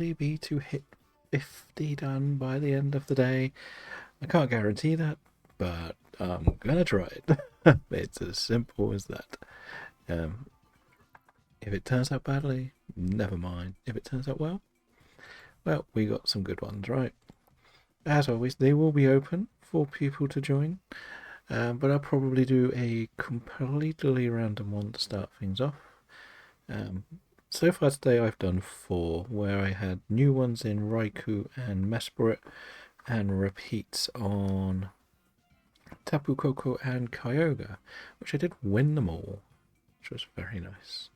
be to hit 50 done by the end of the day. I can't guarantee that, but I'm gonna try it. It's as simple as that. Um, if it turns out badly, never mind. If it turns out well, well, we got some good ones, right? As always, they will be open for people to join, but I'll probably do a completely random one to start things off. Um, so far today, I've done 4, where I had new ones in Raikou and Mesprit, and repeats on Tapu Koko and Kyogre, which I did win them all, which was very nice.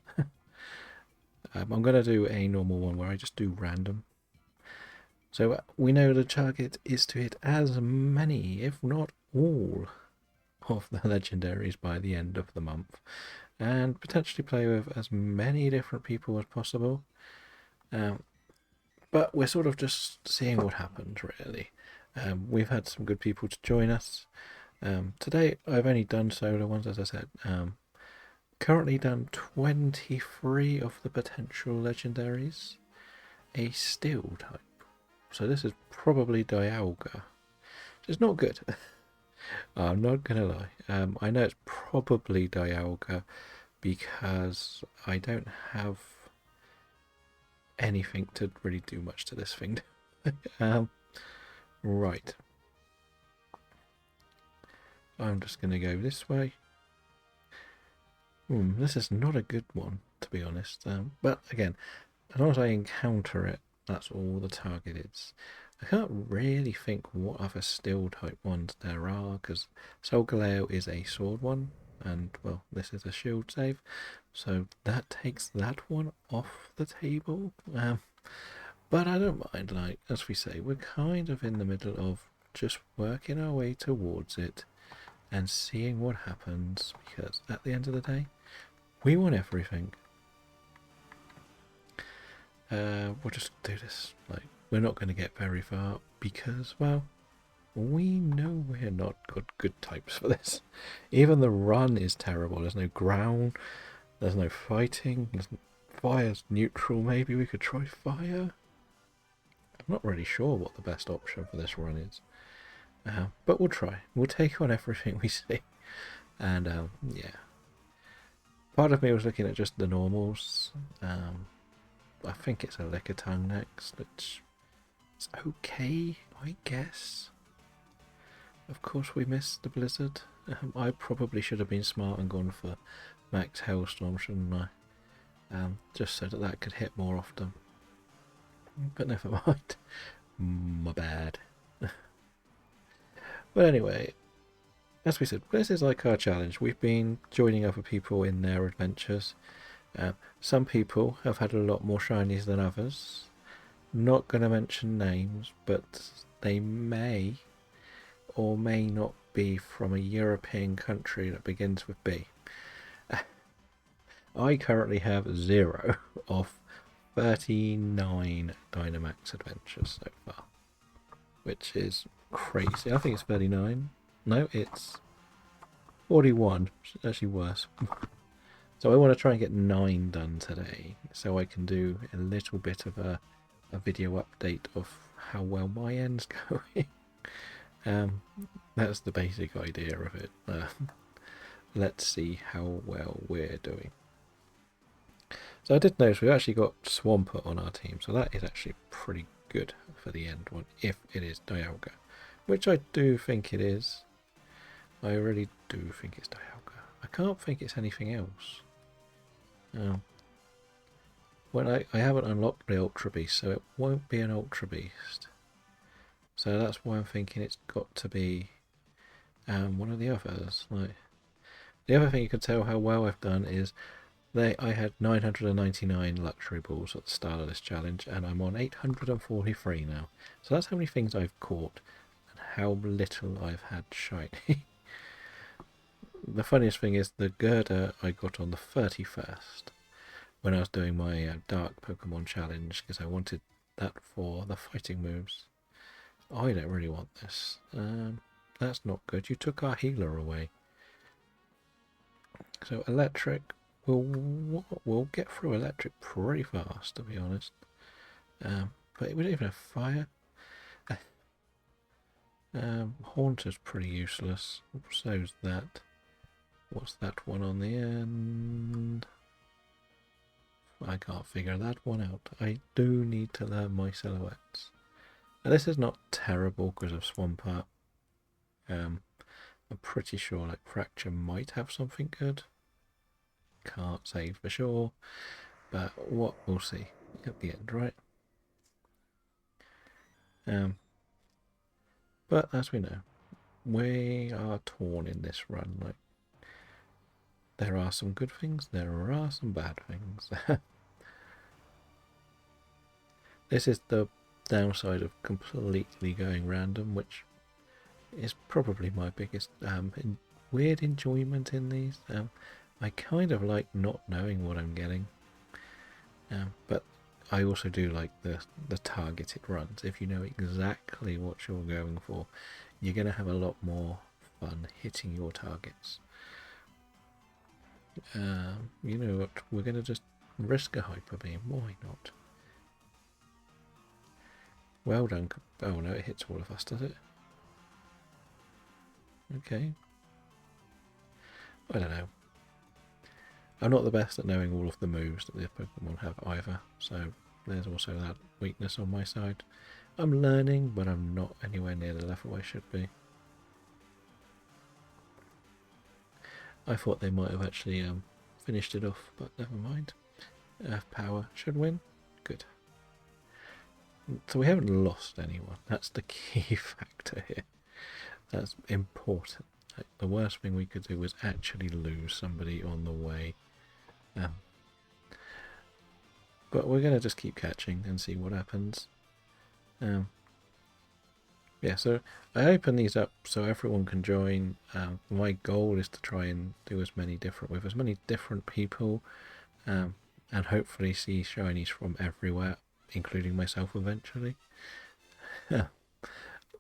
I'm going to do a normal one where I just do random. So we know the target is to hit as many, if not all, of the legendaries by the end of the month, and potentially play with as many different people as possible. But we're sort of just seeing what happens, really. We've had some good people to join us. Today, I've only done solo ones, as I said. Currently done 23 of the potential legendaries. A steel type. So this is probably Dialga. Which is not good. I'm not going to lie. I know it's probably Dialga because I don't have anything to really do much to this thing. Right. I'm just going to go this way. This is not a good one, to be honest. But again, as long as I encounter it, that's all the target is. I can't really think what other steel type ones there are, because Solgaleo is a sword one, and well, this is a shield save, so that takes that one off the table. But I don't mind, like, as we say, we're kind of in the middle of just working our way towards it and seeing what happens, because at the end of the day, we want everything. We'll just do this. Like, we're not going to get very far because, well, we know we're not good types for this. Even the run is terrible. There's no ground. There's no fighting. Fire's neutral. Maybe we could try fire. I'm not really sure what the best option for this run is. But we'll try. We'll take on everything we see. And, yeah. Part of me was looking at just the normals. I think it's a Lickitung next, which is okay, I guess. Of course, we missed the blizzard. I probably should have been smart and gone for max hailstorm, shouldn't I? Just so that that could hit more often. But never mind. My bad. But anyway, as we said, this is like our challenge. We've been joining other people in their adventures. Some people have had a lot more shinies than others. Not going to mention names, but they may or may not be from a European country that begins with B. I currently have 0 of 39 Dynamax adventures so far, which is crazy. I think it's 39. No, it's 41. It's actually worse. So I want to try and get 9 done today, so I can do a little bit of a video update of how well my end's going. That's the basic idea of it. Let's see how well we're doing. So I did notice we've actually got Swampert on our team, so that is actually pretty good for the end one, if it is Dialga, which I do think it is. I really do think it's Dialga. I can't think it's anything else. Well, I haven't unlocked the Ultra Beast, so it won't be an Ultra Beast. So that's why I'm thinking it's got to be one of the others. Like, the other thing you can tell how well I've done is I had 999 luxury balls at the start of this challenge, and I'm on 843 now. So that's how many things I've caught and how little I've had shiny. The funniest thing is the girder I got on the 31st when I was doing my dark Pokemon challenge, because I wanted that for the fighting moves. I don't really want this. That's not good. You took our healer away. So electric, we'll get through electric pretty fast, to be honest. But we don't even have fire. Haunter's pretty useless. So's that. What's that one on the end? I can't figure that one out. I do need to learn my silhouettes. Now, this is not terrible because of Swampert. I'm pretty sure like Fracture might have something good. Can't say for sure, but what we'll see at the end, right? But as we know, we are torn in this run. Like, there are some good things, there are some bad things. This is the downside of completely going random, which is probably my biggest weird enjoyment in these. I kind of like not knowing what I'm getting, but I also do like the targeted runs. If you know exactly what you're going for, you're going to have a lot more fun hitting your targets. You know what? We're going to just risk a Hyper Beam. Why not? Well done. Oh no, it hits all of us, does it? Okay. I don't know. I'm not the best at knowing all of the moves that the Pokemon have either, so there's also that weakness on my side. I'm learning, but I'm not anywhere near the level I should be. I thought they might have actually finished it off, but never mind. Earth Power should win. Good. So we haven't lost anyone. That's the key factor here. That's important. Like, the worst thing we could do was actually lose somebody on the way. But we're going to just keep catching and see what happens. Yeah, so I open these up so everyone can join. My goal is to try and do as many different people, and hopefully see shinies from everywhere, including myself eventually.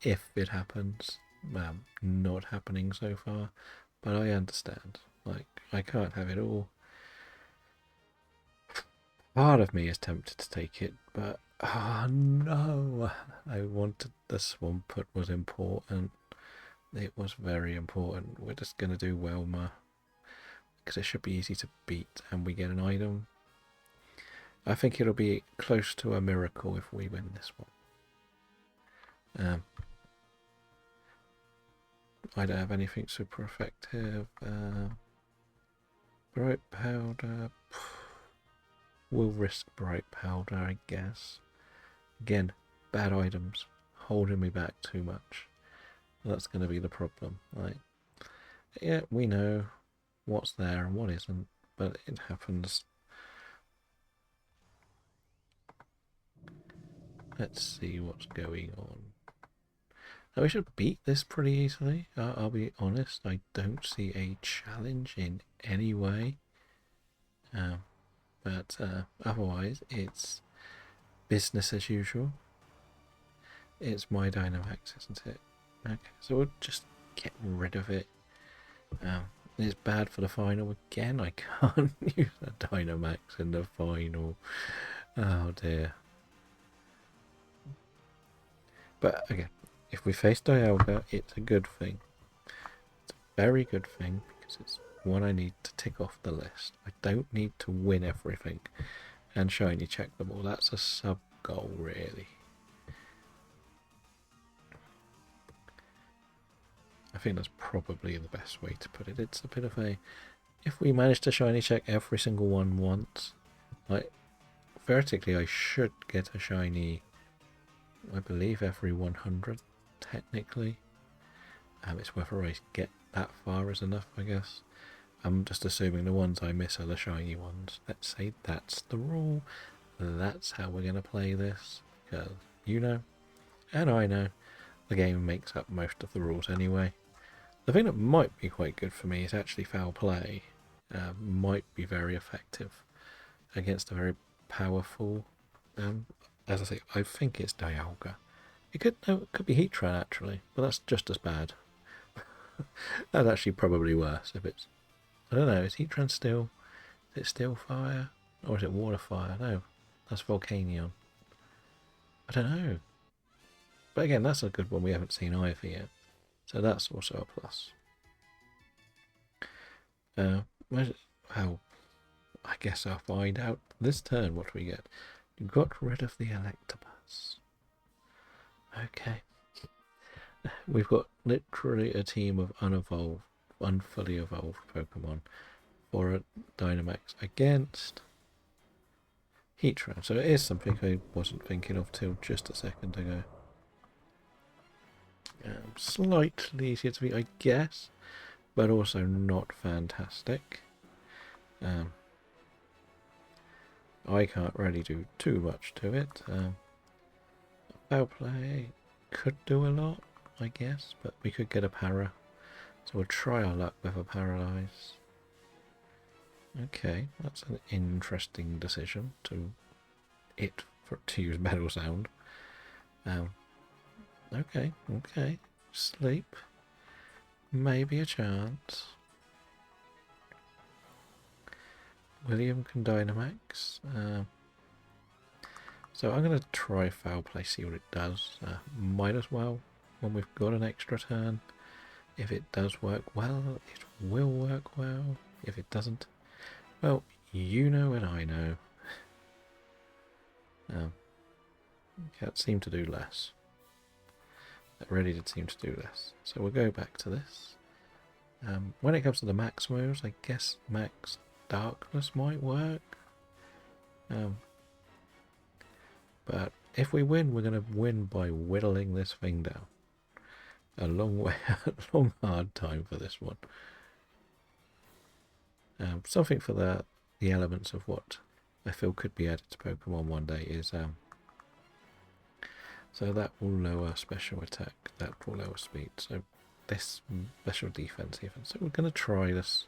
If it happens. Not happening so far, but I understand. Like, I can't have it all. Part of me is tempted to take it, but oh no, I wanted the Swampert was important. It was very important. We're just gonna do Welma because it should be easy to beat, and we get an item. I think it'll be close to a miracle if we win this one. I don't have anything super effective. Bright Powder. We'll risk Bright Powder, I guess. Again, bad items holding me back too much. That's going to be the problem. Right? Yeah, we know what's there and what isn't, but it happens. Let's see what's going on. Now, we should beat this pretty easily. I'll be honest, I don't see a challenge in any way. But otherwise, it's business as usual. It's my Dynamax, isn't it? Okay, so we'll just get rid of it. It's bad for the final again. I can't use a Dynamax in the final. Oh dear. But again, if we face Dialga, it's a good thing. It's a very good thing because it's one I need to tick off the list. I don't need to win everything and shiny check them all. That's a sub goal, really. I think that's probably the best way to put it. It's a bit of a, if we manage to shiny check every single one once, like, theoretically I should get a shiny, I believe, every 100, technically. It's whether I get that far is enough, I guess. I'm just assuming the ones I miss are the shiny ones. Let's say that's the rule. That's how we're going to play this. Because you know, and I know, the game makes up most of the rules anyway. The thing that might be quite good for me is actually Foul Play. Might be very effective against a very powerful, as I say, I think it's Dialga. It could be Heatran actually, but that's just as bad. That's actually probably worse if it's, I don't know, is Heatran still, is it still fire? Or is it water fire? No, that's Volcanion. don't know. But again, that's a good one we haven't seen either yet. So that's also a plus. Well, I guess I'll find out this turn what we get. You got rid of the Electabuzz. Okay. We've got literally a team of unevolved, unfully evolved Pokemon for a Dynamax against Heatran. So it is something I wasn't thinking of till just a second ago. Slightly easier to beat, I guess, but also not fantastic. I can't really do too much to it. Foul play could do a lot, I guess, but we could get a para. So we'll try our luck with a Paralyze. Okay, that's an interesting decision to use Metal Sound. Okay. Sleep. Maybe a chance. William can Dynamax. So I'm going to try Foul Play, see what it does. Might as well, when we've got an extra turn. If it does work well, it will work well. If it doesn't, well, you know and I know. That seemed to do less. That really did seem to do less. So we'll go back to this. When it comes to the max moves, I guess Max Darkness might work. But if we win, we're going to win by whittling this thing down. A long way, a long hard time for this one. Something for the elements of what I feel could be added to Pokemon one day is so that will lower special attack, that will lower speed. So this special defense even. So we're going to try this.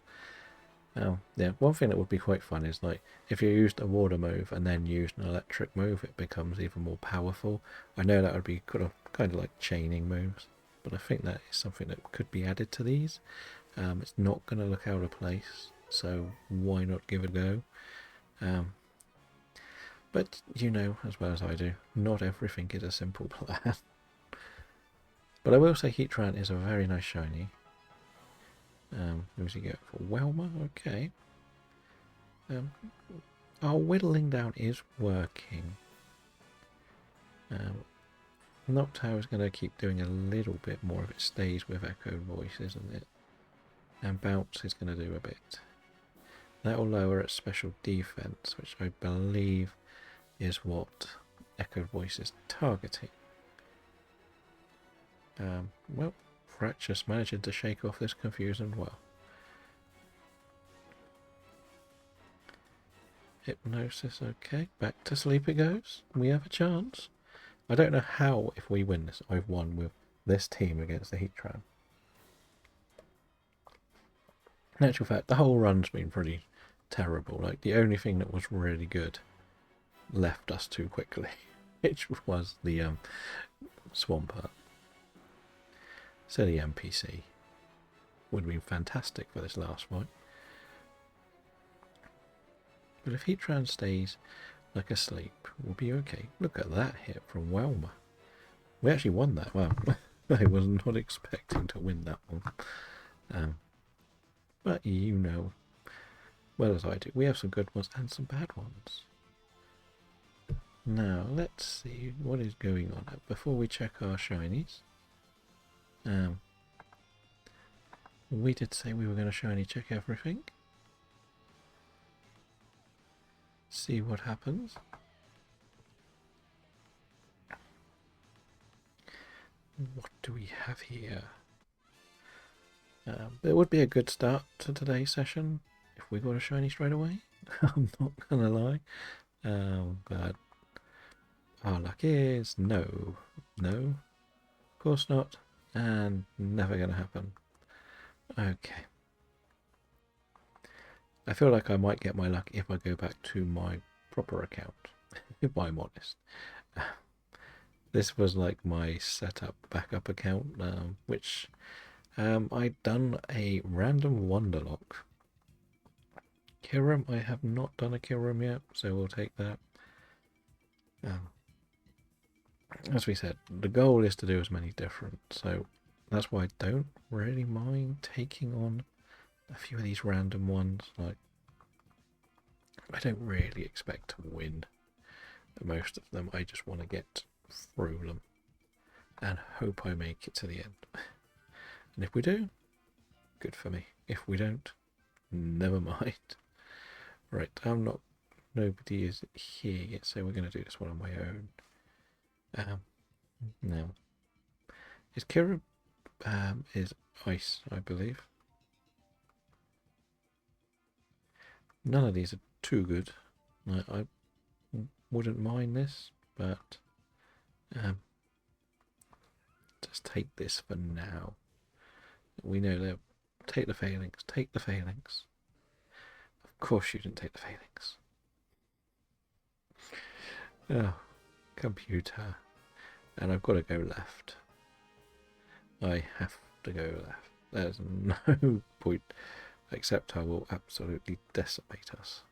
Yeah, one thing that would be quite fun is like if you used a water move and then used an electric move, it becomes even more powerful. I know that would be kind of like chaining moves, but I think that is something that could be added to these. It's not going to look out of place, so why not give it a go? But you know as well as I do, not everything is a simple plan. But I will say Heatran is a very nice shiny. Who's he get for Welmer? Okay. Our whittling down is working. Noctowl is going to keep doing a little bit more if it stays with Echoed Voice, isn't it? And Bounce is going to do a bit. That will lower its special defense, which I believe is what Echoed Voice is targeting. Well, Fractious managing to shake off this confusion well. Hypnosis, okay. Back to sleep it goes. We have a chance. I don't know how, if we win this, I've won with this team against the Heatran. In actual fact, the whole run's been pretty terrible. Like, the only thing that was really good left us too quickly, which was the Swampert. Silly NPC. Would have been fantastic for this last fight. But if Heatran stays like asleep, we'll be okay. Look at that hit from Welmer. We actually won that. Wow. I was not expecting to win that one. But you know, well as I do, we have some good ones and some bad ones. Now, let's see what is going on before we check our shinies. We did say we were going to shiny check everything. See what happens. What do we have here? It would be a good start to today's session if we got a shiny straight away. I'm not going to lie. But our luck is no. No. Of course not. And never going to happen. Okay. I feel like I might get my luck if I go back to my proper account, if I'm honest. This was like my setup backup account, which I'd done a random Wonderlock. Kyurem, I have not done a Kyurem yet, so we'll take that. as we said, the goal is to do as many different, so that's why I don't really mind taking on a few of these random ones. Like, I don't really expect to win most of them. I just want to get through them and hope I make it to the end. And if we do, good for me. If we don't, never mind. Right, nobody is here yet, so we're going to do this one on my own. Now, is Kira is ice, I believe. None of these are too good. I wouldn't mind this, but just take this for now. We know that. Take the failings. Take the failings. Of course you didn't take the failings. Oh, computer. And I've got to go left. I have to go left. There's no point, except I will absolutely decimate us.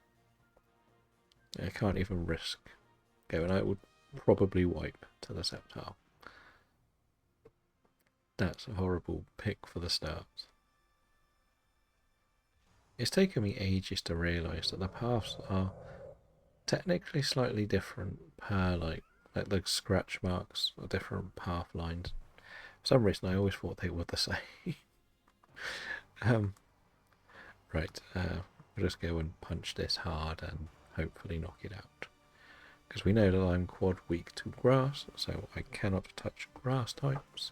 I can't even risk going. I would probably wipe to the Sceptile. That's a horrible pick for the start. It's taken me ages to realise that the paths are technically slightly different per like the scratch marks are different path lines. For some reason I always thought they were the same. Right, we'll just go and punch this hard and hopefully knock it out. Because we know that I'm quad weak to grass, so I cannot touch grass types.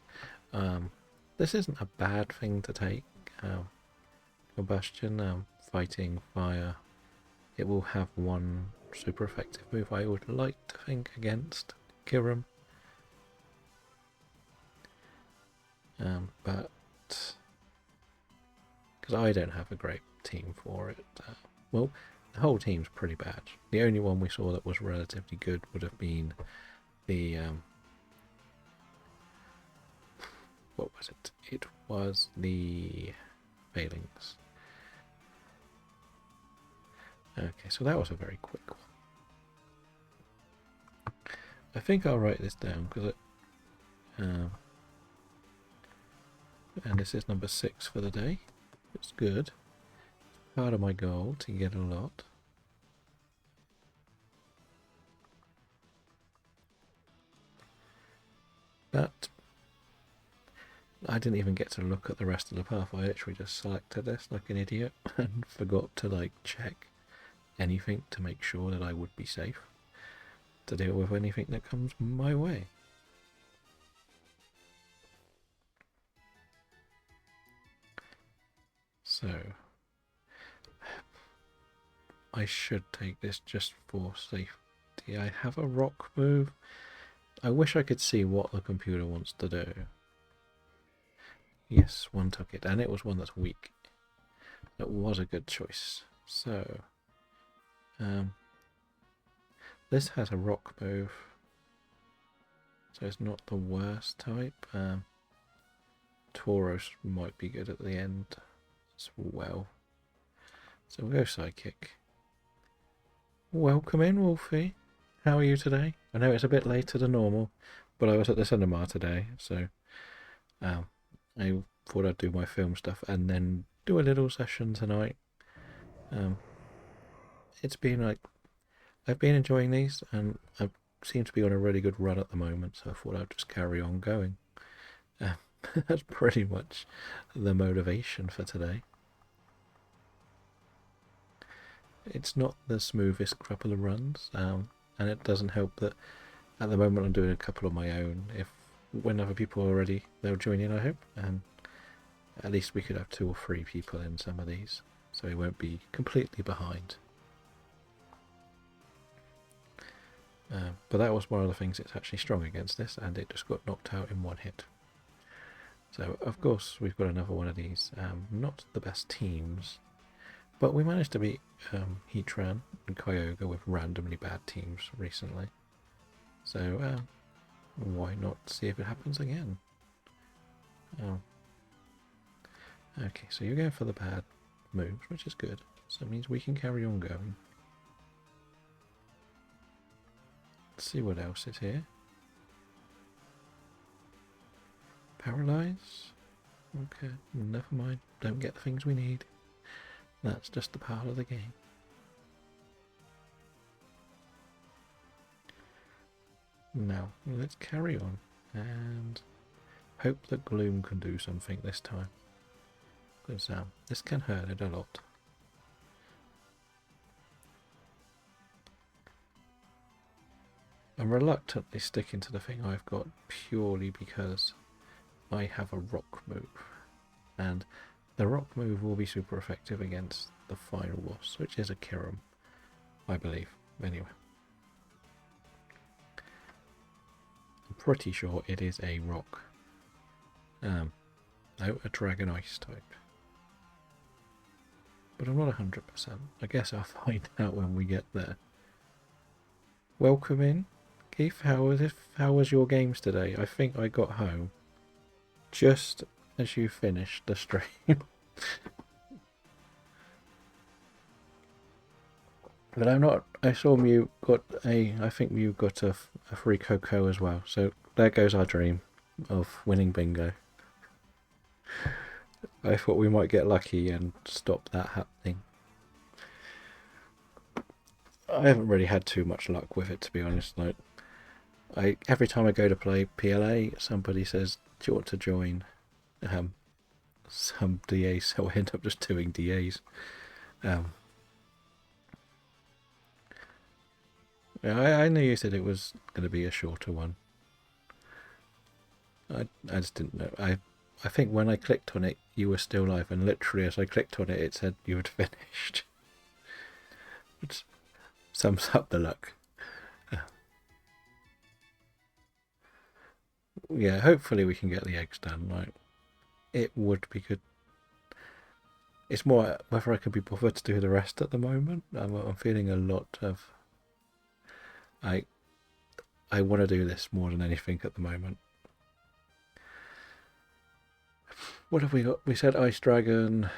This isn't a bad thing to take. Combustion, fighting fire. It will have one super effective move I would like to think against Kiram. But because I don't have a great team for it. Well, the whole team's pretty bad. The only one we saw that was relatively good would have been the what was it? It was the failings. Okay, so that was a very quick one. I think I'll write this down because it. And this is number 6 for the day. It's good. It's part of my goal to get a lot. But I didn't even get to look at the rest of the path. I literally just selected this like an idiot and forgot to like check anything to make sure that I would be safe to deal with anything that comes my way. So I should take this just for safety. I have a rock move. I wish I could see what the computer wants to do. Yes, one took it, and it was one that's weak. That was a good choice. So, this has a rock move, so it's not the worst type. Tauros might be good at the end as well. So we'll go Psychic. Welcome in, Wolfie. How are you today? I know it's a bit later than normal, but I was at the cinema today, so I thought I'd do my film stuff and then do a little session tonight. It's been like, I've been enjoying these, and I seem to be on a really good run at the moment, so I thought I'd just carry on going. That's pretty much the motivation for today. It's not the smoothest couple of runs, and it doesn't help that at the moment I'm doing a couple of my own. When other people are ready, they'll join in, I hope, and at least we could have 2 or 3 people in some of these, so we won't be completely behind. But that was one of the things that's actually strong against this, and it just got knocked out in one hit. So of course we've got another one of these, not the best teams, but we managed to beat Heatran and Kyogre with randomly bad teams recently. So why not see if it happens again? Okay, so you're going for the bad moves, which is good. So it means we can carry on going. Let's see what else is here. Paralyze? Okay, never mind. Don't get the things we need. That's just a part of the game. Now, let's carry on and hope that Gloom can do something this time. Because this can hurt it a lot. I'm reluctantly sticking to the thing I've got purely because I have a rock move. And the rock move will be super effective against the final boss, which is a Kirim, I believe. Anyway. I'm pretty sure it is a rock. No, a dragon ice type. But I'm not 100%. I guess I'll find out when we get there. Welcome in, Keith. How was your games today? I think I got home just as you finished the stream. But I'm not. I saw Mew got a. I think Mew got a free cocoa as well. So there goes our dream of winning bingo. I thought we might get lucky and stop that happening. I haven't really had too much luck with it, to be honest. Like, every time I go to play PLA, somebody says, "Do you want to join?" Some DAs, so I end up just doing DAs. I knew you said it was going to be a shorter one. I just didn't know. I think when I clicked on it, you were still live, and literally as I clicked on it, it said you had finished. Which sums up the luck. Yeah, hopefully we can get the eggs done. Like, it would be good. It's more whether I can be bothered to do the rest at the moment. I'm feeling a lot of. I want to do this more than anything at the moment. What have we got? We said Ice Dragon.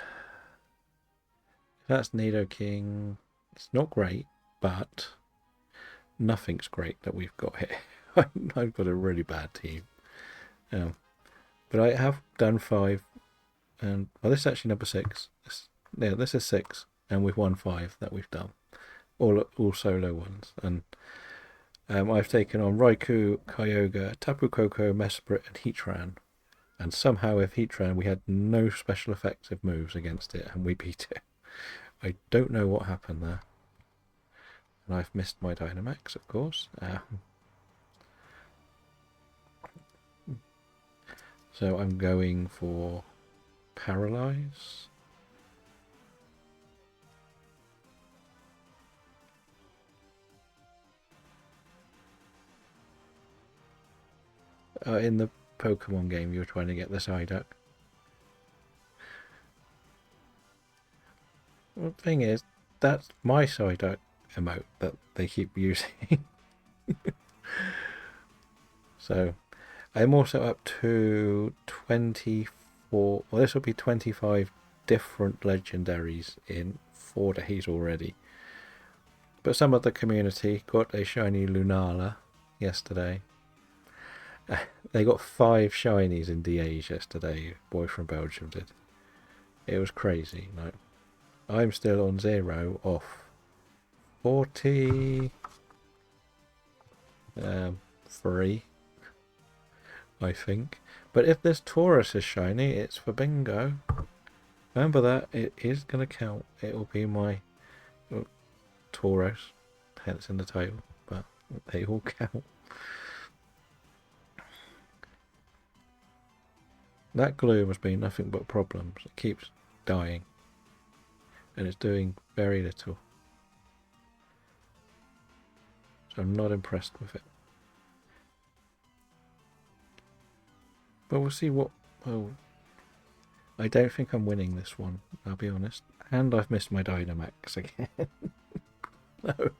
That's Nidoking. It's not great, but nothing's great that we've got here. I've got a really bad team. But I have done 5, and well, this is actually number 6. This is 6, and we've won 5 that we've done, all solo ones. And I've taken on Raikou, Kyogre, Tapu Koko, Mesprit, and Heatran. And somehow with Heatran we had no special effective moves against it, and we beat it. I don't know what happened there. And I've missed my Dynamax, of course. So I'm going for Paralyze. In the Pokemon game you were trying to get the Psyduck. Well, the thing is, that's my Psyduck emote that they keep using. So I'm also up to 24, well this will be 25 different legendaries in 4 days already. But some of the community got a shiny Lunala yesterday. They got 5 shinies in DAs yesterday, boy from Belgium did. It was crazy. Like, I'm still on 0 off 43, I think. But if this Taurus is shiny, it's for bingo. Remember that, it is going to count. It will be my Taurus, hence in the title, but they all count. That Gloom has been nothing but problems. It keeps dying. And it's doing very little. So I'm not impressed with it. But we'll see what... Oh, I don't think I'm winning this one, I'll be honest. And I've missed my Dynamax again. No.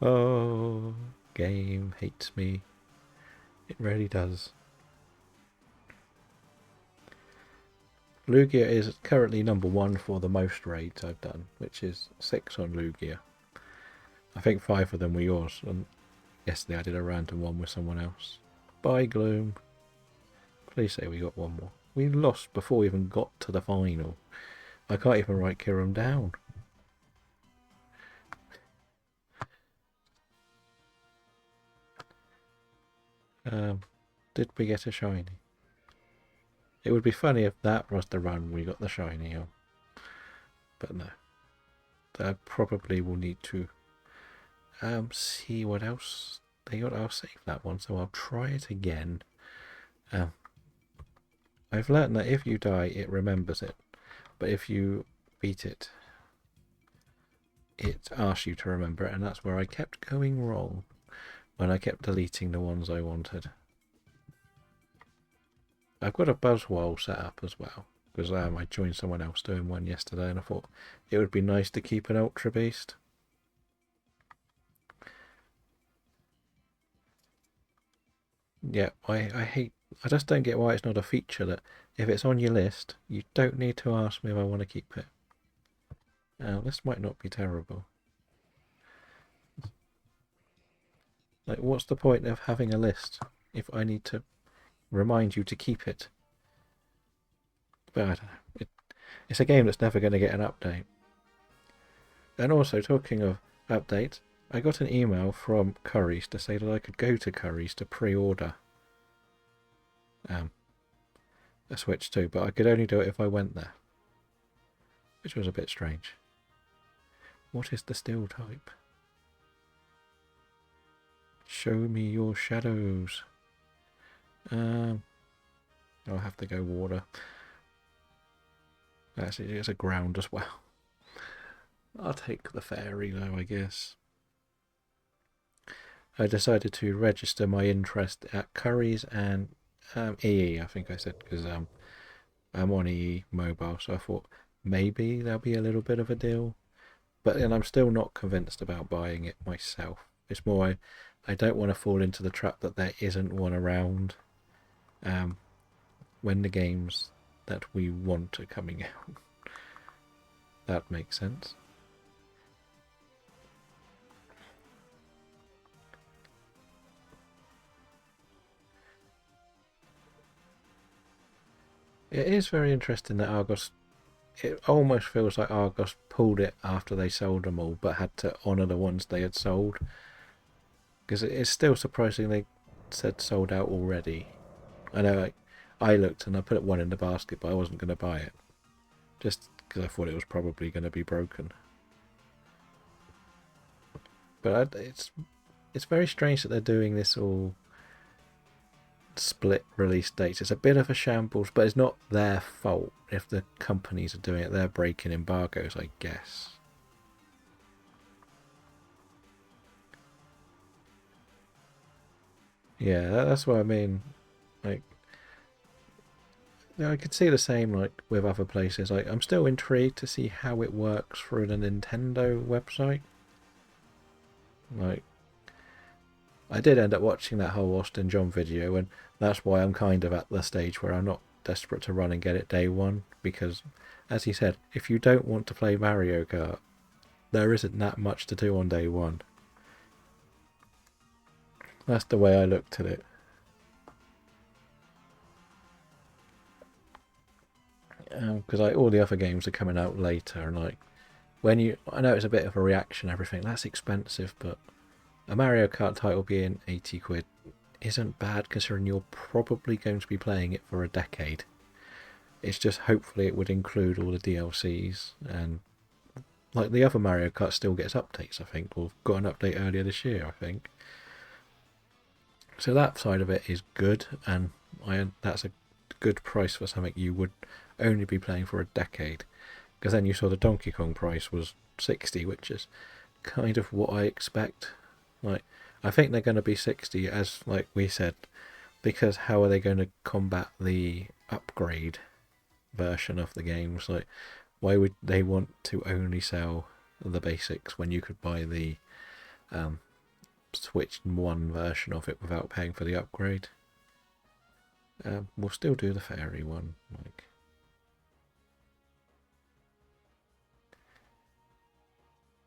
Oh, game hates me. It really does. Lugia is currently number 1 for the most raids I've done, which is 6 on Lugia. I think 5 of them were yours, and yesterday I did a random one with someone else. Bye, Gloom. Please say we got one more. We lost before we even got to the final. I can't even write Kiram down. Did we get a shiny? It would be funny if that was the run we got the shiny on. But no. I probably will need to see what else they got. I'll save that one, so I'll try it again. I've learned that if you die, it remembers it. But if you beat it, it asks you to remember it, and that's where I kept going wrong when I kept deleting the ones I wanted. I've got a Buzzwole set up as well, because I joined someone else doing one yesterday, and I thought it would be nice to keep an Ultra Beast. Yeah, I just don't get why it's not a feature that if it's on your list, you don't need to ask me if I want to keep it. Now, this might not be terrible. Like, what's the point of having a list if I need to remind you to keep it? But I don't know. It's a game that's never going to get an update. And also, talking of updates, I got an email from Currys to say that I could go to Currys to pre-order a Switch 2, but I could only do it if I went there, which was a bit strange. What is the steel type? Show me your shadows. I'll have to go water. Actually, it's a ground as well. I'll take the fairy though, I guess. I decided to register my interest at Currys and EE, I think I said, because I'm on EE mobile, so I thought maybe there'll be a little bit of a deal. But then I'm still not convinced about buying it myself. It's more I don't want to fall into the trap that there isn't one around when the games that we want are coming out. That makes sense. It is very interesting that Argos, it almost feels like Argos pulled it after they sold them all, but had to honour the ones they had sold. Because it's still surprising they said sold out already. I know I looked and I put one in the basket, but I wasn't going to buy it. Just because I thought it was probably going to be broken. But it's very strange that they're doing this all split release dates. It's a bit of a shambles, but it's not their fault if the companies are doing it. They're breaking embargoes, I guess. Yeah, that's what I mean. Like, I could see the same like with other places. Like, I'm still intrigued to see how it works through the Nintendo website. Like, I did end up watching that whole Austin John video, and that's why I'm kind of at the stage where I'm not desperate to run and get it day one, because, as he said, if you don't want to play Mario Kart, there isn't that much to do on day one. That's the way I looked at it. Because all the other games are coming out later, and like I know it's a bit of a reaction, everything that's expensive, but a Mario Kart title being 80 quid isn't bad considering you're probably going to be playing it for a decade. It's just hopefully it would include all the DLCs, and like the other Mario Kart still gets updates, I think, or got an update earlier this year, I think. So that side of it is good, and that's a good price for something you would only be playing for a decade. Because then you saw the Donkey Kong price was 60, which is kind of what I expect. Like, I think they're going to be 60, as like we said, because how are they going to combat the upgrade version of the games? Like, why would they want to only sell the basics when you could buy the Switch 1 version of it without paying for the upgrade? We'll still do the fairy one. Like,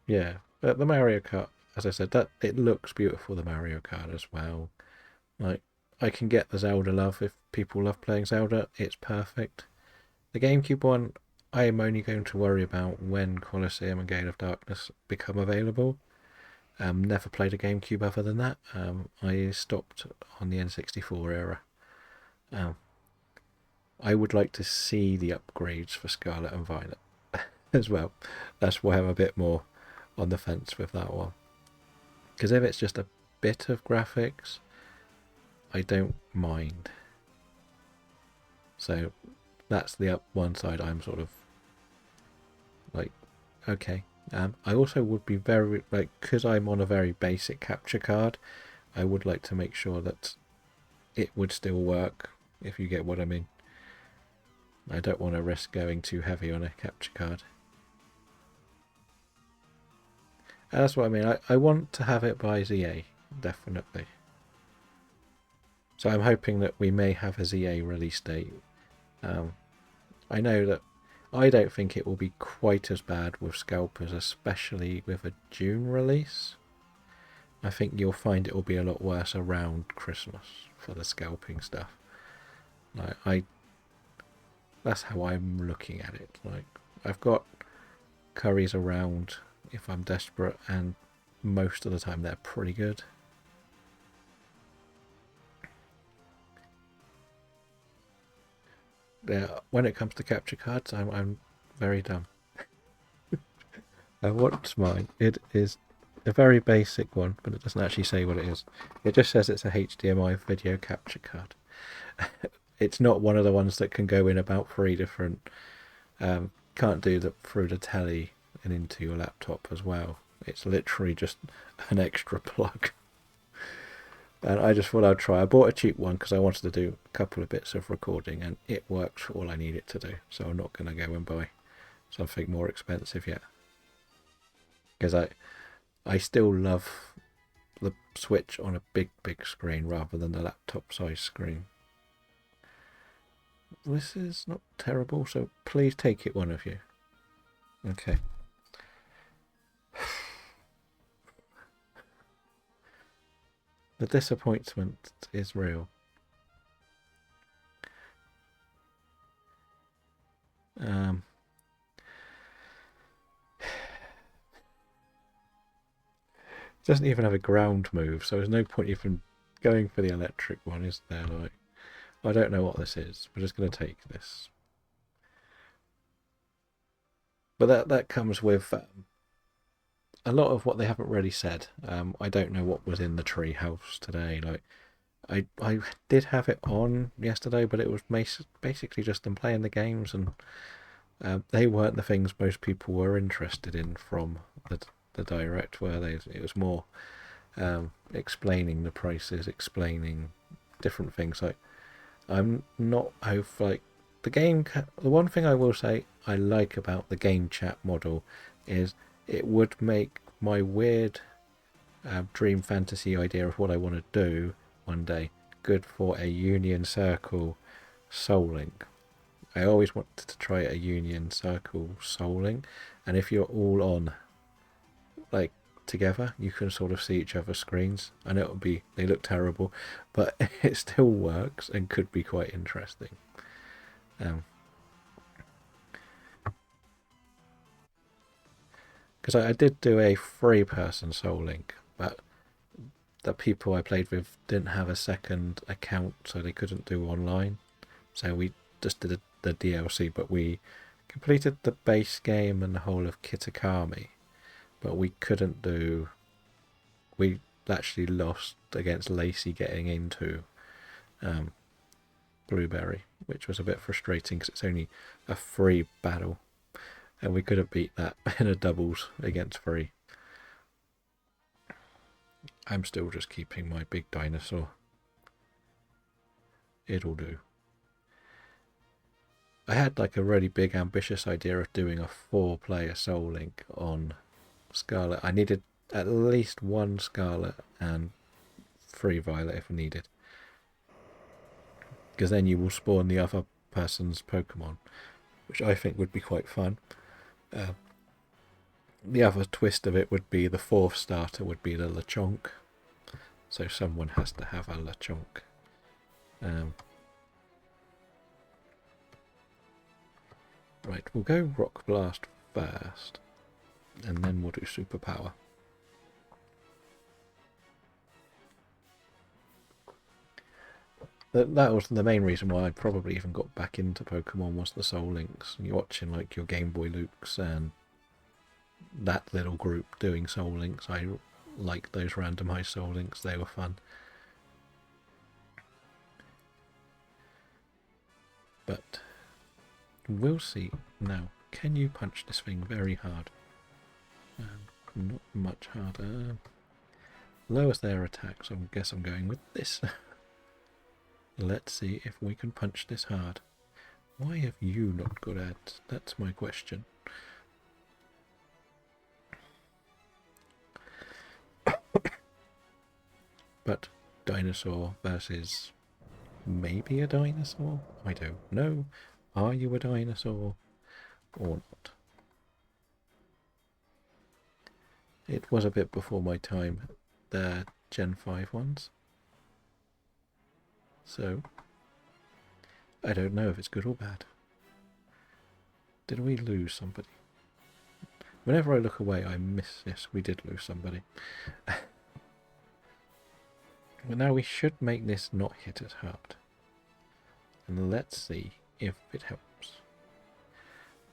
yeah, but the Mario Kart, as I said, that it looks beautiful. The Mario Kart as well. Like, I can get the Zelda love. If people love playing Zelda, it's perfect. The GameCube one, I am only going to worry about when Colosseum and Gate of Darkness become available. Never played a GameCube other than that. I stopped on the N64 era. Um, I would like to see the upgrades for Scarlet and Violet as well. That's why I'm a bit more on the fence with that one. Because if it's just a bit of graphics, I don't mind. So that's the one side I'm sort of like, okay. I also would be very, like, because I'm on a very basic capture card, I would like to make sure that it would still work, if you get what I mean. I don't want to risk going too heavy on a capture card. And that's what I mean. I want to have it by ZA, definitely. So I'm hoping that we may have a ZA release date. I know that I don't think it will be quite as bad with scalpers, especially with a June release. I think you'll find it will be a lot worse around Christmas for the scalping stuff. That's how I'm looking at it. Like, I've got curries around if I'm desperate, and most of the time they're pretty good. Yeah, when it comes to capture cards, I'm very dumb. What's mine? It is a very basic one, but it doesn't actually say what it is. It just says it's a HDMI video capture card. It's not one of the ones that can go in about 3 different. Can't do that through the telly and into your laptop as well. It's literally just an extra plug. And I just thought I'd try. I bought a cheap one because I wanted to do a couple of bits of recording, and it works for all I need it to do. So I'm not going to go and buy something more expensive yet. Because I still love the Switch on a big screen rather than the laptop size screen. This is not terrible, so please take it, one of you. Okay. The disappointment is real. It doesn't even have a ground move, so there's no point even going for the electric one, is there? Like, I don't know what this is. We're just going to take this. But that comes with a lot of what they haven't really said. I don't know what was in the tree house today. Like, I did have it on yesterday, but it was basically just them playing the games, and they weren't the things most people were interested in from the direct, were they? It was more explaining the prices, explaining different things. Like, I'm not like the game. The one thing I will say I like about the game chat model is it would make my weird dream fantasy idea of what I want to do one day good for a Union Circle Soul Link. I always wanted to try a Union Circle Soul Link, and if you're all on like together, you can sort of see each other's screens. I know they look terrible, but it still works and could be quite interesting. Because I did do a 3-person Soul Link, but the people I played with didn't have a second account, so they couldn't do online. So we just did the DLC, but we completed the base game and the whole of Kitakami, but we couldn't do. We actually lost against Lacey getting into Blueberry, which was a bit frustrating because it's only a free battle, and we couldn't beat that in a doubles against free. I'm still just keeping my big dinosaur. It'll do. I had like a really big ambitious idea of doing a 4-player Soul Link on Scarlet. I needed at least 1 Scarlet and 3 Violet if needed. Because then you will spawn the other person's Pokemon, which I think would be quite fun. The other twist of it would be the 4th starter would be the Lechonk. So someone has to have a Lechonk. Um, right, we'll go Rock Blast first, and then we'll do Superpower. That was the main reason why I probably even got back into Pokemon, was the Soul Links. You're watching like your Game Boy Lukes and that little group doing Soul Links. I like those randomized Soul Links, they were fun. But we'll see. Now, can you punch this thing very hard? Not much harder. Lowers their attack, so I guess I'm going with this. Let's see if we can punch this hard. Why have you not got at? That's my question. But dinosaur versus maybe a dinosaur? I don't know. Are you a dinosaur or not? It was a bit before my time, the Gen 5 ones. So, I don't know if it's good or bad. Did we lose somebody? Whenever I look away, I miss. Yes, we did lose somebody. But now we should make this not hit as hard. And let's see if it helps.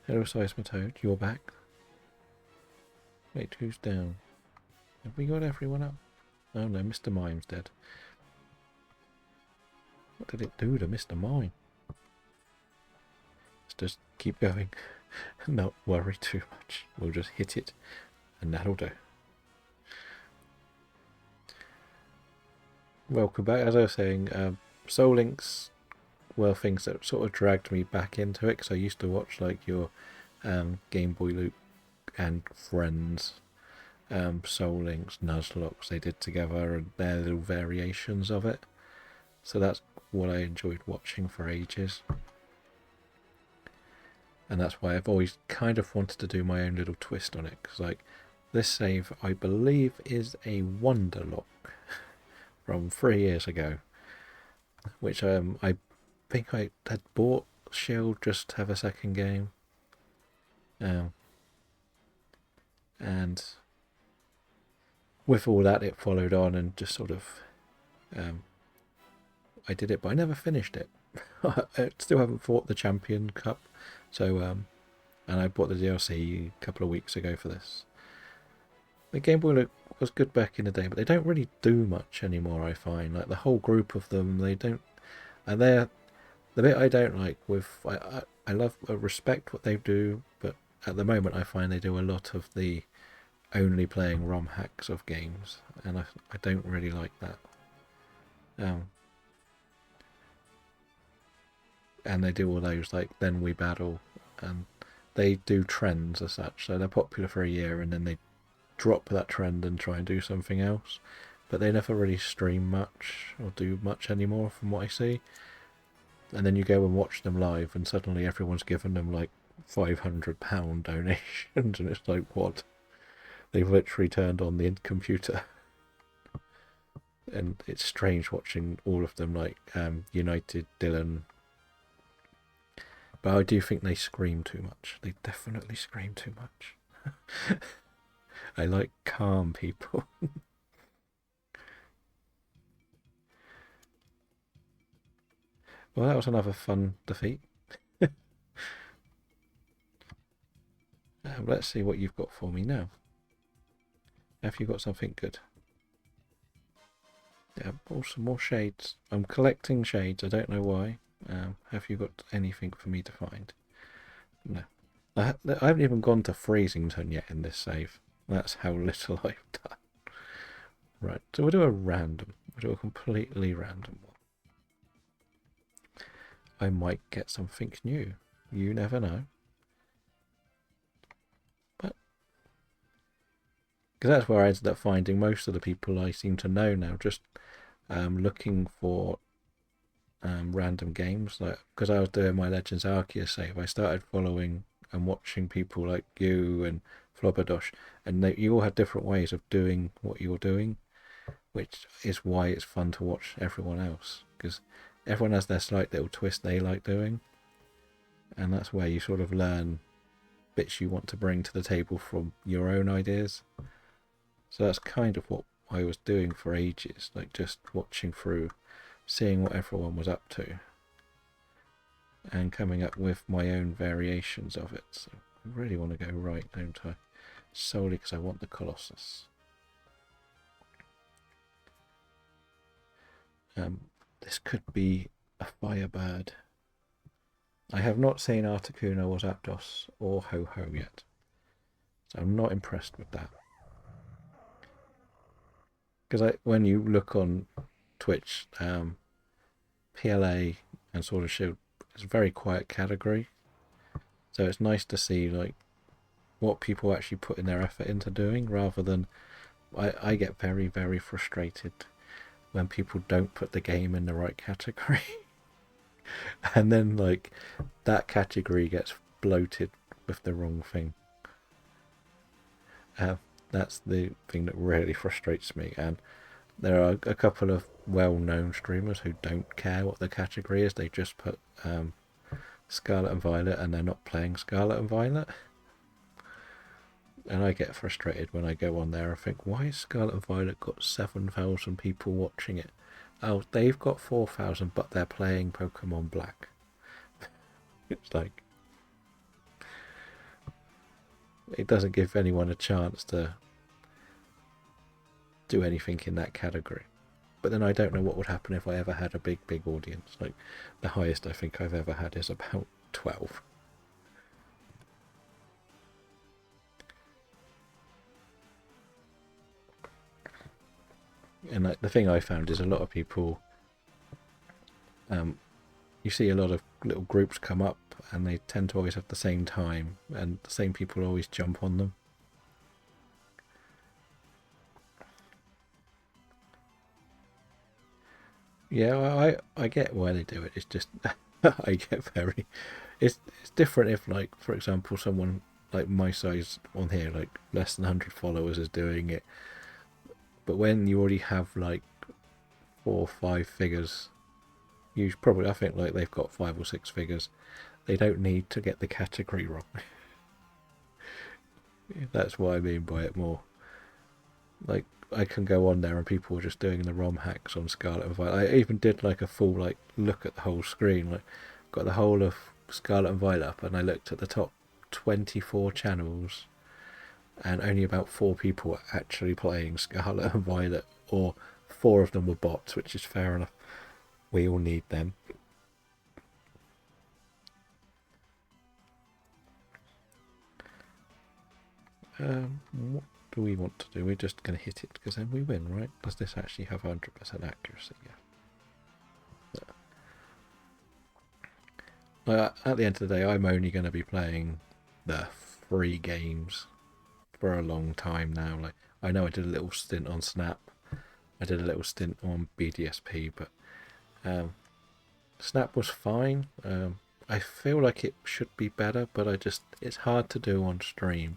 Hello, Seismitoad, you're back. Wait, who's down? Have we got everyone up? Oh no, Mr. Mime's dead. What did it do to Mr. Mime? Let's just keep going. Not worry too much. We'll just hit it and that'll do. Welcome back. As I was saying, Soul Links were things that sort of dragged me back into it, because I used to watch like your Game Boy Luke and Friends, Soul Links, Nuzlocke, they did together, and their little variations of it. So that's what I enjoyed watching for ages. And that's why I've always kind of wanted to do my own little twist on it, because like this save, I believe, is a Wonderlock from 3 years ago, which I think I had bought Shield just to have a second game, and with all that it followed on and just sort of I did it, but I never finished it. I still haven't fought the Champion Cup, so and I bought the DLC a couple of weeks ago for this. The Game Boy was good back in the day, but they don't really do much anymore, I find. Like the whole group of them, they don't, and they're the bit I don't like with, I love, respect what they do, but at the moment I find they do a lot of the only playing ROM hacks of games, and I don't really like that. And they do all those like Then We Battle, and they do trends as such, so they're popular for a year and then they drop that trend and try and do something else, but they never really stream much or do much anymore from what I see. And then you go and watch them live and suddenly everyone's given them like £500 donations, and it's like, what? They've literally turned on the computer. And it's strange watching all of them, like United, Dylan. But I do think they scream too much. They definitely scream too much. I like calm people. Well, that was another fun defeat. Let's see what you've got for me now. Have you got something good? Yeah, some more shades. I'm collecting shades, I don't know why. Have you got anything for me to find? No. I haven't even gone to Freezington yet in this save. That's how little I've done. Right, so we'll do a random. We'll do a completely random one. I might get something new. You never know. But because that's where I ended up finding most of the people I seem to know now, just looking for random games. Like, because I was doing my Legends Arceus save, I started following and watching people like you and Flobberdosh, and you all had different ways of doing what you're doing, which is why it's fun to watch everyone else, because everyone has their slight little twist they like doing, and that's where you sort of learn bits you want to bring to the table from your own ideas. So that's kind of what I was doing for ages, like just watching through, seeing what everyone was up to, and coming up with my own variations of it. So I really want to go right, don't I? Solely because I want the Colossus. This could be a Firebird. I have not seen Articuno or Zapdos or Ho-Ho yet, so I'm not impressed with that. Because when you look on Twitch, PLA and Sword and Shield is a very quiet category, so it's nice to see like what people actually put in their effort into doing, rather than I get very, very frustrated when people don't put the game in the right category. And then like that category gets bloated with the wrong thing. That's the thing that really frustrates me. And there are a couple of well-known streamers who don't care what the category is. They just put Scarlet and Violet, and they're not playing Scarlet and Violet. And I get frustrated when I go on there and think, why has Scarlet and Violet got 7,000 people watching it? Oh, they've got 4,000, but they're playing Pokemon Black. It's like, it doesn't give anyone a chance to do anything in that category. But then I don't know what would happen if I ever had a big, big audience. Like, the highest I think I've ever had is about 12. And like, the thing I found is a lot of people, you see a lot of little groups come up, and they tend to always have the same time, and the same people always jump on them. Yeah, I get why they do it. It's just I get very. It's different if, like, for example, someone like my size on here, like less than 100 followers, is doing it. But when you already have like 4 or 5 figures, you probably, I think, like they've got 5 or 6 figures. They don't need to get the category wrong. That's what I mean by it more. Like, I can go on there and people are just doing the ROM hacks on Scarlet and Violet. I even did like a full like look at the whole screen, like got the whole of Scarlet and Violet up, and I looked at the top 24 channels, and only about 4 people were actually playing Scarlet and Violet, or 4 of them were bots, which is fair enough. We all need them. What do we want to do? We're just going to hit it because then we win, right? Does this actually have 100% accuracy? Yeah. At the end of the day, I'm only going to be playing the free games for a long time now. Like, I know I did a little stint on Snap, I did a little stint on BDSP, but Snap was fine. I feel like it should be better, but it's hard to do on stream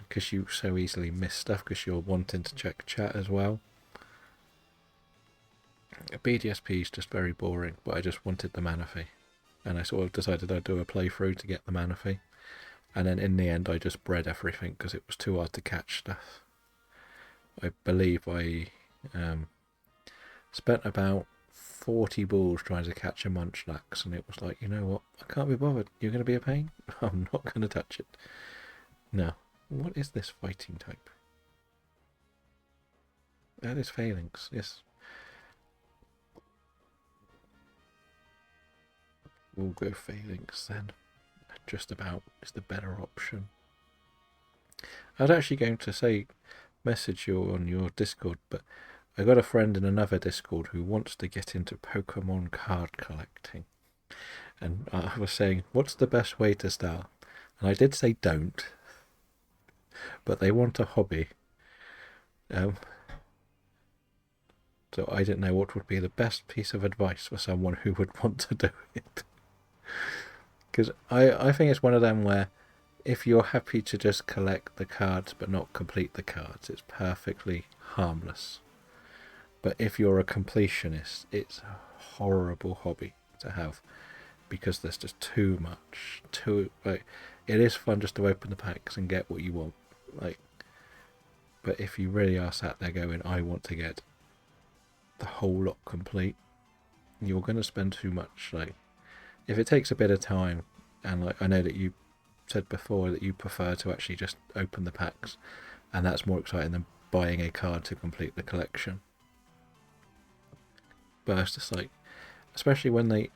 because you so easily miss stuff because you're wanting to check chat as well. BDSP is just very boring, but I just wanted the mana fee, and I sort of decided I'd do a playthrough to get the mana fee, and then in the end I just bred everything because it was too hard to catch stuff. I believe I spent about 40 balls trying to catch a Munchlax, and it was like, you know what, I can't be bothered. You're going to be a pain? I'm not going to touch it. No. What is this fighting type? That is Phalanx, yes. We'll go Phalanx then. Just about is the better option. I was actually going to say message you on your Discord, but I got a friend in another Discord who wants to get into Pokemon card collecting. And I was saying, what's the best way to start? And I did say don't, but they want a hobby. So I didn't know what would be the best piece of advice for someone who would want to do it. Because I think it's one of them where if you're happy to just collect the cards but not complete the cards, it's perfectly harmless. But if you're a completionist, it's horrible hobby to have because there's just too much. Too like, it is fun just to open the packs and get what you want. Like, but if you really are sat there going, I want to get the whole lot complete, you're going to spend too much. Like, if it takes a bit of time, and like I know that you said before that you prefer to actually just open the packs, and that's more exciting than buying a card to complete the collection. But it's just like, especially when they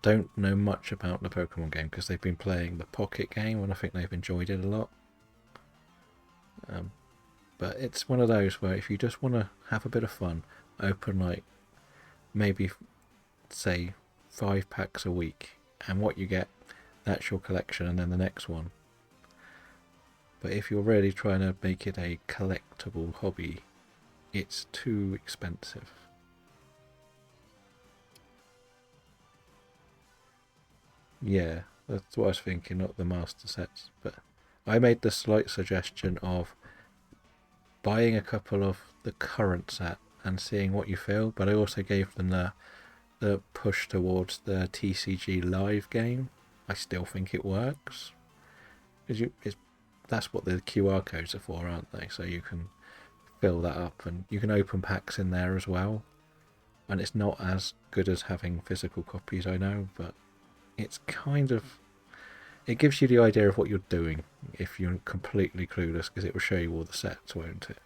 don't know much about the Pokemon game because they've been playing the Pocket game and I think they've enjoyed it a lot. But it's one of those where if you just want to have a bit of fun, open like maybe say 5 packs a week, and what you get, that's your collection, and then the next one. But if you're really trying to make it a collectible hobby, it's too expensive. Yeah, that's what I was thinking, not the master sets. But I made the slight suggestion of buying a couple of the current set and seeing what you feel, but I also gave them the push towards the TCG live game. I still think it works. Because that's what the QR codes are for, aren't they? So you can fill that up and you can open packs in there as well. And it's not as good as having physical copies, I know, but it's kind of, it gives you the idea of what you're doing if you're completely clueless, because it will show you all the sets, won't it?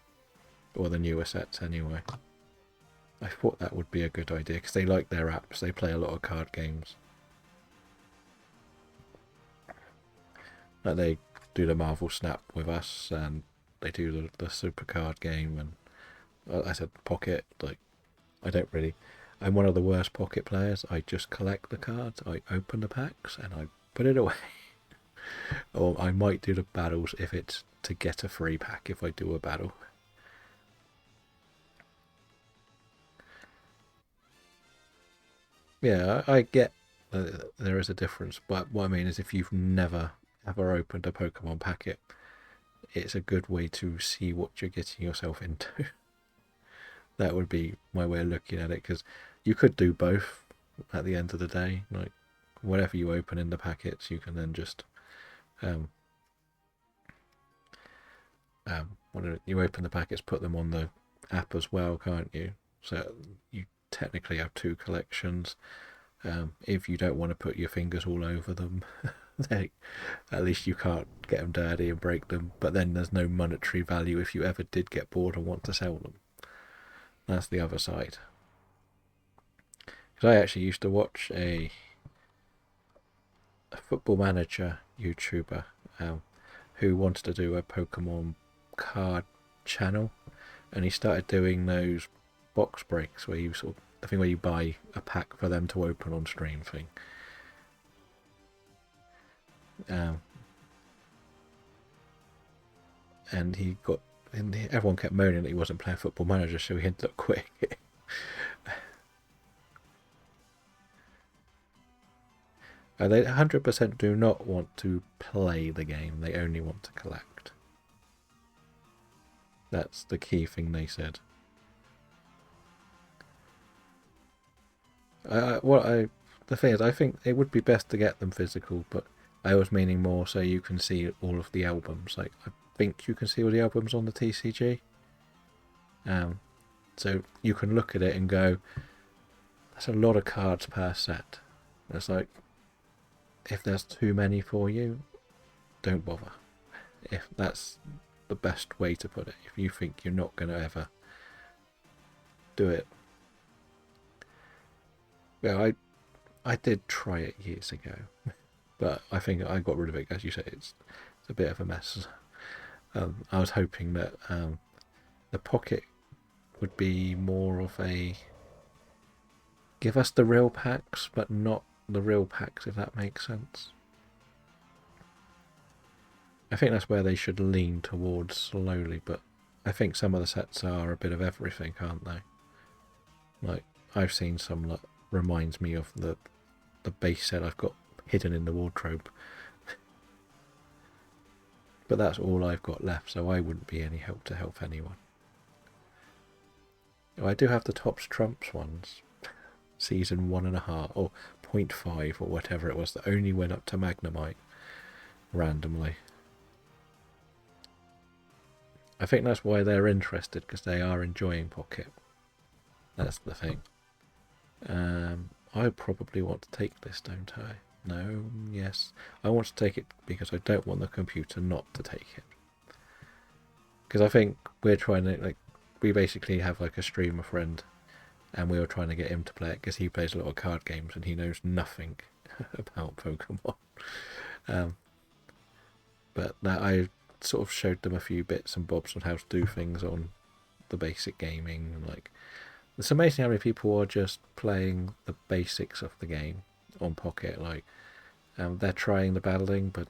Or the newer sets anyway. I thought that would be a good idea because they like their apps. They play a lot of card games. Like they do the Marvel Snap with us, and they do the Super Card game, and I said Pocket. Like, I don't really. I'm one of the worst Pocket players. I just collect the cards. I open the packs and I put it away. Or I might do the battles if it's to get a free pack if I do a battle. Yeah, I get there is a difference, but what I mean is if you've never ever opened a Pokemon packet, it's a good way to see what you're getting yourself into. That would be my way of looking at it, because you could do both at the end of the day. Like, whatever you open in the packets, you can then just um, you open the packets, put them on the app as well, can't you? So you technically have two collections. If you don't want to put your fingers all over them, then at least you can't get them dirty and break them. But then there's no monetary value if you ever did get bored and want to sell them. That's the other side. Because I actually used to watch a football manager YouTuber who wanted to do a Pokemon card channel, and he started doing those box breaks where you sort of, the thing where you buy a pack for them to open on stream thing. Um, and he got, and everyone kept moaning that he wasn't playing Football Manager, so he ended up quitting it. They 100% do not want to play the game, they only want to collect. That's the key thing they said. The thing is, I think it would be best to get them physical, but I was meaning more so you can see all of the albums. Like, I think you can see all the albums on the TCG. So you can look at it and go, that's a lot of cards per set. It's like, if there's too many for you, don't bother. If that's the best way to put it. If you think you're not going to ever do it. Yeah, I did try it years ago, but I think I got rid of it. As you say, it's a bit of a mess. I was hoping that the Pocket would be more of a give us the real packs, but not the real packs, if that makes sense. I think that's where they should lean towards slowly, but I think some of the sets are a bit of everything, aren't they? Like, I've seen some that reminds me of the base set I've got hidden in the wardrobe. But that's all I've got left, so I wouldn't be any help to help anyone. I do have the Tops Trumps ones. season 1.5 or 0.5 or whatever it was that only went up to Magnemite randomly. I think that's why they're interested, because they are enjoying Pocket. That's the thing. I probably want to take this, don't I? No, yes. I want to take it because I don't want the computer not to take it. Because I think we're trying to, like, we basically have like a streamer friend, and we were trying to get him to play it because he plays a lot of card games and he knows nothing about Pokemon. But that I sort of showed them a few bits and bobs on how to do things on the basic gaming. And like, it's amazing how many people are just playing the basics of the game on Pocket. Like, they're trying the battling, but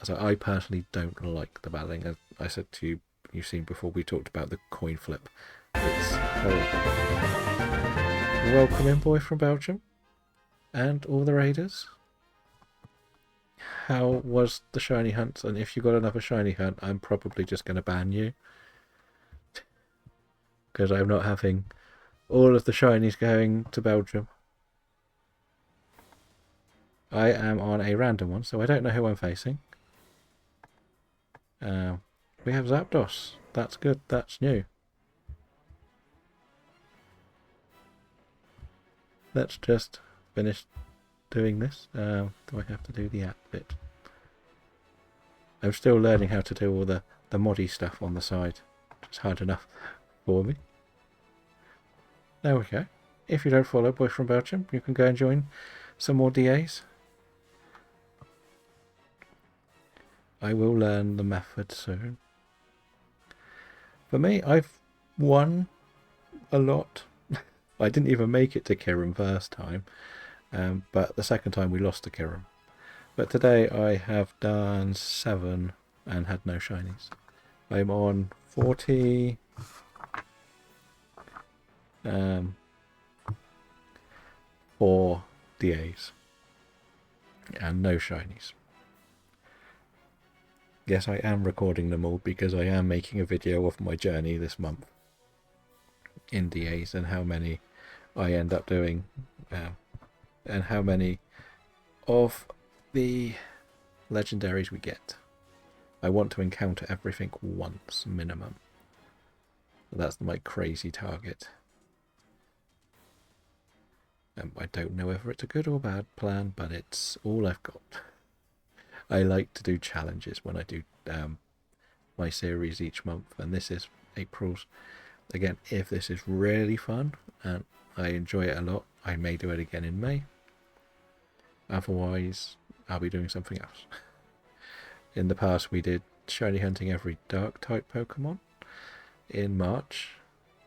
so I personally don't like the battling. As I said to you, you've seen before, we talked about the coin flip. It's horrible. Welcome in, boy from Belgium, and all the raiders. How was the shiny hunt? And if you got another shiny hunt, I'm probably just going to ban you, because I'm not having all of the shinies going to Belgium. I am on a random one, so I don't know who I'm facing. We have Zapdos. That's good. That's new. Let's just finish doing this. Do I have to do the app bit? I'm still learning how to do all the moddy stuff on the side. It's hard enough for me. There we go. If you don't follow Boy from Belgium, you can go and join some more DAs. I will learn the method soon. For me, I've won a lot. I didn't even make it to Kirin first time, but the second time we lost to Kirin. But today I have done 7 and had no shinies. I'm on 40... 4 DAs and no shinies. Yes, I am recording them all because I am making a video of my journey this month in DAs and how many I end up doing, and how many of the legendaries we get. I want to encounter everything once minimum. That's my crazy target. I don't know whether it's a good or bad plan, but it's all I've got. I like to do challenges when I do my series each month, and this is April's. Again, if this is really fun and I enjoy it a lot, I may do it again in May. Otherwise, I'll be doing something else. In the past, we did shiny hunting every dark type Pokemon. In March,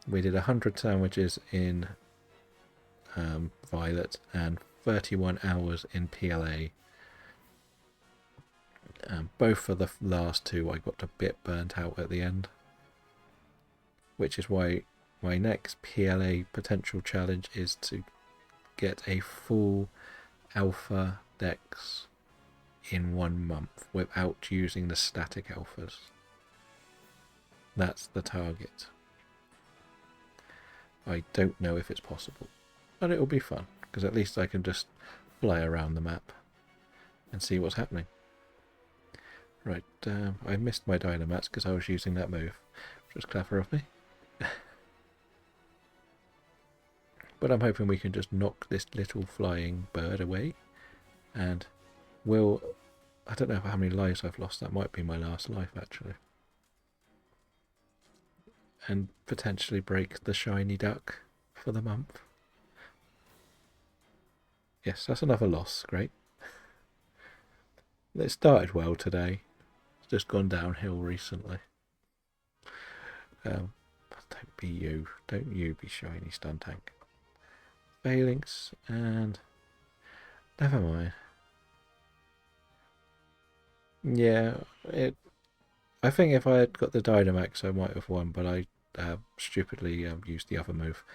we did 100 sandwiches in Violet and 31 hours in PLA. Both for the last 2 I got a bit burnt out at the end, which is why my next PLA potential challenge is to get a full alpha dex in 1 month without using the static alphas. That's the target. I don't know if it's possible, but it'll be fun because at least I can just fly around the map and see what's happening. Right, I missed my Dynamax because I was using that move, which was clever of me. But I'm hoping we can just knock this little flying bird away, and we'll... I don't know how many lives I've lost. That might be my last life, actually. And potentially break the shiny duck for the month. Yes, that's another loss. Great. It started well today. It's just gone downhill recently. Don't be you. Don't you be shiny stun tank. Phalanx and... never mind. Yeah, I think if I had got the Dynamax I might have won, but I stupidly used the other move.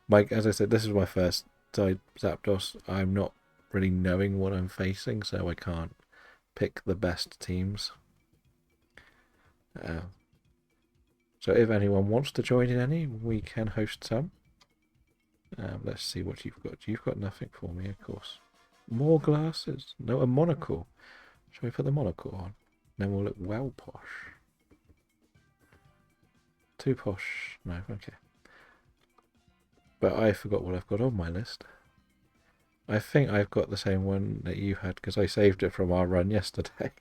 Mike, as I said, this is my first Zapdos. I'm not really knowing what I'm facing, so I can't pick the best teams. So if anyone wants to join in any, we can host some. Let's see what you've got. You've got nothing for me, of course. More glasses? No, a monocle. Shall we put the monocle on? Then we'll look well posh. Too posh. No, okay. But I forgot what I've got on my list. I think I've got the same one that you had because I saved it from our run yesterday.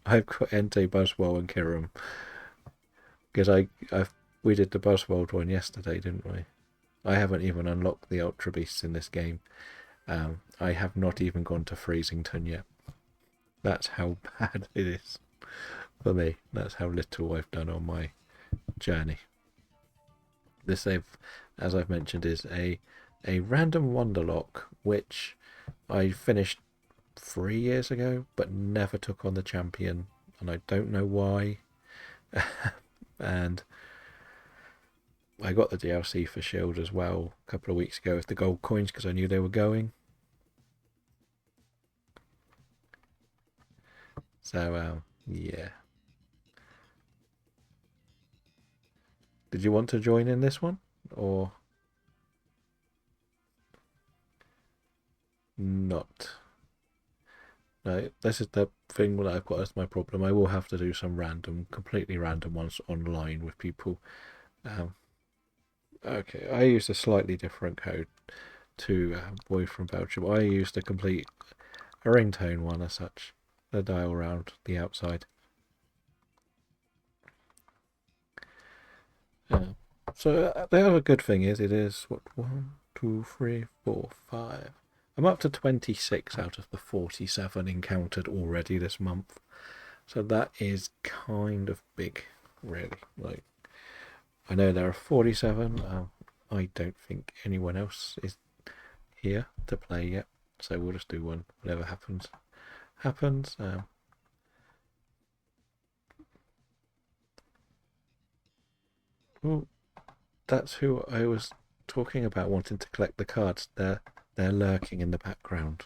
I've got Entei, Buzzwole and Kiram. Because we did the Buzzwole one yesterday, didn't we? I haven't even unlocked the Ultra Beasts in this game. I have not even gone to Freezington yet. That's how bad it is for me. That's how little I've done on my journey. This, as I've mentioned, is a random Wonderlock, which I finished 3 years ago, but never took on the champion, and I don't know why. And I got the DLC for Shield as well a couple of weeks ago with the gold coins because I knew they were going. So, yeah. Did you want to join in this one? Or not? No, this is the thing that I've got as my problem. I will have to do some completely random ones online with people. Okay, I used a slightly different code to Boy from Belgium. I used a ringtone one as such, the dial around the outside. So the other good thing is it is what 1, 2, 3, 4, 5. I'm up to 26 out of the 47 encountered already this month. So that is kind of big, really. Like, I know there are 47. I don't think anyone else is here to play yet. So we'll just do one. Whatever happens, happens. Ooh, that's who I was talking about wanting to collect the cards. They're lurking in the background.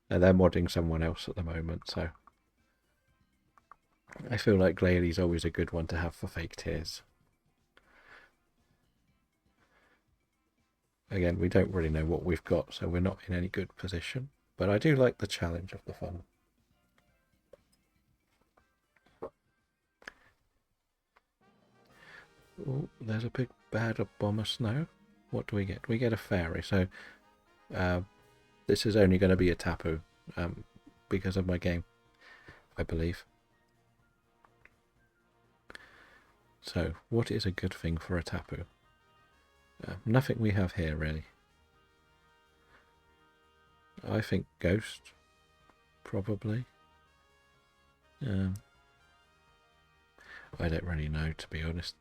And they're modding someone else at the moment, so I feel like Glalie always a good one to have for fake tears. Again, we don't really know what we've got, so we're not in any good position. But I do like the challenge of the fun. Oh, there's a big bad of bomber snow. What do we get? We get a fairy. So this is only going to be a Tapu because of my game, I believe. So what is a good thing for a Tapu? Nothing we have here, really. I think Ghost, probably. I don't really know, to be honest.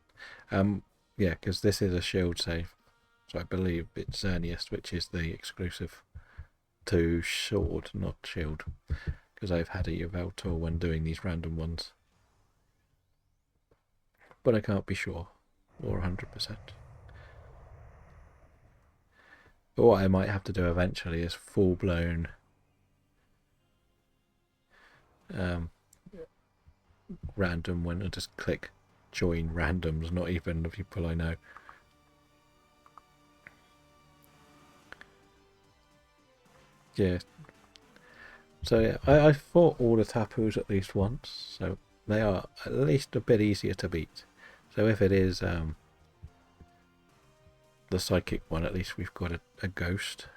Yeah, because this is a shield save. So I believe it's Xerneas, which is the exclusive to Sword, not Shield. Because I've had a Yveltal when doing these random ones. But I can't be sure, or 100%. But what I might have to do eventually is full-blown random when I just click join randoms, not even the people I know. Yeah. So yeah, I fought all the Tapus at least once, so they are at least a bit easier to beat. So if it is the psychic one, at least we've got a ghost.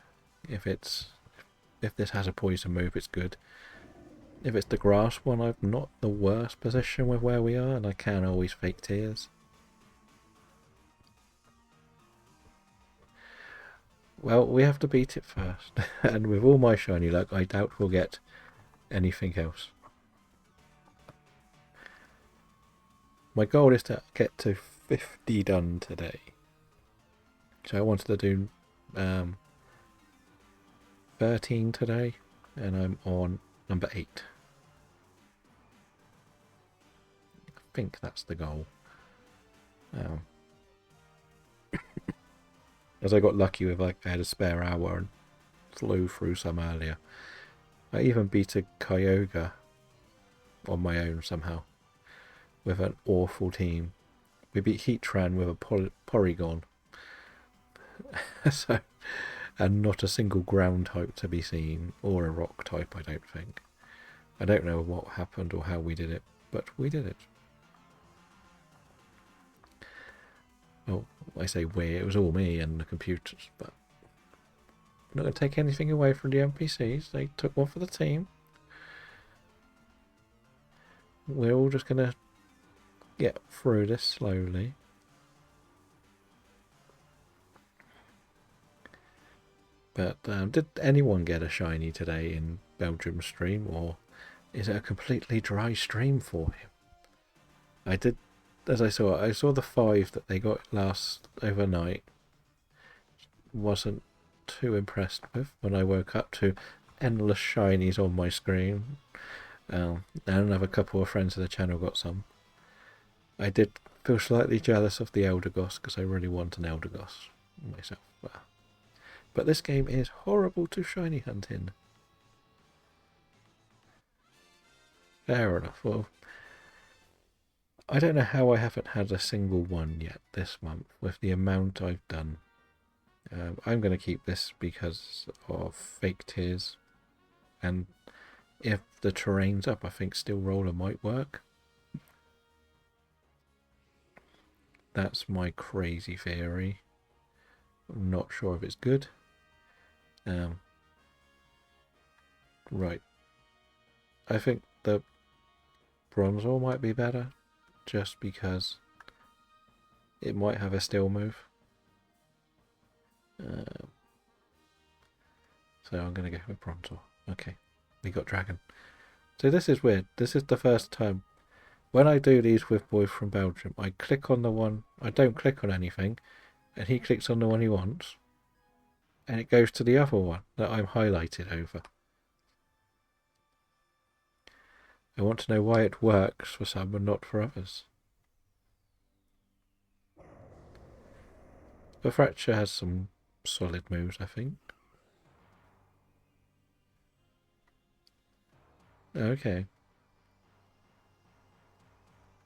If this has a poison move, it's good. If it's the grass one, I'm not the worst position with where we are, and I can always fake tears. Well, we have to beat it first, and with all my shiny luck, I doubt we'll get anything else. My goal is to get to 50 done today. So I wanted to do 13 today, and I'm on number 8. I think that's the goal. As I got lucky with, like, I had a spare hour and flew through some earlier. I even beat a Kyogre on my own somehow with an awful team We beat Heatran with a Porygon. So, and not a single ground type to be seen, or a rock type, I don't think. I don't know what happened or how we did it, but we did it. Well, I say we, it was all me and the computers, but I'm not going to take anything away from the NPCs. They took one for the team. We're all just going to get through this slowly. But did anyone get a shiny today in Belgium stream, or is it a completely dry stream for him? I did, as I saw the 5 that they got last overnight. Wasn't too impressed with when I woke up to endless shinies on my screen. And another couple of friends of the channel got some. I did feel slightly jealous of the Eldegoss because I really want an Eldegoss myself. But this game is horrible to shiny hunt in. Fair enough. Well, I don't know how I haven't had a single one yet this month with the amount I've done. I'm going to keep this because of fake tears, and if the terrain's up, I think Steel Roller might work. That's my crazy theory. I'm not sure if it's good. Right. I think the Bronzor might be better, just because it might have a steel move. So I'm going to go with Bronzor. Okay, we got Dragon. So this is weird. This is the first time. When I do these with Boy from Belgium, I click on the one, I don't click on anything, and he clicks on the one he wants, and it goes to the other one that I'm highlighted over. I want to know why it works for some and not for others. But Fracture has some solid moves, I think. Okay.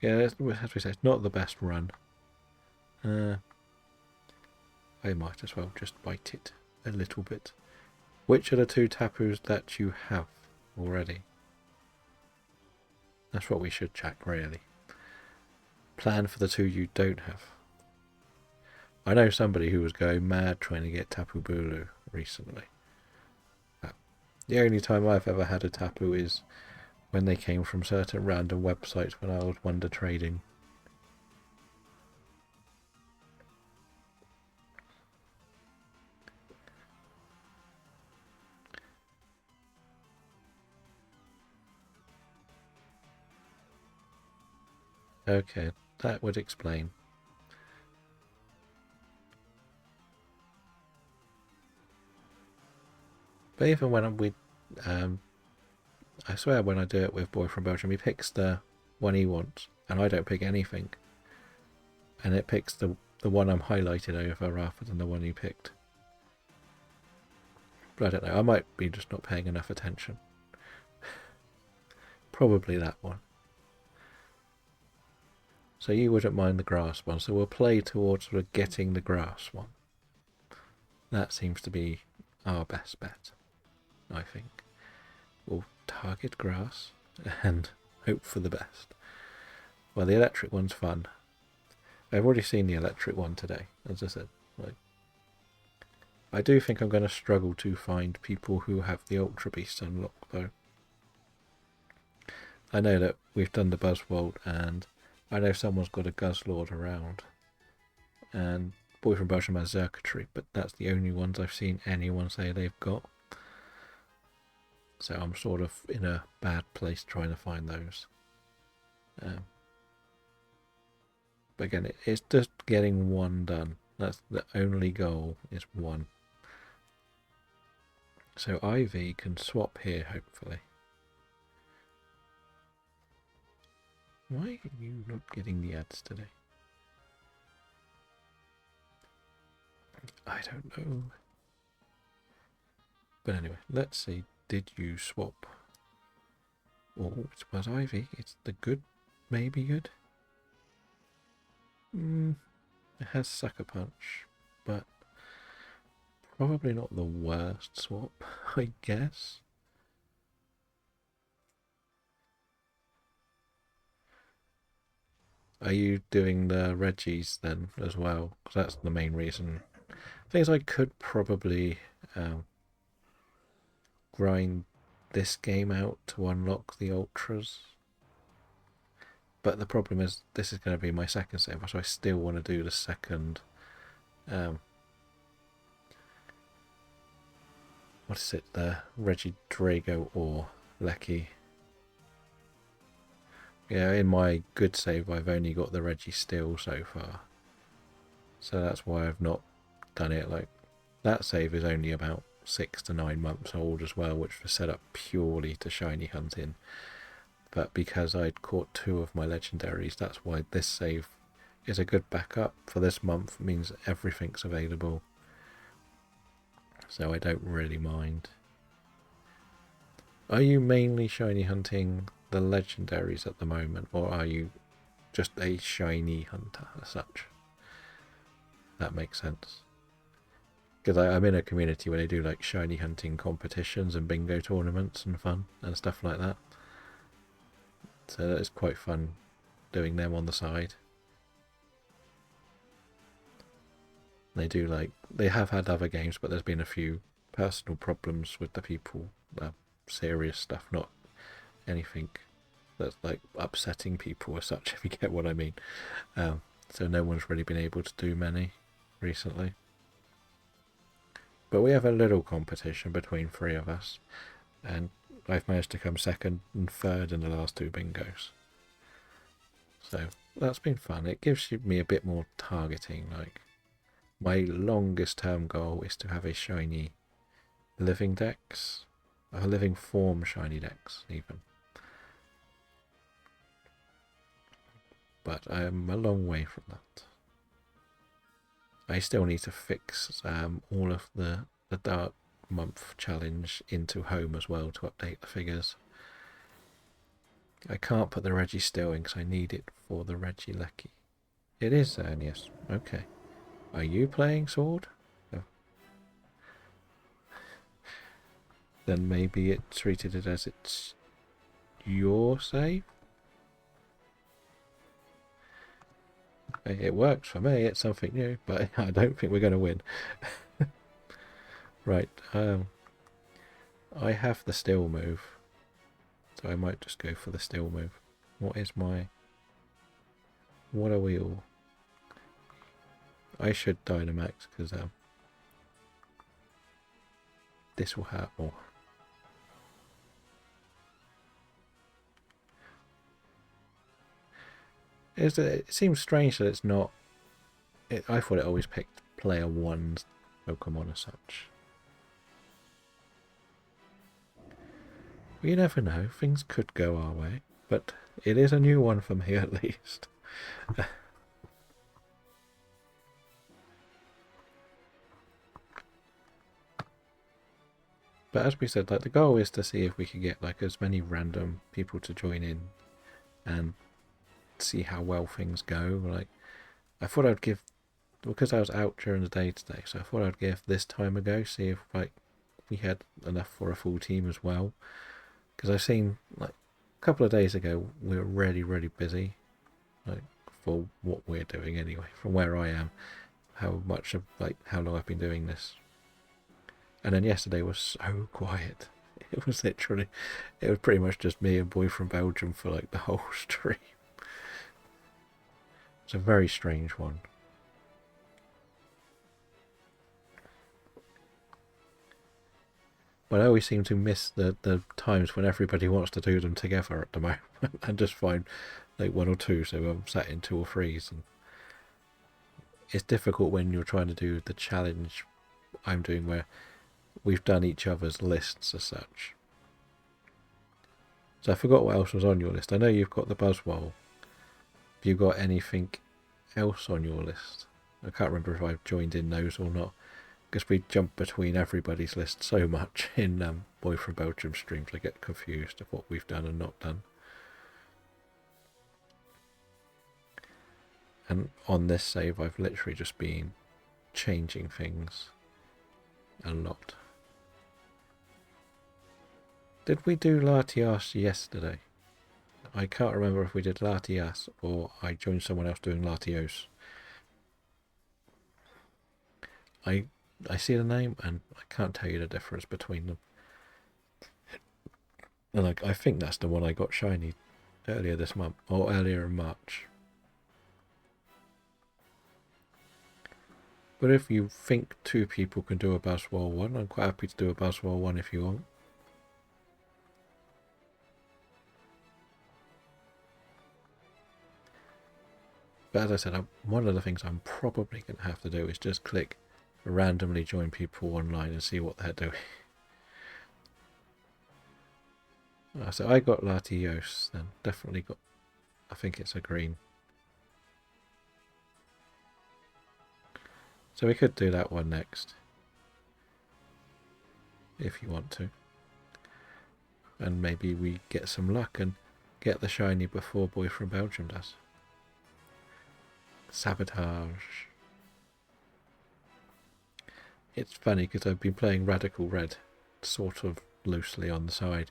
Yeah, as we say, it's not the best run. I might as well just bite it a little bit. Which are the 2 Tapus that you have already? That's what we should check, really. Plan for the 2 you don't have. I know somebody who was going mad trying to get Tapu Bulu recently. The only time I've ever had a Tapu is when they came from certain random websites when I was Wonder Trading. Okay, that would explain. But even when I swear when I do it with Boy from Belgium, he picks the one he wants, and I don't pick anything. And it picks the one I'm highlighted over rather than the one he picked. But I don't know, I might be just not paying enough attention. Probably that one. So you wouldn't mind the grass one, so we'll play towards sort of getting the grass one. That seems to be our best bet, I think. We'll target grass and hope for the best. Well, the electric one's fun. I've already seen the electric one today, as I said. I do think I'm going to struggle to find people who have the Ultra Beast unlocked, though. I know that we've done the Buzzwold, and I know someone's got a Guzzlord around. And Boy from Belgium has Xurkitree, but that's the only ones I've seen anyone say they've got. So I'm sort of in a bad place trying to find those. But again, it's just getting one done. That's the only goal, is one. So Ivy can swap here, hopefully. Why are you not getting the ads today? I don't know. But anyway, let's see. Did you swap? Oh, it was Ivy. It's the good, maybe good. It has Sucker Punch, but probably not the worst swap, I guess. Are you doing the Reggies then as well? Because that's the main reason. Things I could probably grind this game out to unlock the Ultras. But the problem is, this is going to be my second save, so I still want to do the second. What is it? The Reggie Drago or Lecky. Yeah, in my good save, I've only got the Reggie Steel so far. So that's why I've not done it. Like, that save is only about 6 to 9 months old as well, which was set up purely to shiny hunting. But because I'd caught 2 of my legendaries, that's why this save is a good backup for this month. It means everything's available. So I don't really mind. Are you mainly shiny hunting the legendaries at the moment, or are you just a shiny hunter as such? That makes sense. Because I'm in a community where they do like shiny hunting competitions and bingo tournaments and fun and stuff like that. So that is quite fun doing them on the side. They do they have had other games, but there's been a few personal problems with the people. Serious stuff, not anything that's like upsetting people as such, if you get what I mean. So no one's really been able to do many recently. But we have a little competition between 3 of us, and I've managed to come 2nd and 3rd in the last 2 bingos. So that's been fun. It gives me a bit more targeting. Like, my longest term goal is to have a shiny living dex, a living form shiny dex even. But I am a long way from that. I still need to fix all of the Dark Month challenge into home as well to update the figures. I can't put the Reggie still in because I need it for the Reggie Lecky. It is Xerneas. Okay. Are you playing Sword? No. Then maybe it treated it as it's your save? It works for me. It's something new, but I don't think we're going to win. Right. I have the still move, so I might just go for the still move. What are we all? I should Dynamax because this will hurt more. It seems strange that it's not. I thought it always picked player 1's Pokemon as such. You never know, things could go our way, but it is a new one for me at least. But as we said, like, the goal is to see if we can get like as many random people to join in and see how well things go. Like, I thought I'd give, because I was out during the day today, so I thought I'd give this time a go, see if like we had enough for a full team as well. Because I've seen, like, a couple of days ago we were really busy, like, for what we're doing anyway, from where I am, how long I've been doing this. And then yesterday was so quiet. It was pretty much just me and Boy from Belgium for like the whole stream. It's a very strange one. But I always seem to miss the times when everybody wants to do them together at the moment and just find like 1 or 2, so I'm sat in 2 or 3s. And it's difficult when you're trying to do the challenge I'm doing where we've done each other's lists as such. So I forgot what else was on your list. I know you've got the Buzzwole. Have you got anything else on your list? I can't remember if I've joined in those or not, because we jump between everybody's list so much in Boy from Belgium streams. I get confused of what we've done and not done. And on this save, I've literally just been changing things a lot. Did we do Latias yesterday? I can't remember if we did Latias or I joined someone else doing Latios. I see the name and I can't tell you the difference between them. And I think that's the one I got shiny earlier this month, or earlier in March. But if you think two people can do a Buzzwole 1, I'm quite happy to do a Buzzwole 1 if you want. But as I said, one of the things I'm probably going to have to do is just click randomly join people online and see what they're doing. So I got Latios, then definitely got, I think it's a green. So we could do that one next, if you want to. And maybe we get some luck and get the shiny before Boy from Belgium does. Sabotage. It's funny because I've been playing Radical Red sort of loosely on the side,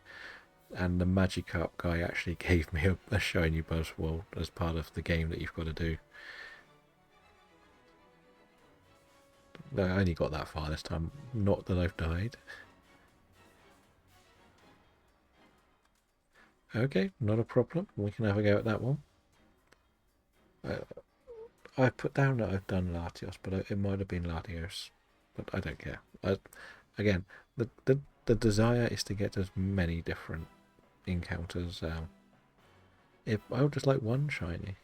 and the Magikarp guy actually gave me a shiny Buzzwole as part of the game that you've got to do. I only got that far this time, not that I've died. Okay, not a problem. We can have a go at that one. I put down that I've done Latios, but it might have been Latios. But I don't care. Again, the desire is to get as many different encounters. If I would just like one shiny.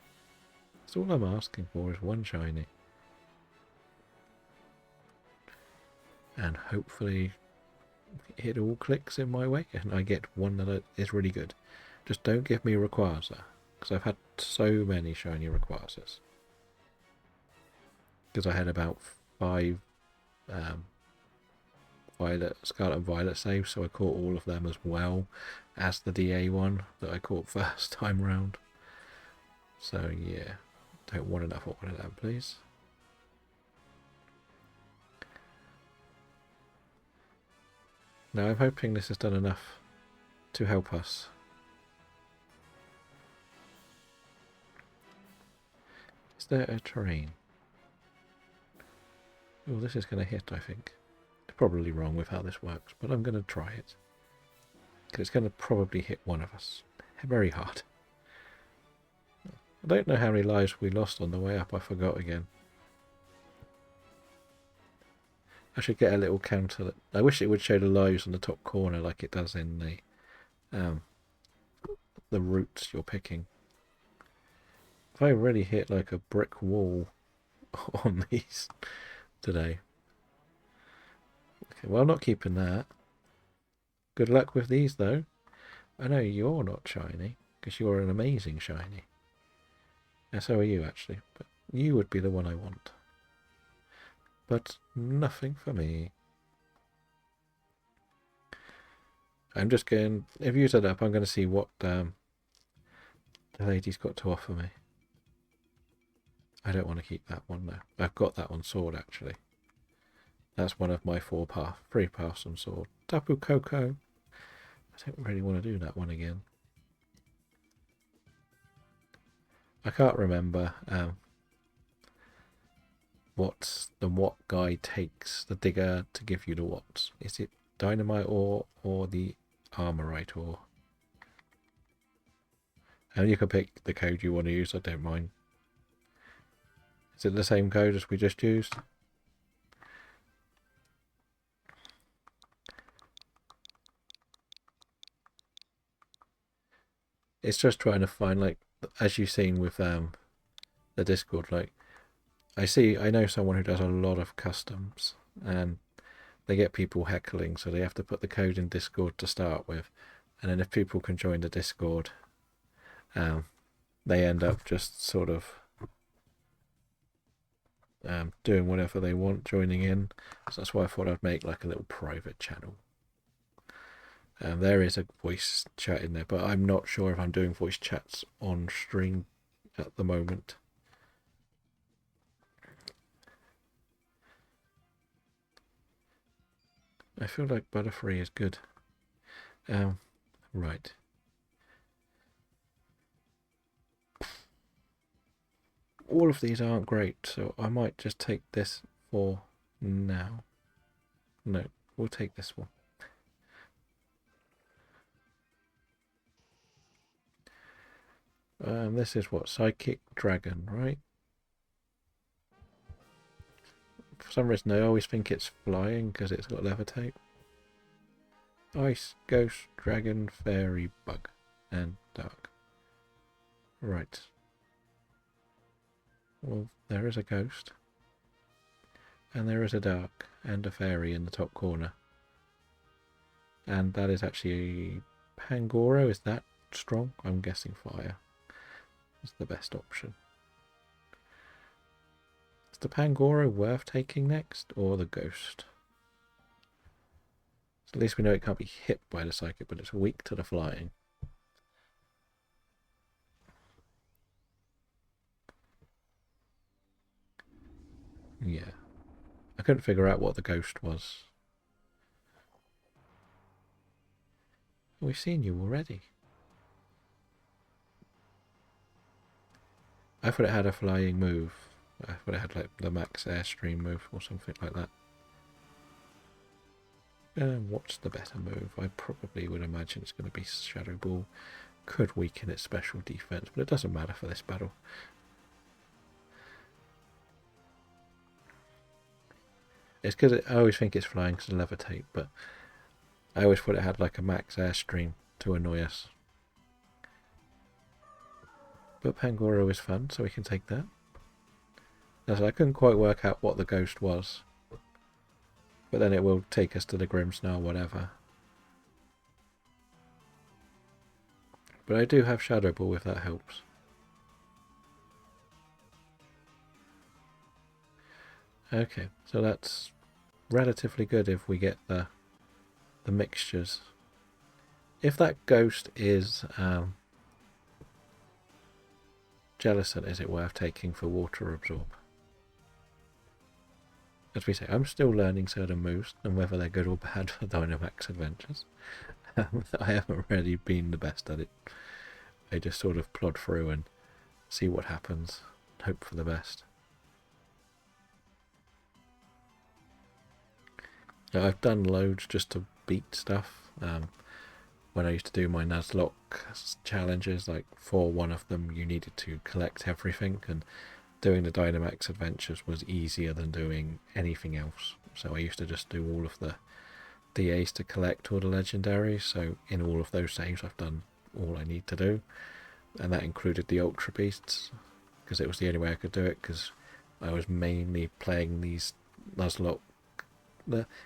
That's all I'm asking for is one shiny. And hopefully it all clicks in my way and I get one that is really good. Just don't give me Rayquaza, because I've had so many shiny Rayquazas. Because I had about 5 Scarlet and Violet saves, so I caught all of them as well as the DA one that I caught first time round. So yeah, don't want enough of one of them, please. Now I'm hoping this has done enough to help us. Is there a terrain? Oh, this is going to hit, I think. It's probably wrong with how this works, but I'm going to try it. Because it's going to probably hit one of us. Very hard. I don't know how many lives we lost on the way up, I forgot again. I should get a little counter. I wish it would show the lives on the top corner like it does in the routes you're picking. If I really hit like a brick wall on these today. Okay, well, I'm not keeping that. Good luck with these though. I know you're not shiny because you're an amazing shiny. And so are you actually, but you would be the one I want. But nothing for me. I'm just going, if you set up, I'm going to see what the lady's got to offer me. I don't want to keep that one though. I've got that on sword actually. That's one of my 3 paths on sword. Tapu Koko. I don't really want to do that one again. I can't remember what the what guy takes the digger to give you the what. Is it dynamite ore or the armorite ore? And you can pick the code you want to use, I don't mind. Is it the same code as we just used? It's just trying to find, like, as you've seen with the Discord, like, I know someone who does a lot of customs, and they get people heckling, so they have to put the code in Discord to start with, and then if people can join the Discord, they end up just sort of doing whatever they want, joining in. So that's why I thought I'd make like a little private channel. There is a voice chat in there, but I'm not sure if I'm doing voice chats on stream at the moment. I feel like Butterfree is good. Right. All of these aren't great, so I might just take this for now. No, we'll take this one. This is what? Psychic Dragon, right? For some reason I always think it's flying because it's got levitate. Ice, Ghost, Dragon, Fairy, Bug, and Dark. Right. Well, there is a Ghost. And there is a Dark and a Fairy in the top corner. And that is actually Pangoro. Is that strong? I'm guessing Fire is the best option. Is the Pangoro worth taking next, or the Ghost? So at least we know it can't be hit by the Psychic, but it's weak to the flying. Yeah. I couldn't figure out what the Ghost was. We've seen you already. I thought it had a flying move. I thought it had like the max airstream move or something like that. What's the better move? I probably would imagine it's going to be Shadow Ball. Could weaken its special defense, but it doesn't matter for this battle. It's because I always think it's flying because of levitate, but I always thought it had like a max airstream to annoy us. But Pangoro is fun, so we can take that. As I couldn't quite work out what the Ghost was, but then it will take us to the Grimmsnarl, whatever. But I do have Shadow Ball if that helps. Okay, so that's relatively good if we get the mixtures. If that Ghost is Jellicent, is it worth taking for Water Absorb? As we say, I'm still learning certain moves and whether they're good or bad for Dynamax Adventures. I haven't really been the best at it. I just sort of plod through and see what happens, hope for the best. I've done loads just to beat stuff. When I used to do my Nuzlocke challenges, like for one of them you needed to collect everything, and doing the Dynamax Adventures was easier than doing anything else. So I used to just do all of the DAs to collect all the legendaries, so in all of those saves I've done all I need to do, and that included the Ultra Beasts, because it was the only way I could do it, because I was mainly playing these Nuzlocke.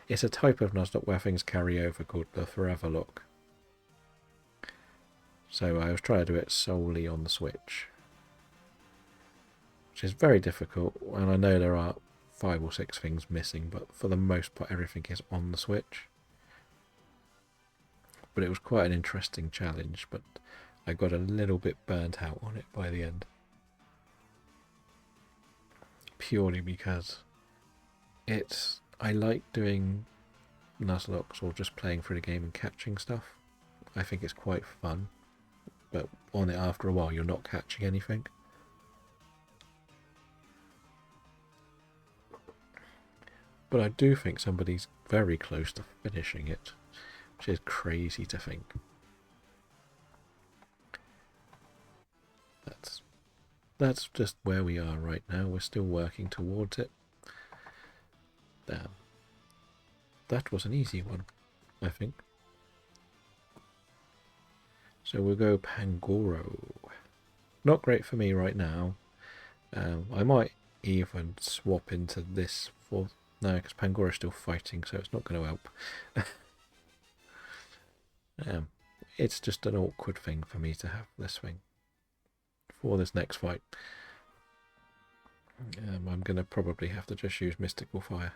It's a type of Nuzlocke where things carry over called the Forever Lock. So I was trying to do it solely on the Switch, which is very difficult, and I know there are 5 or 6 things missing, but for the most part everything is on the Switch. But it was quite an interesting challenge, but I got a little bit burnt out on it by the end. Purely because I like doing Nuzlocks or just playing through the game and catching stuff. I think it's quite fun, but on it after a while you're not catching anything. But I do think somebody's very close to finishing it, which is crazy to think. That's just where we are right now. We're still working towards it. Damn. That was an easy one, I think. So we'll go Pangoro. Not great for me right now. I might even swap into this for... No, because Pangoro's still fighting, so it's not going to help. It's just an awkward thing for me to have this thing for this next fight. I'm going to probably have to just use Mystical Fire.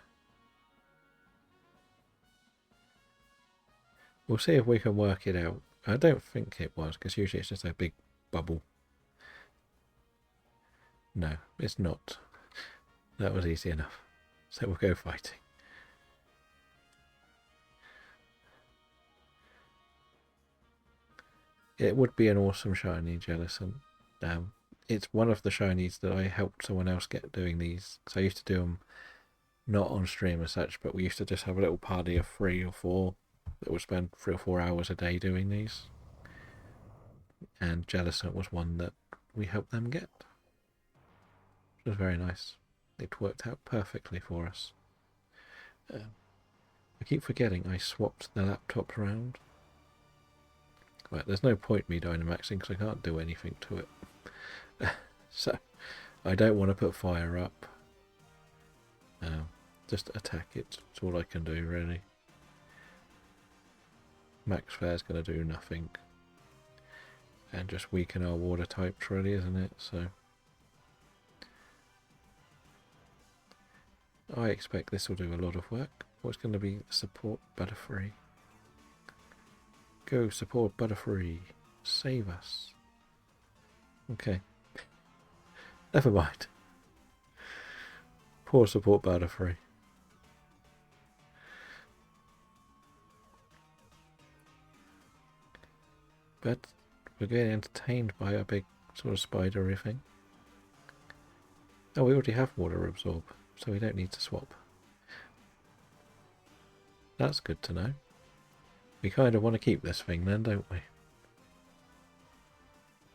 We'll see if we can work it out. I don't think it was, because usually it's just a big bubble. No, it's not. That was easy enough. So we'll go fighting. It would be an awesome shiny, Jellison. Um, it's one of the shinies that I helped someone else get doing these. So I used to do them not on stream as such, but we used to just have a little party of 3 or 4 that would spend 3 or 4 hours a day doing these. And Jellison was one that we helped them get. It was very nice. It worked out perfectly for us. I keep forgetting I swapped the laptop around. Right, there's no point me Dynamaxing because I can't do anything to it. So I don't want to put fire up. Just attack it. That's all I can do, really. Max Fair's going to do nothing. And just weaken our water types, really, isn't it? So I expect this will do a lot of work. What's going to be support Butterfree? Go support Butterfree. Save us. Okay. Never mind. Poor support Butterfree. But we're getting entertained by a big sort of spidery thing. Oh, we already have water absorb, so we don't need to swap. That's good to know. We kind of want to keep this thing then, don't we?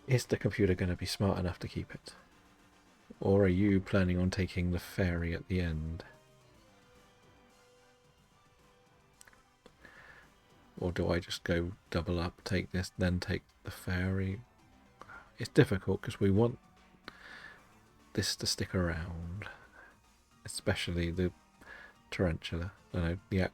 Is the computer going to be smart enough to keep it? Or are you planning on taking the fairy at the end? Or do I just go double up, take this, then take the fairy? It's difficult because we want this to stick around. Especially the tarantula. I know, the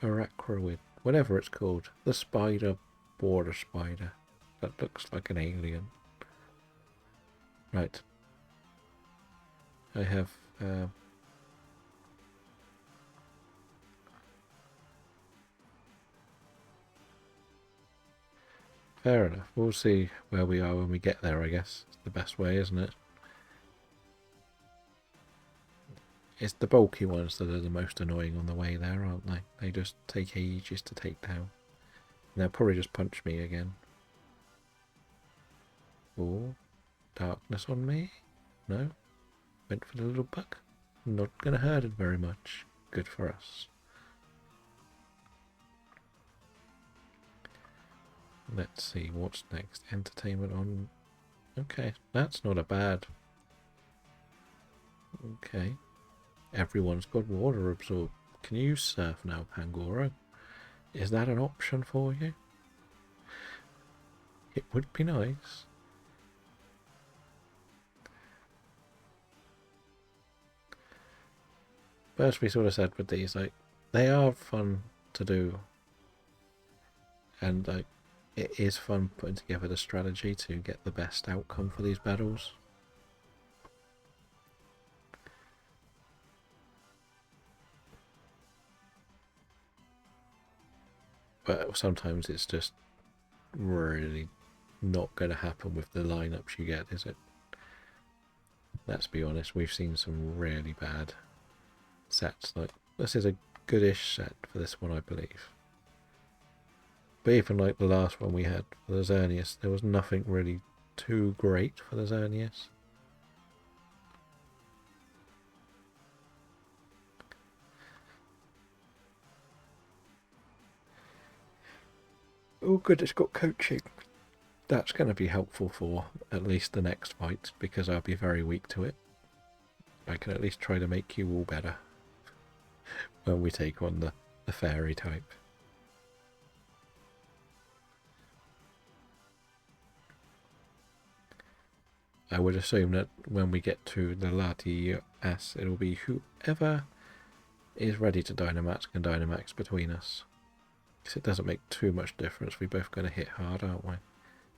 Arachroid, whatever it's called. The spider, border spider. That looks like an alien. Right. I have... fair enough. We'll see where we are when we get there, I guess. It's the best way, isn't it? It's the bulky ones that are the most annoying on the way there, aren't they? They just take ages to take down. And they'll probably just punch me again. Oh, darkness on me? No? Went for the little bug? Not going to hurt it very much. Good for us. Let's see, what's next? Entertainment on... Okay, that's not a bad... Okay. Everyone's got water absorb. Can you surf now, Pangoro? Is that an option for you? It would be nice. But as we sort of said with these, like, they are fun to do. And like, it is fun putting together the strategy to get the best outcome for these battles. But sometimes it's just really not going to happen with the lineups you get, is it? Let's be honest, we've seen some really bad sets. Like, this is a goodish set for this one, I believe. But even like the last one we had for the Xerneas, there was nothing really too great for the Xerneas. Oh good, it's got coaching. That's going to be helpful for at least the next fight, because I'll be very weak to it. I can at least try to make you all better when we take on the fairy type. I would assume that when we get to the Latias, it'll be whoever is ready to Dynamax can Dynamax between us. Because it doesn't make too much difference. We're both going to hit hard, aren't we?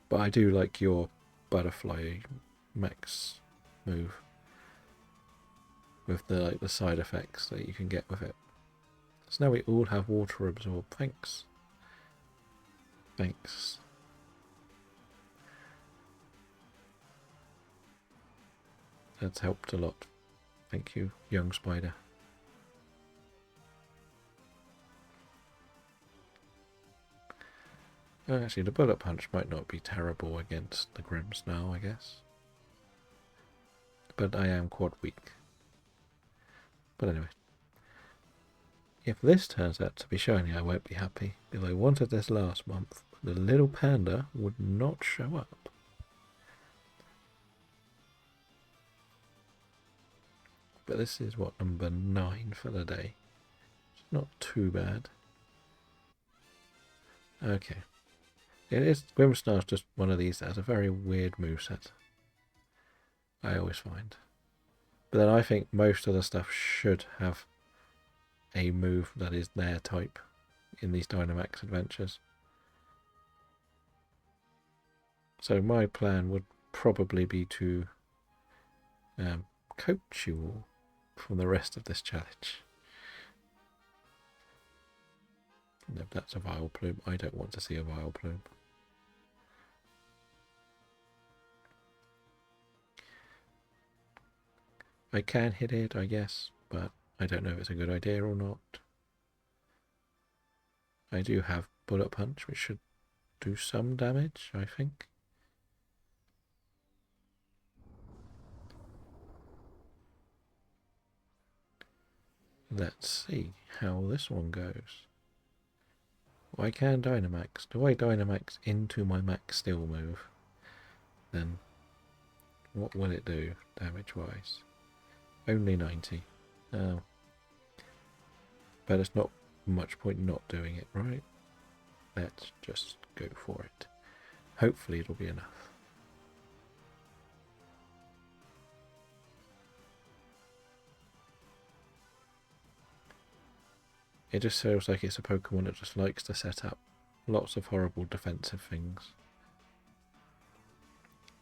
But I do like your butterfly max move. With the side effects that you can get with it. So now we all have water absorb. Thanks. Thanks. That's helped a lot. Thank you, young spider. Actually, the bullet punch might not be terrible against the Grimmsnarl, I guess. But I am quad weak. But anyway. If this turns out to be shiny, I won't be happy, because I wanted this last month, but the little panda would not show up. But this is what, number 9 for the day. It's not too bad. Okay. It is, Grimmsnarl's just one of these that has a very weird moveset. I always find. But then I think most of the stuff should have a move that is their type in these Dynamax adventures. So my plan would probably be to coach you all from the rest of this challenge. No, that's a Vileplume. I don't want to see a Vileplume. I can hit it, I guess, but I don't know if it's a good idea or not. I do have Bullet Punch, which should do some damage, I think. Let's see how this one goes. I can Dynamax. Do I Dynamax into my Max Steel move? Then what will it do damage-wise? Only 90. Oh. But it's not much point not doing it, right? Let's just go for it. Hopefully it'll be enough. It just feels like it's a Pokemon that just likes to set up lots of horrible defensive things.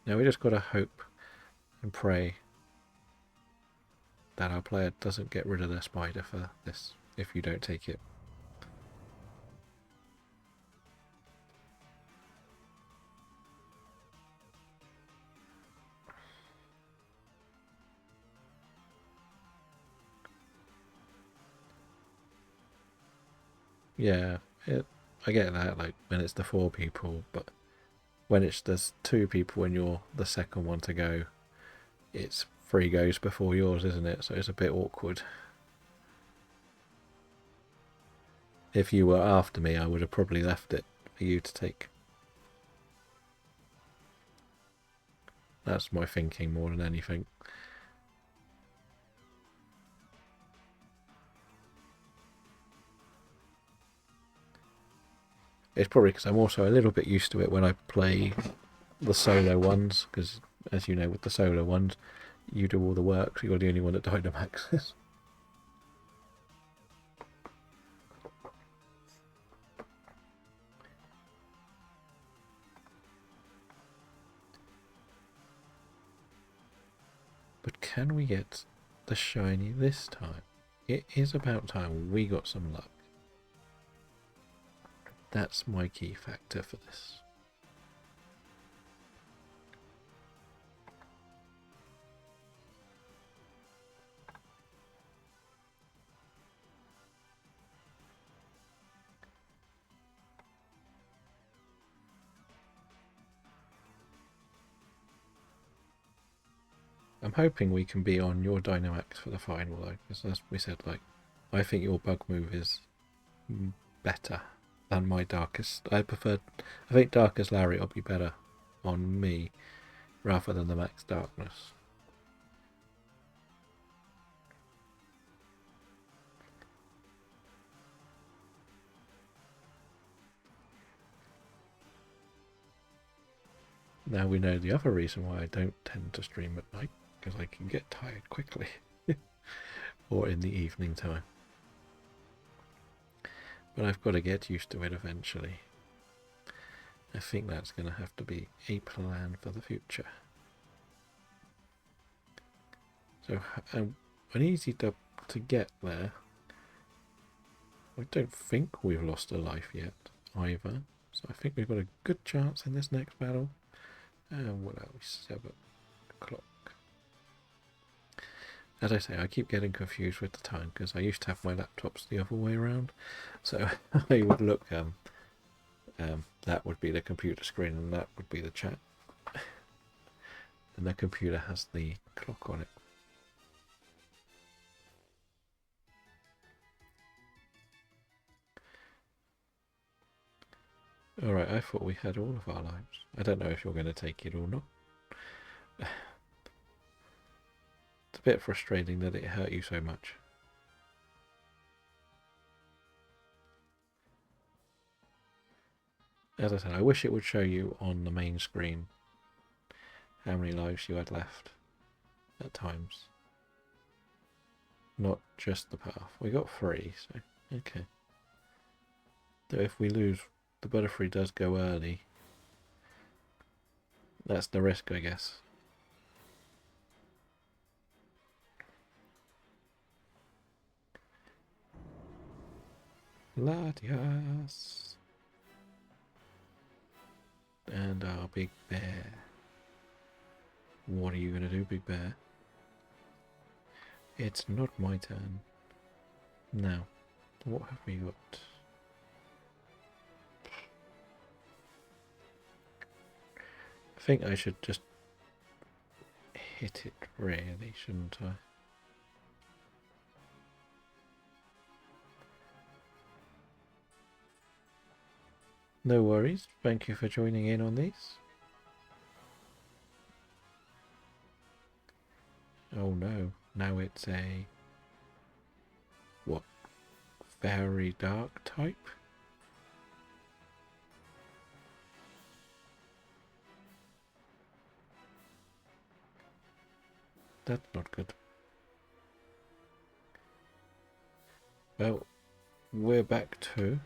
Now we just gotta hope and pray that our player doesn't get rid of their spider for this if you don't take it. Yeah, I get that, like when it's the 4 people, but when there's 2 people and you're the second one to go, it's 3 goes before yours, isn't it? So it's a bit awkward. If you were after me, I would have probably left it for you to take. That's my thinking more than anything. It's probably because I'm also a little bit used to it when I play the solo ones, because as you know with the solo ones you do all the work, so you're the only one that Dynamaxes. But can we get the shiny this time? It is about time we got some luck. That's my key factor for this. I'm hoping we can be on your Dynamax for the final though, because as we said, like, I think your bug move is better than my Darkest. I think Darkest Lariat will be better on me rather than the Max Darkness. Now we know the other reason why I don't tend to stream at night, because I can get tired quickly. Or in the evening time. But I've got to get used to it eventually. I think that's going to have to be a plan for the future. So an easy dub to get there. I don't think we've lost a life yet either. So I think we've got a good chance in this next battle. And what are we? 7 o'clock. As I say, I keep getting confused with the time because I used to have my laptops the other way around. So I would look That would be the computer screen and that would be the chat. And the computer has the clock on it. Alright, I thought we had all of our lives. I don't know if you're going to take it or not. It's a bit frustrating that it hurt you so much. As I said, I wish it would show you on the main screen how many lives you had left at times. Not just the path. We got 3, so okay. Though if we lose, the Butterfree does go early. That's the risk, I guess. Latias. And our big bear. What are you going to do, big bear? It's not my turn. Now, what have we got? I think I should just hit it really, shouldn't I? No worries. Thank you for joining in on these. Oh no, now it's a... what? Very dark type? That's not good. Well, we're back to...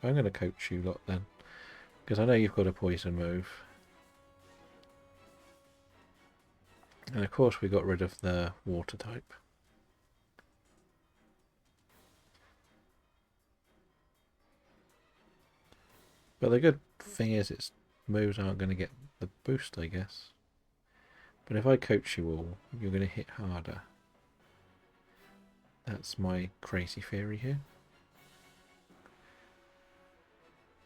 I'm going to coach you lot then, because I know you've got a poison move. And of course we got rid of the water type. But the good thing is its moves aren't going to get the boost, I guess. But if I coach you all, you're going to hit harder. That's my crazy theory here.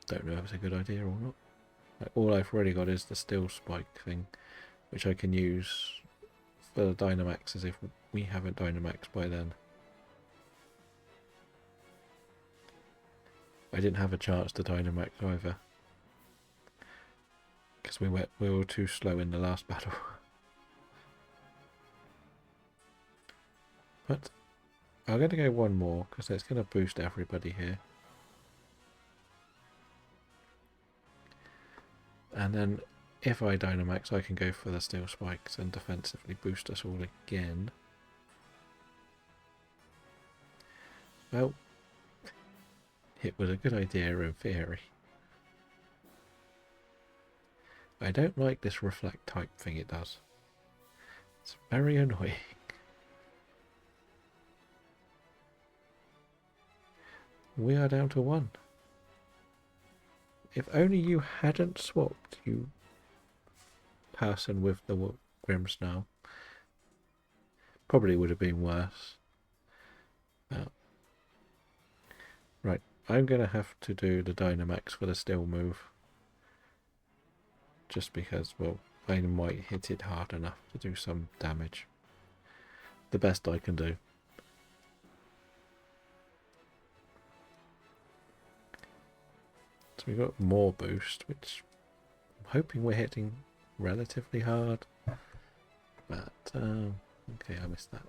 Don't know if it's a good idea or not. Like, all I've already got is the steel spike thing, which I can use for the Dynamax as if we haven't Dynamax by then. I didn't have a chance to Dynamax either, because we were too slow in the last battle. But I'm going to go one more, because it's going to boost everybody here. And then if I Dynamax, I can go for the steel spikes and defensively boost us all again. Well, it was a good idea in theory. I don't like this reflect type thing it does. It's very annoying. We are down to 1. If only you hadn't swapped, you person with the Grimmsnarl. Probably would have been worse. Right, I'm going to have to do the Dynamax for the steel move. Just because, well, I might hit it hard enough to do some damage. The best I can do. So we've got more boost, which I'm hoping we're hitting relatively hard. But, okay, I missed that.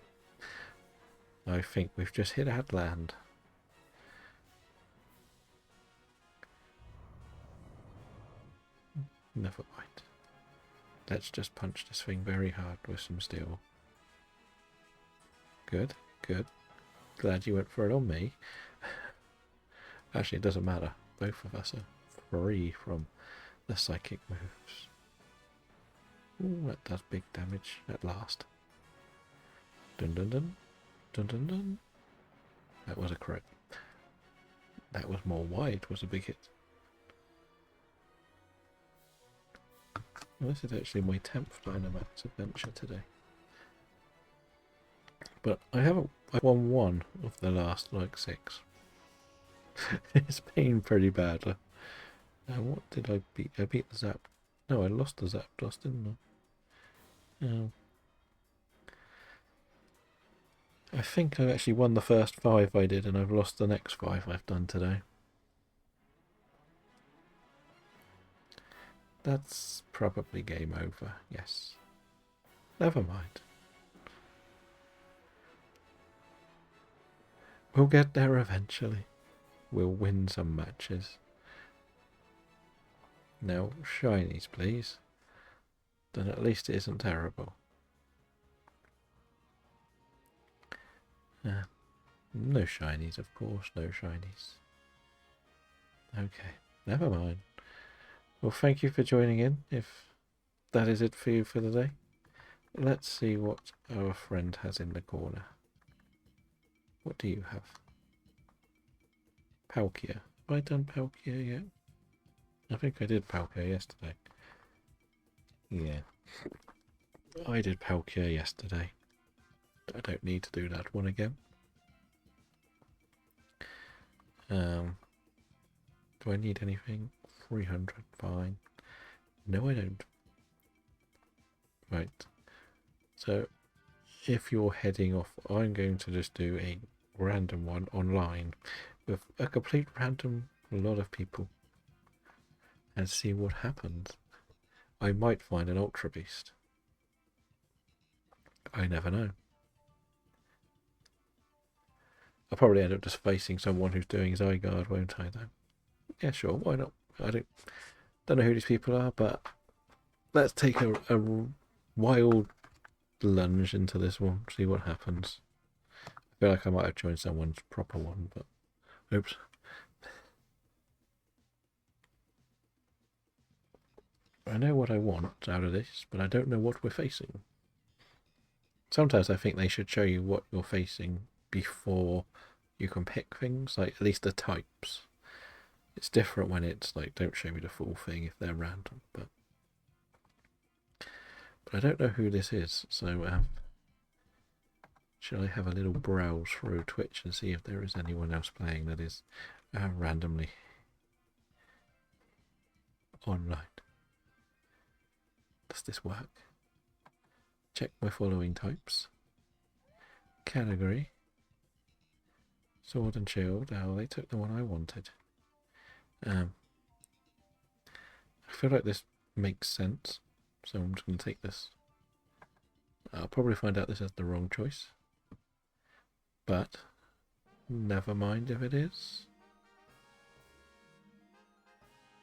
I think we've just hit Headland. Never mind. Let's just punch this thing very hard with some steel. Good, good. Glad you went for it on me. Actually, it doesn't matter. Both of us are free from the psychic moves. Ooh, that does big damage at last. Dun dun dun. Dun dun dun. That was a crit. That was more wide, was a big hit. Well, this is actually my 10th Dynamax adventure today. But I haven't won one of the last, like, 6. It's been pretty bad. What did I beat? I beat the Zap. No, I lost the Zapdos, didn't I? I think I actually won the first 5 I did, and I've lost the next 5 I've done today. That's probably game over, yes. Never mind. We'll get there eventually. We'll win some matches. No shinies, please. Then at least it isn't terrible. No shinies, of course, no shinies. Okay, never mind. Well, thank you for joining in, if that is it for you for the day. Let's see what our friend has in the corner. What do you have? Palkia. Have I done Palkia yet? I think I did Palkia yesterday. Yeah. I did Palkia yesterday. I don't need to do that one again. Do I need anything? 300, fine. No, I don't. Right. So, if you're heading off, I'm going to just do a random one online with a complete random lot of people and see what happens. I might find an Ultra Beast. I never know. I'll probably end up just facing someone who's doing Zygarde, won't I, though? Yeah, sure, why not? I don't know who these people are, but let's take a wild lunge into this one, see what happens. I feel like I might have joined someone's proper one, but oops. I know what I want out of this, but I don't know what we're facing. Sometimes I think they should show you what you're facing before you can pick things, like at least the types. It's different when it's like, don't show me the full thing if they're random, but I don't know who this is, so shall I have a little browse through Twitch and see if there is anyone else playing that is randomly online? Does this work? Check my following types. Category. Sword and Shield. Oh, they took the one I wanted. I feel like this makes sense, so I'm just going to take this. I'll probably find out this is the wrong choice, but never mind if it is.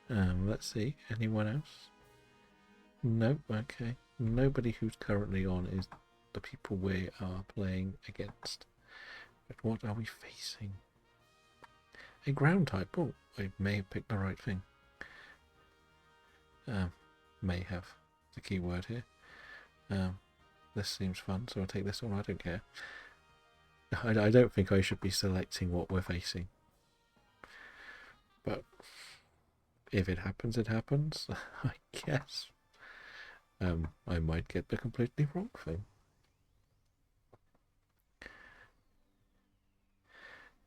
Let's see, anyone else? Nope, okay. Nobody who's currently on is the people we are playing against. But what are we facing? A ground type. Oh, I may have picked the right thing. May have the key word here. This seems fun, so I'll take this one. I don't care. I don't think I should be selecting what we're facing. But if it happens, it happens. I guess. I might get the completely wrong thing.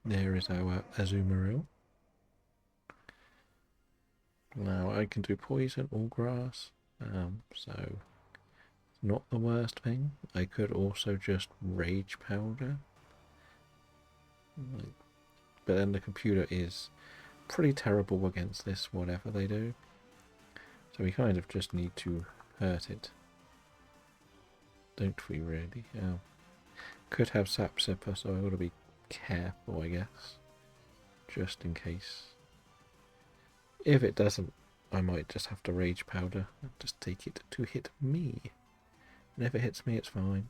There is our Azumarill. Now I can do poison or grass, so not the worst thing. I could also just Rage Powder, but then the computer is pretty terrible against this, whatever they do. So we kind of just need to hurt it, don't we really? Could have Sap Sipper, so I've got to be careful, I guess, just in case. If it doesn't, I might just have to Rage Powder and just take it to hit me. And if it hits me, it's fine.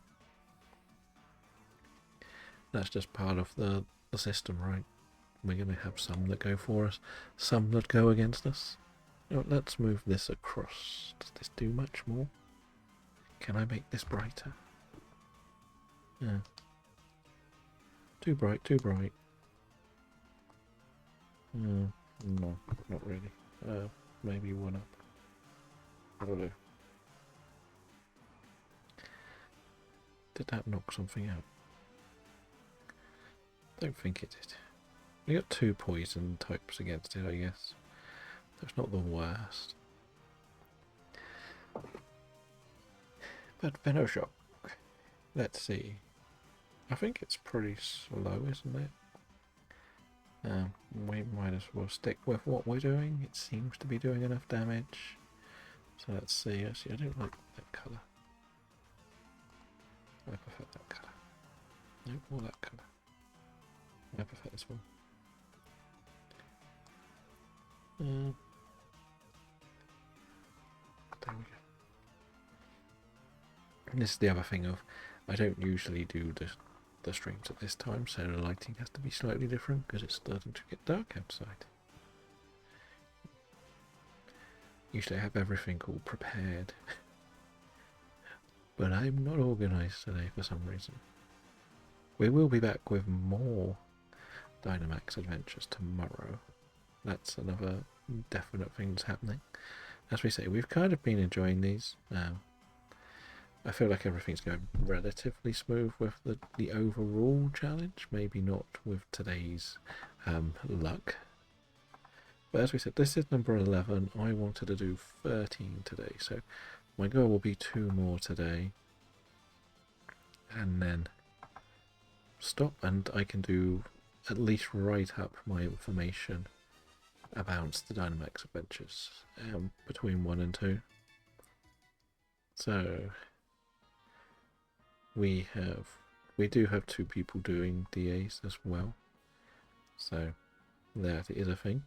That's just part of the system, right? We're going to have some that go for us, some that go against us. Let's move this across. Does this do much more? Can I make this brighter? Yeah. Too bright, too bright. No, not really. Maybe one up. I don't know. Did that knock something out? Don't think it did. We got 2 poison types against it, I guess. That's not the worst. But Venoshock, let's see. I think it's pretty slow, isn't it? We might as well stick with what we're doing. It seems to be doing enough damage. So let's see. Actually, I don't like that colour. I prefer that colour. Nope, more that colour. I prefer this one. There we go. And this is the other thing of, I don't usually do the streams at this time, so the lighting has to be slightly different because it's starting to get dark outside. Usually I have everything all prepared, but I'm not organised today for some reason. We will be back with more Dynamax adventures tomorrow. That's another definite thing that's happening. As we say, we've kind of been enjoying these. I feel like everything's going relatively smooth with the overall challenge. Maybe not with today's luck. But as we said, this is number 11. I wanted to do 13 today. So my goal will be 2 more today. And then stop, and I can do at least write up my information about the Dynamax adventures between 1 and 2. So we do have 2 people doing DAs as well. So that is a thing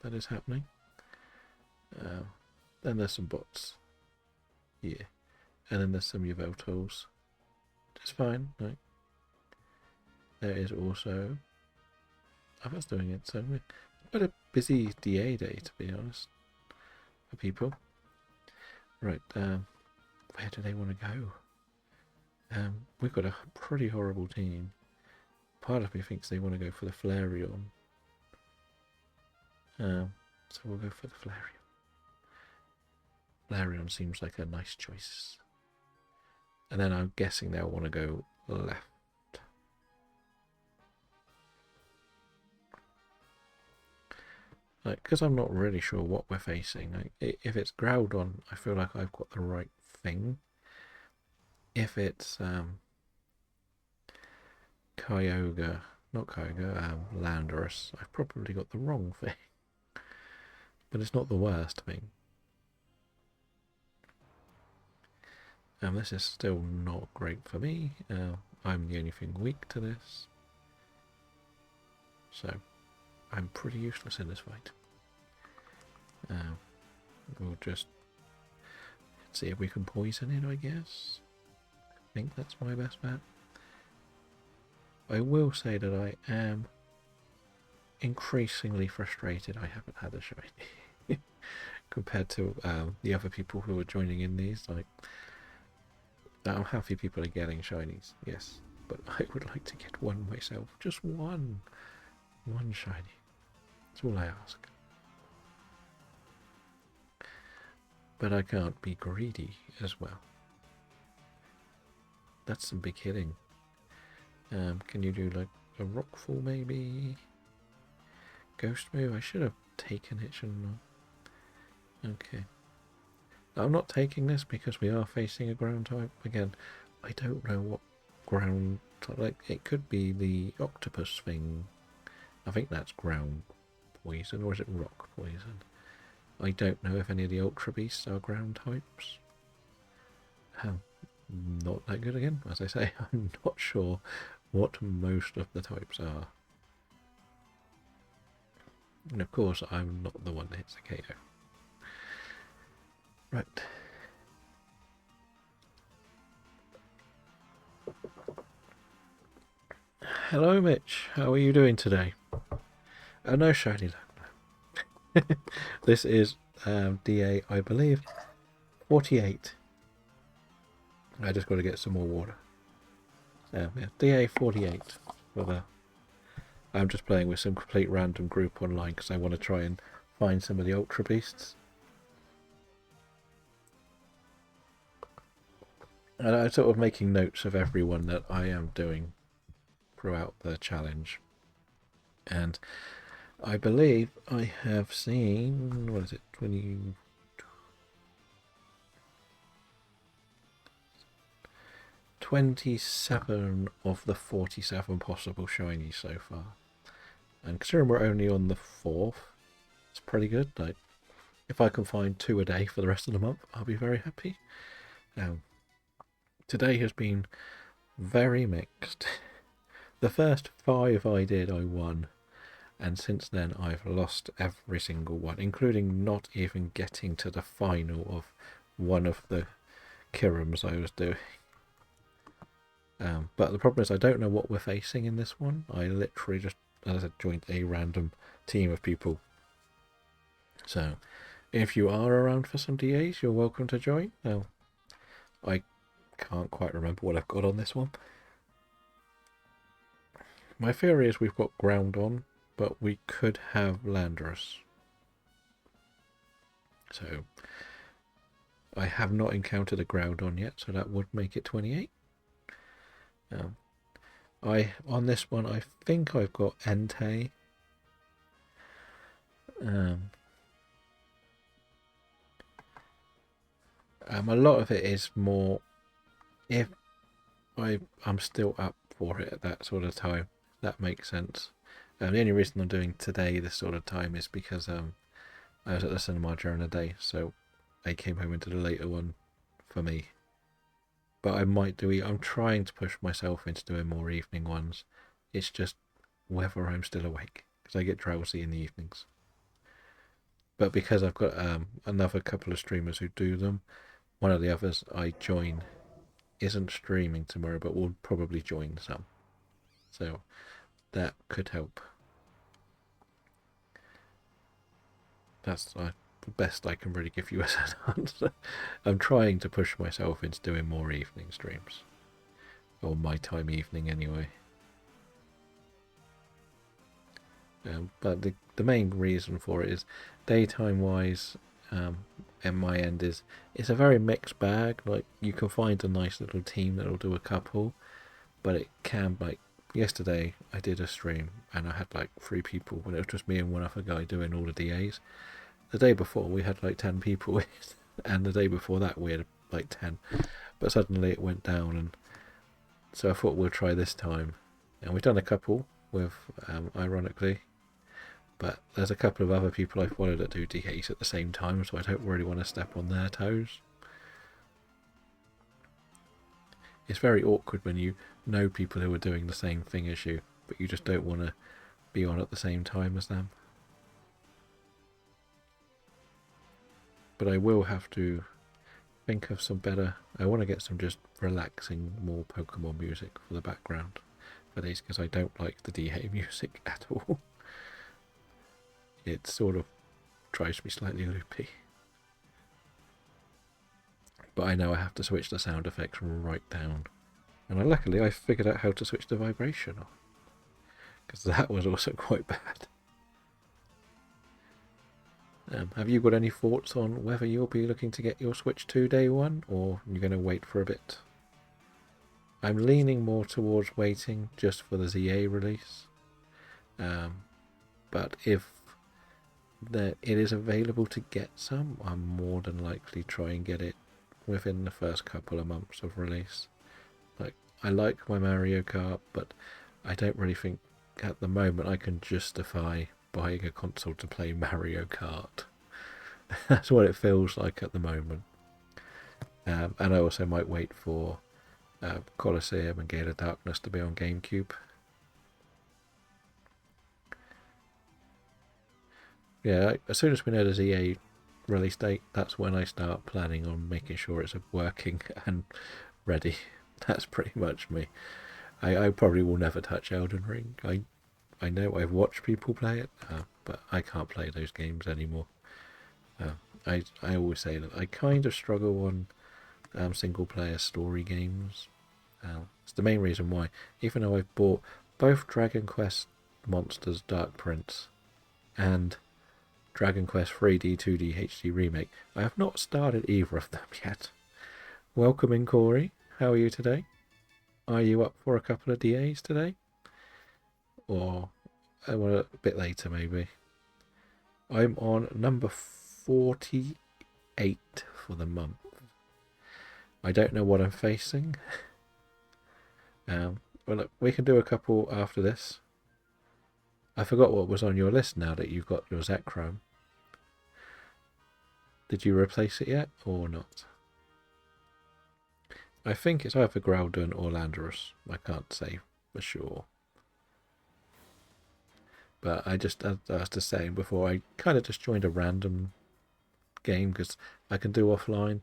that is happening. Then there's some bots. Yeah. And then there's some Yveltals. It's fine, right? There is also others doing it, so we're quite a busy DA day, to be honest, for people. Right, where do they want to go? We've got a pretty horrible team. Part of me thinks they want to go for the Flareon. So we'll go for the Flareon. Flareon seems like a nice choice. And then I'm guessing they'll want to go left. Because I'm not really sure what we're facing. If it's Groudon, I feel like I've got the right thing. If it's Kyogre, not Kyogre, Landorus, I've probably got the wrong thing. But it's not the worst thing. This is still not great for me. I'm the only thing weak to this. So I'm pretty useless in this fight. We'll just see if we can poison it, I guess. I think that's my best bet. I will say that I am increasingly frustrated I haven't had a shiny compared to the other people who are joining in these. Like, I'm happy people are getting shinies, yes, but I would like to get one myself. Just one shiny. That's all I ask. But I can't be greedy as well. That's some big hitting. Can you do like a rockfall maybe? Ghost move? I should have taken it, shouldn't I? Okay. I'm not taking this because we are facing a ground type. Again, I don't know what ground type. Like, it could be the octopus thing. I think that's ground poison, or is it rock poison? I don't know if any of the Ultra Beasts are ground types. Not that good again. As I say, I'm not sure what most of the types are. And of course, I'm not the one that hits a KO. Right. Hello, Mitch. How are you doing today? Oh, no shiny luck. This is DA, I believe, 48. I just got to get some more water. Yeah, DA 48. I'm just playing with some complete random group online because I want to try and find some of the Ultra Beasts. And I'm sort of making notes of everyone that I am doing throughout the challenge. And I believe I have seen, what is it, 27 of the 47 possible shinies so far. And considering we're only on the 4th, it's pretty good. Like, if I can find 2 a day for the rest of the month, I'll be very happy. Today has been very mixed. The first 5 I did, I won. And since then, I've lost every single one, including not even getting to the final of one of the Kirams I was doing. But the problem is I don't know what we're facing in this one. I literally just, as I said, joined a random team of people. So, if you are around for some DAs, you're welcome to join. Now, I can't quite remember what I've got on this one. My theory is we've got Groundon, but we could have Landorus. So, I have not encountered a Groudon yet, so that would make it 28. On this one, I think I've got Entei. A lot of it is more if I'm still up for it at that sort of time. That makes sense. The only reason I'm doing today this sort of time is because I was at the cinema during the day, so I came home into the later one for me. But I'm trying to push myself into doing more evening ones. It's just whether I'm still awake, because I get drowsy in the evenings. But because I've got another couple of streamers who do them, one of the others I join isn't streaming tomorrow, but will probably join some. So that could help. That's the best I can really give you as an answer. I'm trying to push myself into doing more evening streams. Or my time evening anyway. But the main reason for it is daytime wise, and my end is it's a very mixed bag. Like, you can find a nice little team that'll do a couple, but it can, like, yesterday I did a stream and I had like 3 people when it was just me and one other guy doing all the DAs. The day before we had like 10 people and the day before that we had like 10, but suddenly it went down, and so I thought we'll try this time, and we've done a couple with ironically, but there's a couple of other people I followed that do DAs at the same time, so I don't really want to step on their toes. It's very awkward when you know people who are doing the same thing as you, but you just don't want to be on at the same time as them. But I will have to think of some better. I want to get some just relaxing, more Pokemon music for the background for these, because I don't like the DA music at all. It sort of drives me slightly loopy. But I know I have to switch the sound effects right down. And luckily I figured out how to switch the vibration off, because that was also quite bad. Have you got any thoughts on whether you'll be looking to get your Switch 2 day one, or you're going to wait for a bit? I'm leaning more towards waiting just for the ZA release. But if it is available to get some, I'm more than likely try and get it within the first couple of months of release. Like, I like my Mario Kart, but I don't really think at the moment I can justify buying a console to play Mario Kart. That's what it feels like at the moment. And I also might wait for Colosseum and Gate of Darkness to be on GameCube. Yeah, as soon as we know the ZA release date, that's when I start planning on making sure it's working and ready. That's pretty much me. I probably will never touch Elden Ring. I know I've watched people play it, but I can't play those games anymore. I always say that I kind of struggle on single player story games. It's the main reason why, even though I've bought both Dragon Quest Monsters Dark Prince and Dragon Quest 3D 2D HD Remake, I have not started either of them yet. Welcome in, Corey. How are you today? Are you up for a couple of DAs today? Or well, a bit later maybe. I'm on number 48 for the month. I don't know what I'm facing. Well, look, we can do a couple after this. I forgot what was on your list now that you've got your Zekrom. Did you replace it yet or not? I think it's either Groudon or Landorus. I can't say for sure. But I just, as I was just saying before, I kind of just joined a random game because I can do offline.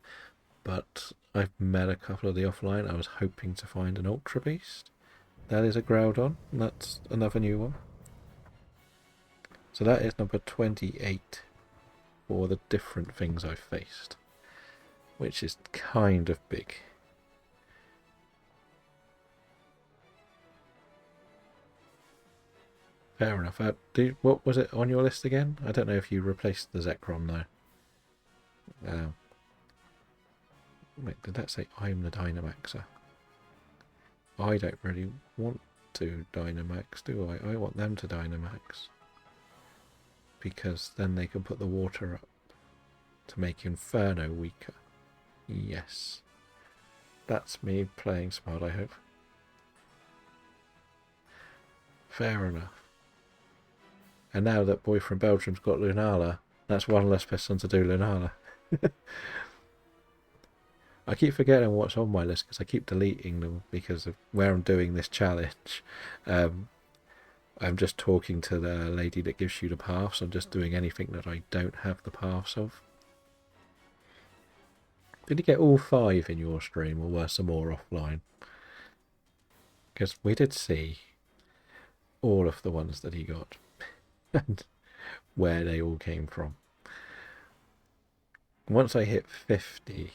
But I've met a couple of the offline. I was hoping to find an Ultra Beast. That is a Groudon. That's another new one. So that is number 28 for the different things I've faced, which is kind of big. Fair enough. What was it on your list again? I don't know if you replaced the Zekrom though. Wait, did that say I'm the Dynamaxer? I don't really want to Dynamax, do I? I want them to Dynamax. Because then they can put the water up to make Inferno weaker. Yes. That's me playing smart, I hope. Fair enough. And now that boy from Belgium's got Lunala, that's one less person to do Lunala. I keep forgetting what's on my list because I keep deleting them because of where I'm doing this challenge. I'm just talking to the lady that gives you the paths. I'm just doing anything that I don't have the paths of. Did you get all 5 in your stream or were some more offline? Because we did see all of the ones that he got and where they all came from. Once I hit 50,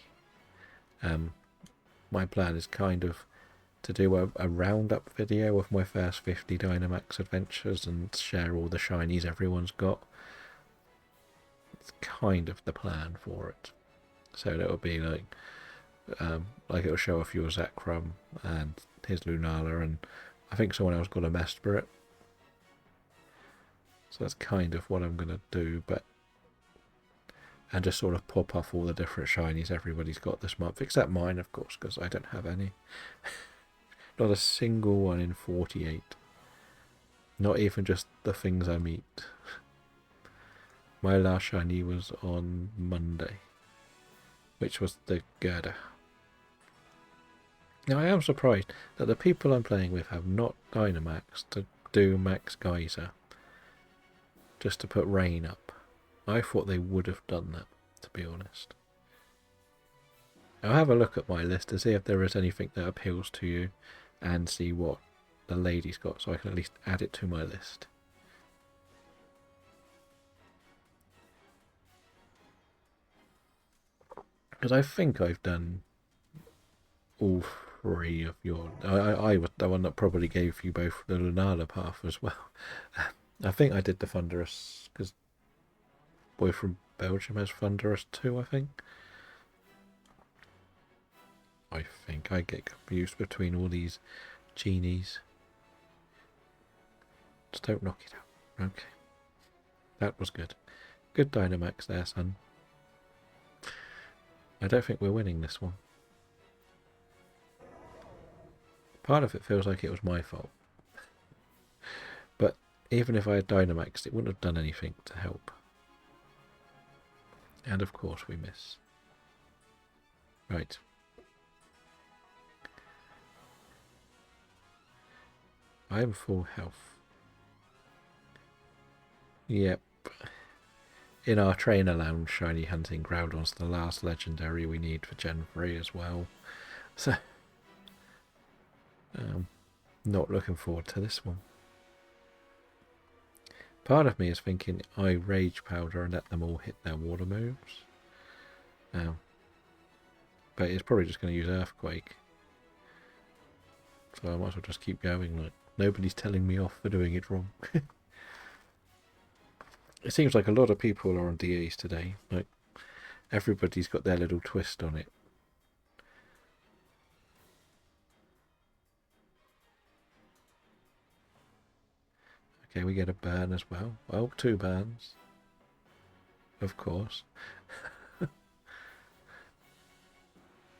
my plan is kind of to do a roundup video of my first 50 Dynamax adventures and share all the shinies everyone's got. It's kind of the plan for it. So it'll be like it'll show off your Zekrom and his Lunala, and I think someone else got a Mesprit. So that's kind of what I'm going to do, and just sort of pop off all the different shinies everybody's got this month, except mine, of course, because I don't have any. Not a single one in 48. Not even just the things I meet. My last shiny was on Monday, which was the Gerda. Now I am surprised that the people I'm playing with have not Dynamax to do Max Geyser, just to put rain up. I thought they would have done that, to be honest. I'll have a look at my list to see if there is anything that appeals to you and see what the lady's got, so I can at least add it to my list. Because I think I've done all 3 of your... I was the one that probably gave you both the Lunala path as well. I think I did the Thunderous, because boy from Belgium has Thunderous too, I think. I think I get confused between all these genies. Just don't knock it out. Okay. That was good. Good Dynamax there, son. I don't think we're winning this one. Part of it feels like it was my fault. But even if I had Dynamaxed, it wouldn't have done anything to help. And of course we miss. Right. I am full health. Yep. In our trainer lounge, shiny hunting Groudon's the last legendary we need for Gen 3 as well. So, not looking forward to this one. Part of me is thinking I Rage Powder and let them all hit their water moves. But it's probably just going to use Earthquake. So I might as well just keep going. Like, nobody's telling me off for doing it wrong. It seems like a lot of people are on DAs today. Like, everybody's got their little twist on it. Okay, we get a burn as well. Well, two burns, of course.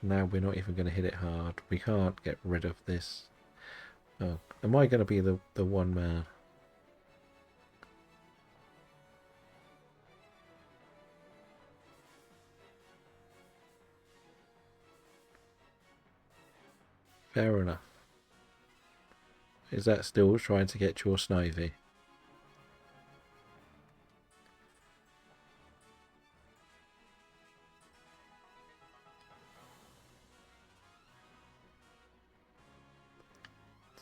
Now we're not even going to hit it hard. We can't get rid of this. Oh, am I going to be the one man? Fair enough. Is that still trying to get your Snivy?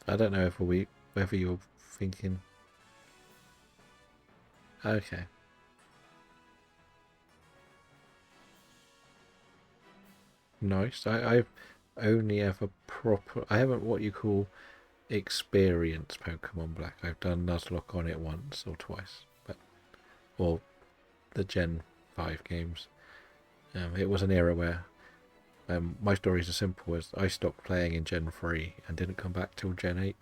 I don't know if whether you're thinking. Okay. Nice. I've only ever I haven't what you call experienced Pokemon Black. I've done Nuzlocke on it once or twice, but or the Gen 5 games. It was an era where my stories are simple as I stopped playing in Gen 3 and didn't come back till Gen 8.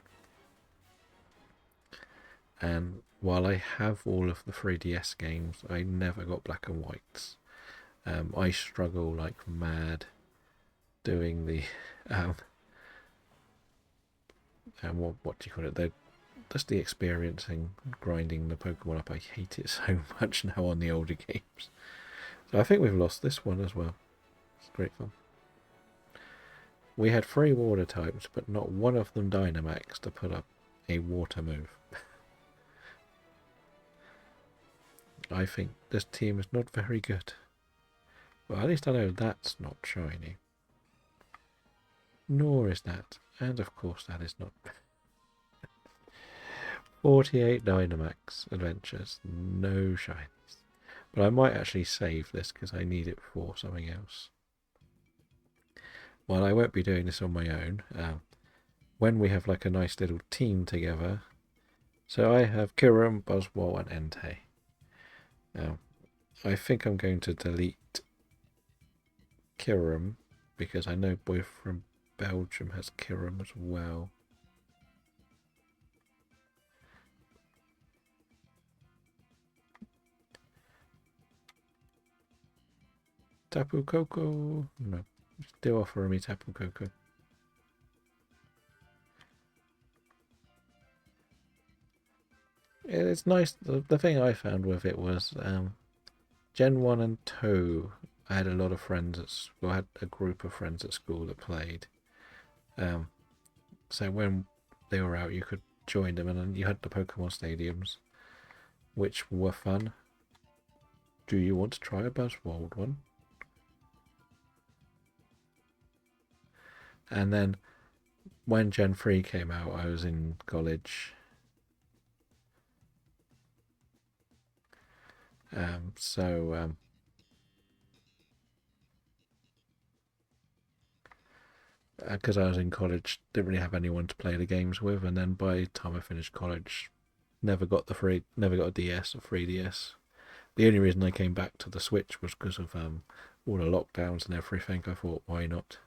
And while I have all of the 3DS games, I never got Black and Whites. I struggle like mad doing the um, what do you call it? Just the experiencing, grinding the Pokemon up. I hate it so much now on the older games. So I think we've lost this one as well. It's great fun. We had 3 water types, but not one of them Dynamax to put up a water move. I think this team is not very good. Well, at least I know that's not shiny. Nor is that. And of course that is not. 48 Dynamax adventures. No shinies. But I might actually save this because I need it for something else. Well, I won't be doing this on my own. When we have like a nice little team together. So I have Kiram, Buzzwole and Entei. Now, I think I'm going to delete Kiram because I know boy from Belgium has Kiram as well. Tapu Koko? No. Still offering me Tapu Koko. It's nice. The thing I found with it was Gen 1 and 2. I had a lot of friends at school. I had a group of friends at school that played. So when they were out, you could join them, and then you had the Pokemon stadiums, which were fun. Do you want to try a Buzzwold one? And then when Gen 3 came out, I was in college. Because I was in college, didn't really have anyone to play the games with, and then by the time I finished college, never got a DS or 3DS. The only reason I came back to the Switch was because of all the lockdowns and everything. I thought, why not?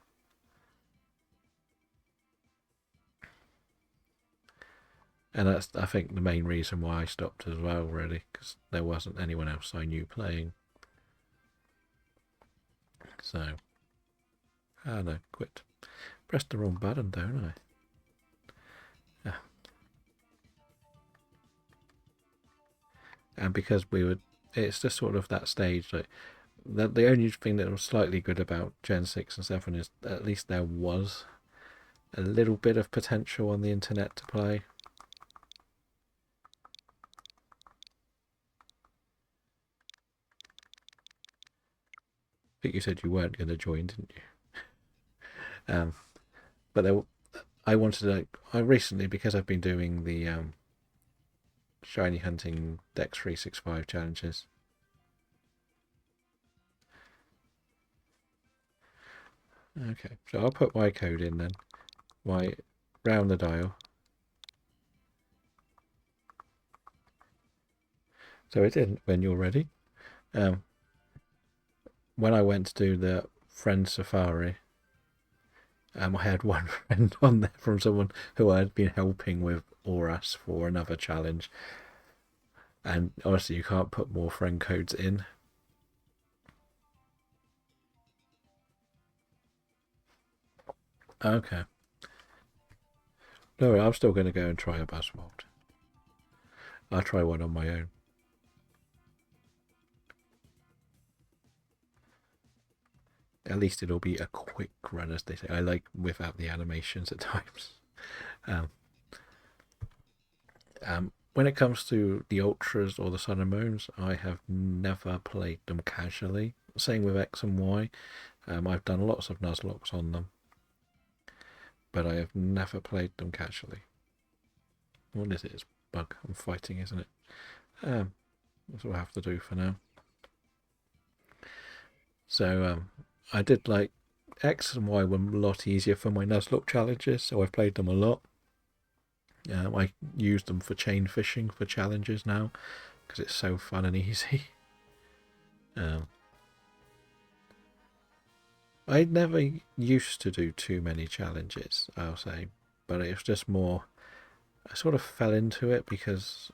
And that's, I think, the main reason why I stopped as well, really, because there wasn't anyone else I knew playing. So, I no, quit. Pressed the wrong button, don't I? Yeah. And because it's just sort of that stage. Like the only thing that was slightly good about Gen 6 and 7 is at least there was a little bit of potential on the internet to play. I think you said you weren't going to join, didn't you? But I wanted to. I recently, because I've been doing the shiny hunting Dex 365 challenges. Okay, so I'll put my code in then. My round the dial. So it didn't when you're ready. Um, when I went to do the Friend Safari, I had one friend on there from someone who I had been helping with Auras for another challenge, and honestly, you can't put more friend codes in. Okay. No, I'm still going to go and try a Buzzword. I'll try one on my own. At least it'll be a quick run, as they say. I like without the animations at times. Um, when it comes to the Ultras or the Sun and Moons, I have never played them casually. Same with X and Y. I've done lots of Nuzlocks on them, but I have never played them casually. What is it? It's bug I'm fighting, isn't it? That's what I have to do for now. So I did like X and Y were a lot easier for my Nuzlocke challenges, so I've played them a lot. I use them for chain fishing for challenges now because it's so fun and easy. I never used to do too many challenges, I'll say, but it was just more. I sort of fell into it because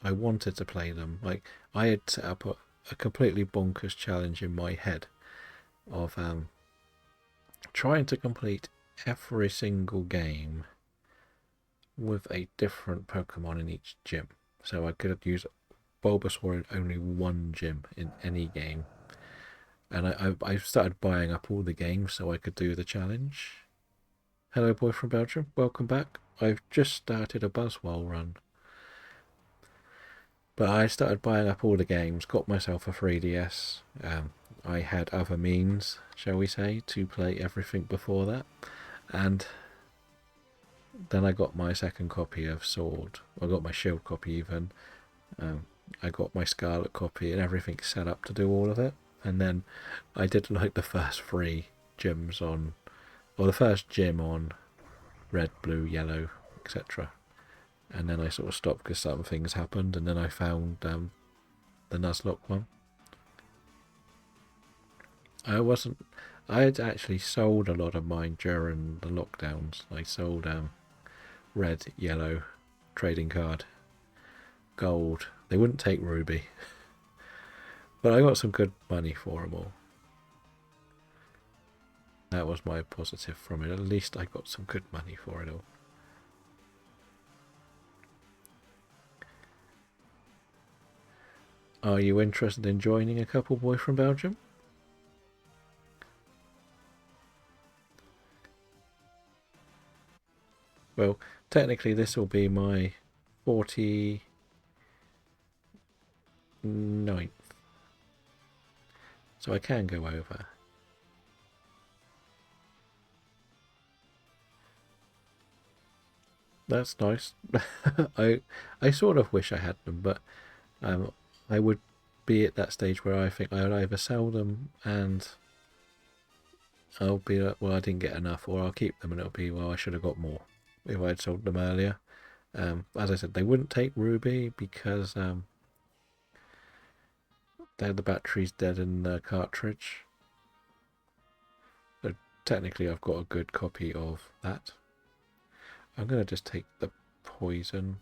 I wanted to play them. Like I had set up a completely bonkers challenge in my head of trying to complete every single game with a different Pokemon in each gym. So I could use Bulbasaur in only one gym in any game. And I started buying up all the games so I could do the challenge. Hello, boy from Belgium. Welcome back. I've just started a Buzzwole run. But I started buying up all the games, got myself a 3DS. I had other means, shall we say, to play everything before that. And then I got my second copy of Sword. I got my Shield copy even. I got my Scarlet copy and everything set up to do all of it. And then I did like the first 3 gyms on, or the first gym on red, blue, yellow, etc. And then I sort of stopped because some things happened, and then I found the Nuzlocke one. I had actually sold a lot of mine during the lockdowns. I sold red, yellow, trading card, gold. They wouldn't take ruby, but I got some good money for them all. That was my positive from it. At least I got some good money for it all. Are you interested in joining a couple boy from Belgium? Well, technically this will be my 49th. So I can go over. That's nice. I sort of wish I had them, but um, I would be at that stage where I think I would either sell them and I'll be like, well, I didn't get enough, or I'll keep them and it'll be, well, I should have got more if I'd sold them earlier. As I said, they wouldn't take Ruby because the battery's dead in the cartridge. So technically, I've got a good copy of that. I'm going to just take the poison.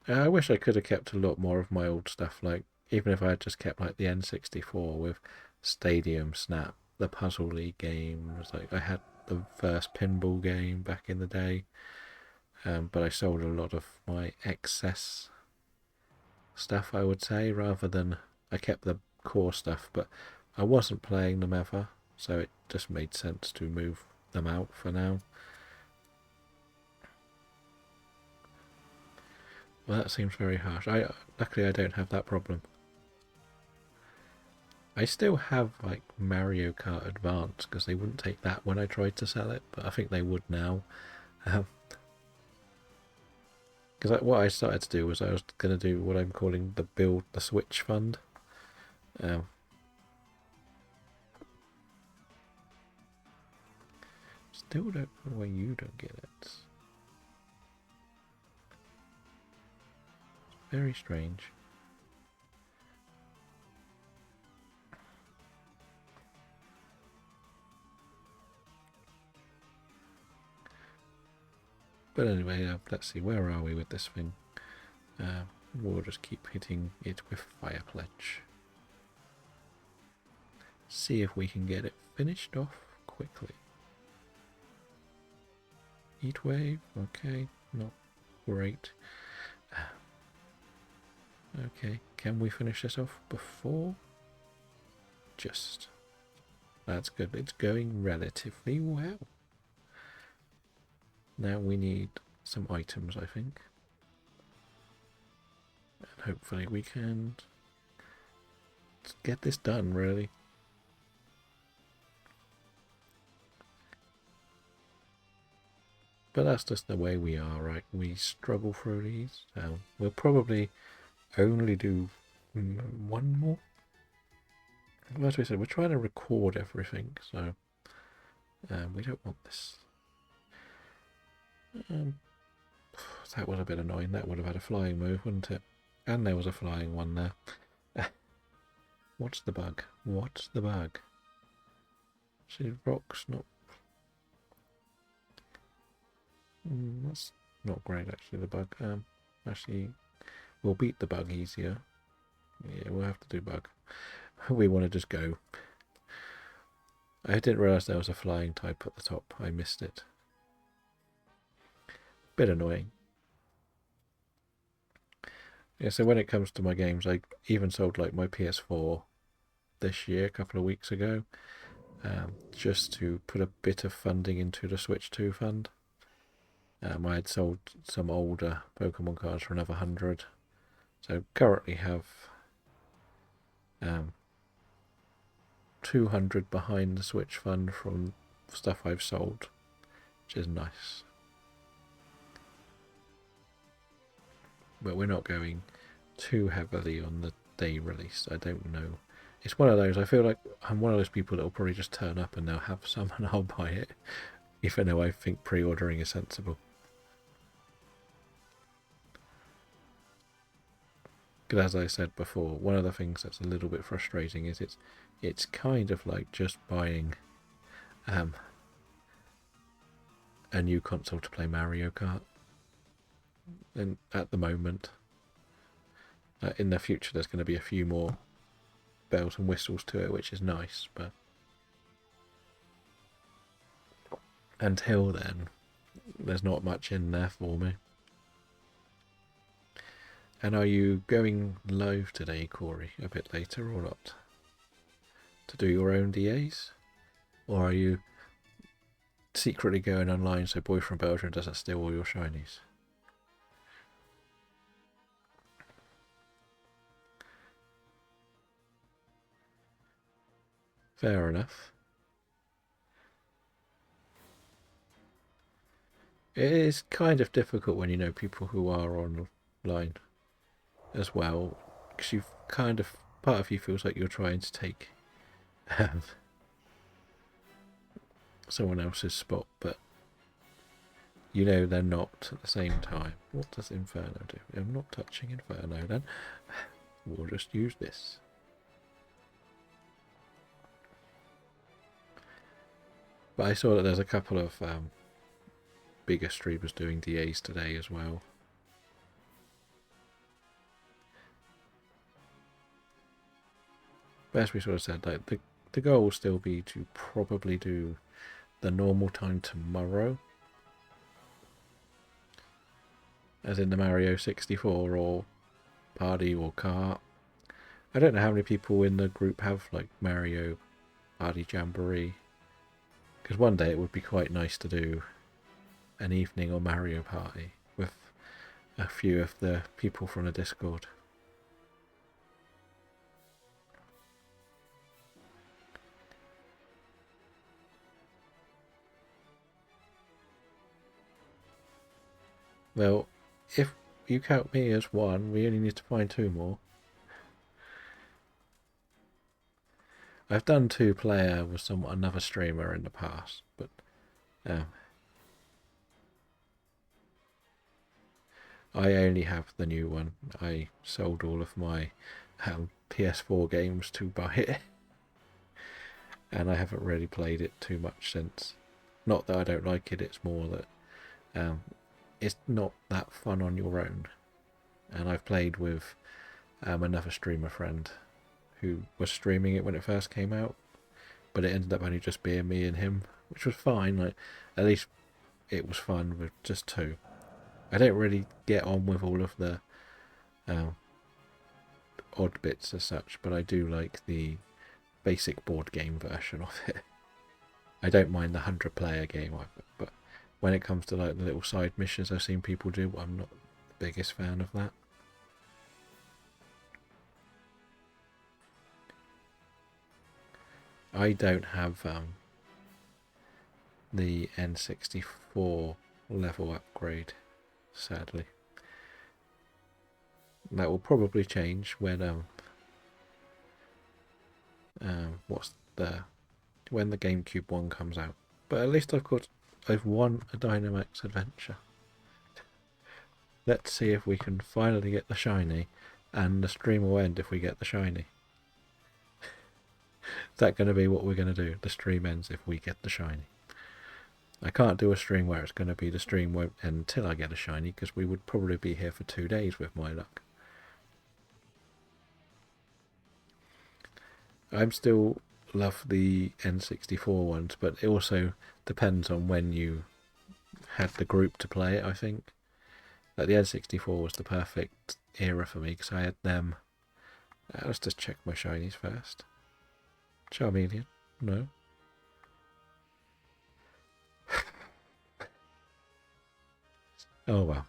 I wish I could have kept a lot more of my old stuff, like even if I had just kept like the N64 with Stadium Snap, the Puzzle League games. Like I had the first pinball game back in the day, but I sold a lot of my excess stuff, I would say, rather than I kept the core stuff, but I wasn't playing them ever, so it just made sense to move them out for now. Well, that seems very harsh. Luckily I don't have that problem. I still have like Mario Kart Advance because they wouldn't take that when I tried to sell it, but I think they would now. Because what I started to do was I was going to do what I'm calling the Build the Switch Fund. Um, Still don't know why you don't get it. Very strange. But anyway, let's see, where are we with this thing? We'll just keep hitting it with Fire Pledge. See if we can get it finished off quickly. Heat Wave, okay, not great. Okay, can we finish this off before? Just. That's good, it's going relatively well. Now we need some items, I think. And hopefully we can get this done, really. But that's just the way we are, right? We struggle through these. We'll probably only do one more. As we said, we're trying to record everything, so we don't want this. That was a bit annoying. That would have had a flying move, wouldn't it? And there was a flying one there. What's the bug? What's the bug? See, rocks not... that's not great, actually, the bug. Actually, we'll beat the bug easier. Yeah, we'll have to do bug. We want to just go. I didn't realise there was a flying type at the top. I missed it. Bit annoying. Yeah, so when it comes to my games, I even sold like my PS4 this year, a couple of weeks ago, just to put a bit of funding into the Switch 2 fund. I had sold some older Pokemon cards for another 100. So currently have 200 behind the Switch fund from stuff I've sold, which is nice. But we're not going too heavily on the day release. I don't know. It's one of those, I feel like I'm one of those people that will probably just turn up and they'll have some and I'll buy it, even though I think pre-ordering is sensible. Because as I said before, one of the things that's a little bit frustrating is it's kind of like just buying a new console to play Mario Kart. And at the moment, in the future, there's going to be a few more bells and whistles to it, which is nice. But until then, there's not much in there for me. And are you going live today, Corey, a bit later or not? To do your own DAs? Or are you secretly going online so Boy from Belgium doesn't steal all your shinies? Fair enough. It is kind of difficult when you know people who are online as well, because you've kind of, part of you feels like you're trying to take someone else's spot, but you know they're not at the same time. What does Inferno do? I'm not touching Inferno then. We'll just use this. But I saw that there's a couple of bigger streamers doing DAs today as well. But as we sort of said, like the goal will still be to probably do the normal time tomorrow, as in the Mario 64 or Party or Kart. I don't know how many people in the group have like Mario Party Jamboree, because one day it would be quite nice to do an evening or Mario Party with a few of the people from the Discord. Well, if you count me as one, we only need to find two more. I've done 2-player with another streamer in the past, but I only have the new one. I sold all of my PS4 games to buy it, and I haven't really played it too much since. Not that I don't like it, it's more that it's not that fun on your own. And I've played with another streamer friend who was streaming it when it first came out, but it ended up only just being me and him, which was fine. Like, at least it was fun with just two. I don't really get on with all of the uh, odd bits as such, but I do like the basic board game version of it. I don't mind the 100-player game, but when it comes to like the little side missions I've seen people do, I'm not the biggest fan of that. I don't have the N64 level upgrade, sadly. That will probably change when what's the when the GameCube one comes out. But at least I've won a Dynamax adventure. Let's see if we can finally get the shiny, and the stream will end if we get the shiny. Is that going to be what we're going to do? The stream ends if we get the shiny. I can't do a stream where it's going to be the stream won't end until I get a shiny, because we would probably be here for 2 days with my luck. I'm still love the N64 ones, but it also depends on when you had the group to play it, I think. Like the N64 was the perfect era for me because I had them. Let's just check my shinies first. Charmeleon, no. Oh well.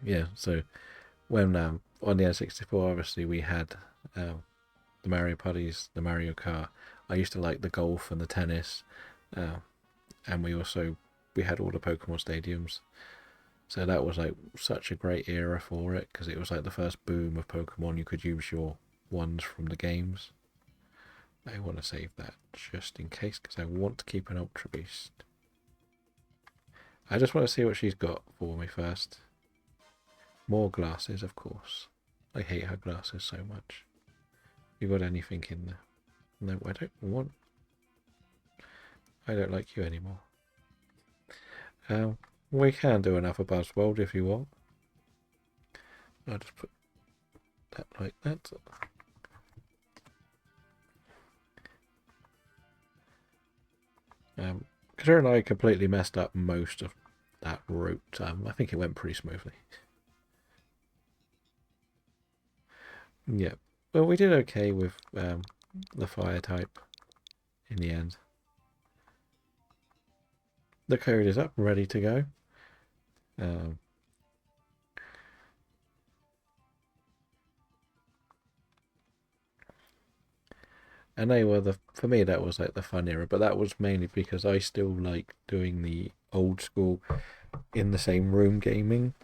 Yeah, so when on the N64, obviously we had the Mario Parties, the Mario Kart. I used to like the golf and the tennis, and we had all the Pokemon stadiums. So that was like such a great era for it because it was like the first boom of Pokemon. You could use your ones from the games. I want to save that just in case because I want to keep an Ultra Beast. I just want to see what she's got for me first. More glasses, of course. I hate her glasses so much. You got anything in there? No, I don't want. I don't like you anymore. We can do another Buzzworld if you want. I'll just put that like that. Considering I completely messed up most of that route, I think it went pretty smoothly. Yeah, well, we did okay with the fire type in the end. The code is up, ready to go. And they were for me that was like the fun era, but that was mainly because I still like doing the old school in the same room gaming.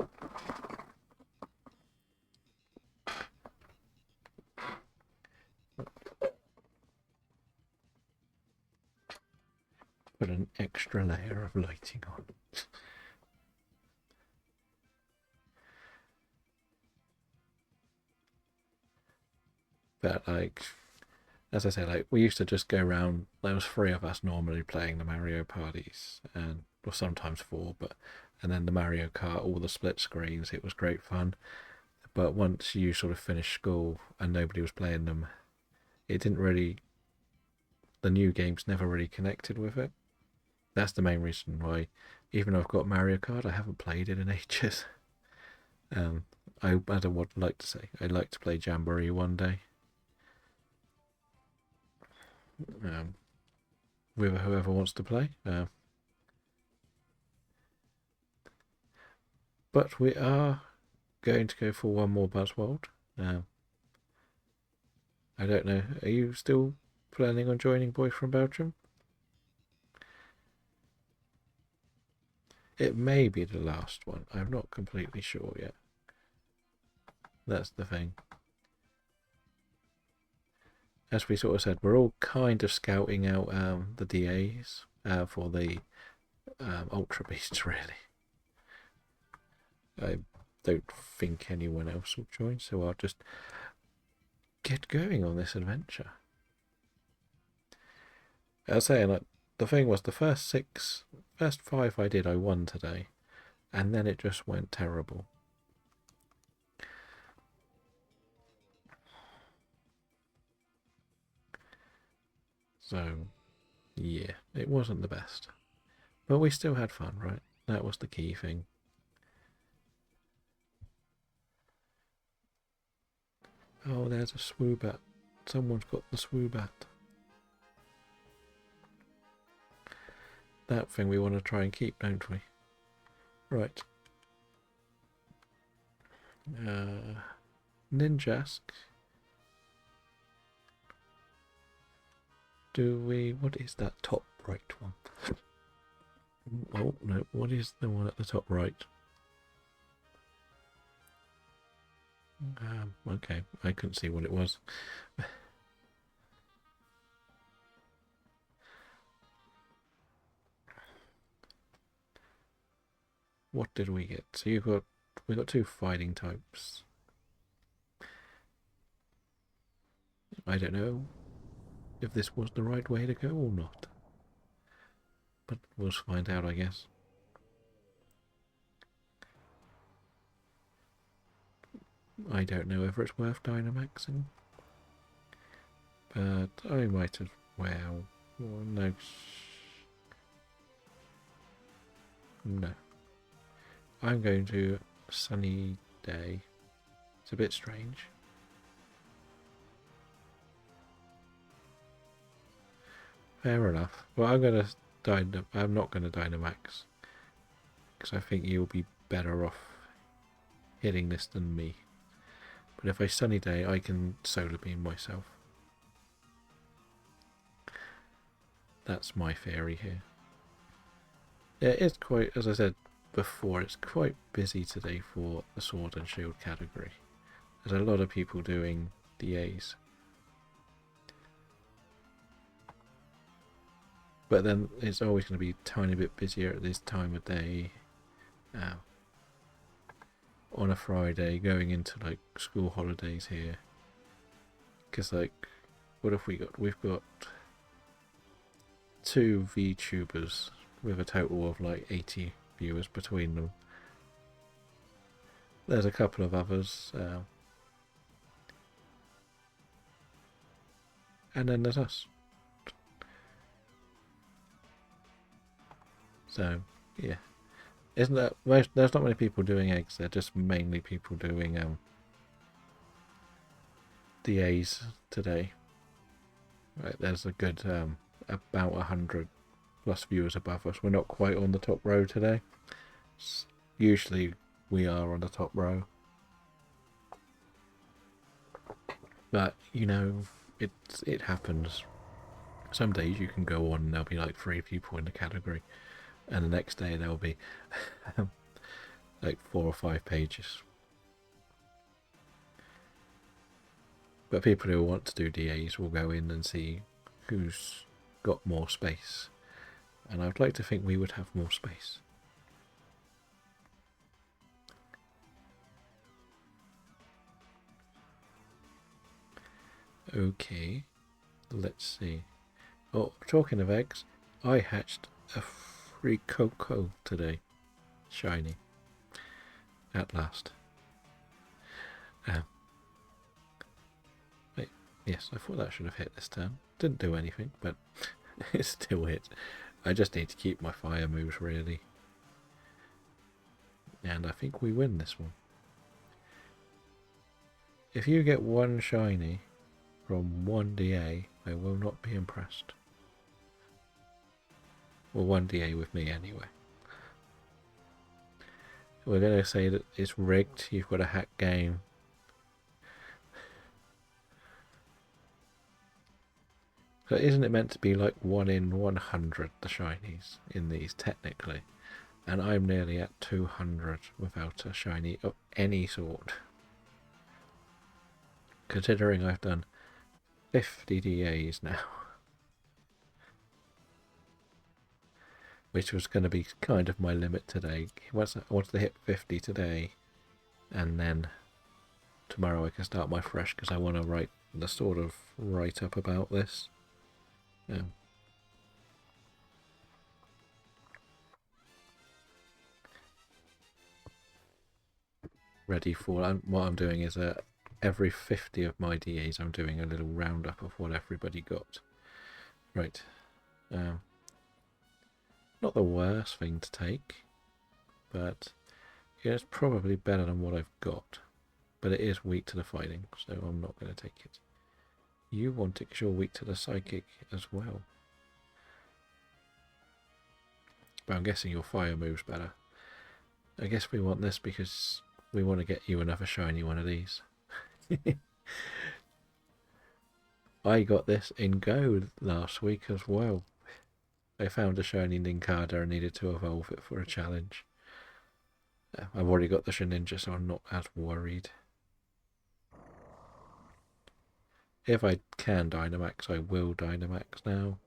Put an extra layer of lighting on. But like, as I say, like we used to just go around. There was 3 of us normally playing the Mario parties, or sometimes 4. And then the Mario Kart, all the split screens. It was great fun. But once you sort of finished school and nobody was playing them, it didn't really. The new games never really connected with it. That's the main reason why, even though I've got Mario Kart, I haven't played it in ages. I would like to say I'd like to play Jamboree one day. With whoever wants to play. But we are going to go for one more Buzzworld. I don't know. Are you still planning on joining Boy from Belgium? It may be the last one. I'm not completely sure yet. That's the thing. As we sort of said, we're all kind of scouting out the DAs for the Ultra Beasts, really. I don't think anyone else will join, so I'll just get going on this adventure. I was saying, like, the thing was, the first 5 I did, I won today. and then it just went terrible. So, yeah, it wasn't the best. But we still had fun, right? That was the key thing. Oh, there's a swoobat. Someone's got the swoobat. That thing we want to try and keep, don't we? Right. Ninjask. Do we... What is that top right one? Oh, no. What is the one at the top right? Okay. I couldn't see what it was. What did we get? So we got two fighting types. I don't know if this was the right way to go or not. But we'll find out, I guess. I don't know if it's worth Dynamaxing. But I might as well. Oh, no. No. I'm going to sunny day. It's a bit strange. Fair enough. Well, I'm not going to Dynamax. Because I think you'll be better off hitting this than me. But if I sunny day, I can solar beam myself. That's my theory here. Yeah, it's quite, as I said before, it's quite busy today for the Sword and Shield category. There's a lot of people doing DAs. But then it's always going to be a tiny bit busier at this time of day. On a Friday, going into like school holidays here. Because like, what have we got? We've got two VTubers with a total of like 80 viewers between them. There's a couple of others. And then there's us. So, yeah. Isn't that there's not many people doing eggs, they're just mainly people doing DAs today. Right, there's a good about 100 plus viewers above us. We're not quite on the top row today. Usually we are on the top row. But, you know, it happens. Some days you can go on and there'll be like 3 people in the category. And the next day there'll be like 4 or 5 pages. But people who want to do DAs will go in and see who's got more space. And I'd like to think we would have more space. Okay, let's see. Oh, talking of eggs, I hatched a free cocoa today. Shiny. At last. Wait, yes, I thought that should have hit this turn. Didn't do anything, but it still hit. I just need to keep my fire moves, really. And I think we win this one. If you get one shiny from one DA, I will not be impressed. Well, one DA with me anyway. We're going to say that it's rigged, you've got a hack game. So isn't it meant to be like 1 in 100 the shinies in these technically? And I'm nearly at 200 without a shiny of any sort. Considering I've done 50 DAs now. Which was going to be kind of my limit today. I want to hit 50 today. And then tomorrow I can start my fresh because I want to write the sort of write up about this. ready for. What I'm doing is every 50 of my DAs, I'm doing a little roundup of what everybody got. Right. Not the worst thing to take, but yeah, it's probably better than what I've got. But it is weak to the fighting, so I'm not going to take it. You want it because you're weak to the psychic as well. But I'm guessing your fire moves better. I guess we want this because we want to get you another shiny one of these. I got this in Go last week as well. I found a shiny Nincada and needed to evolve it for a challenge. I've already got the Shedinja, so I'm not as worried. If I can Dynamax, I will Dynamax now.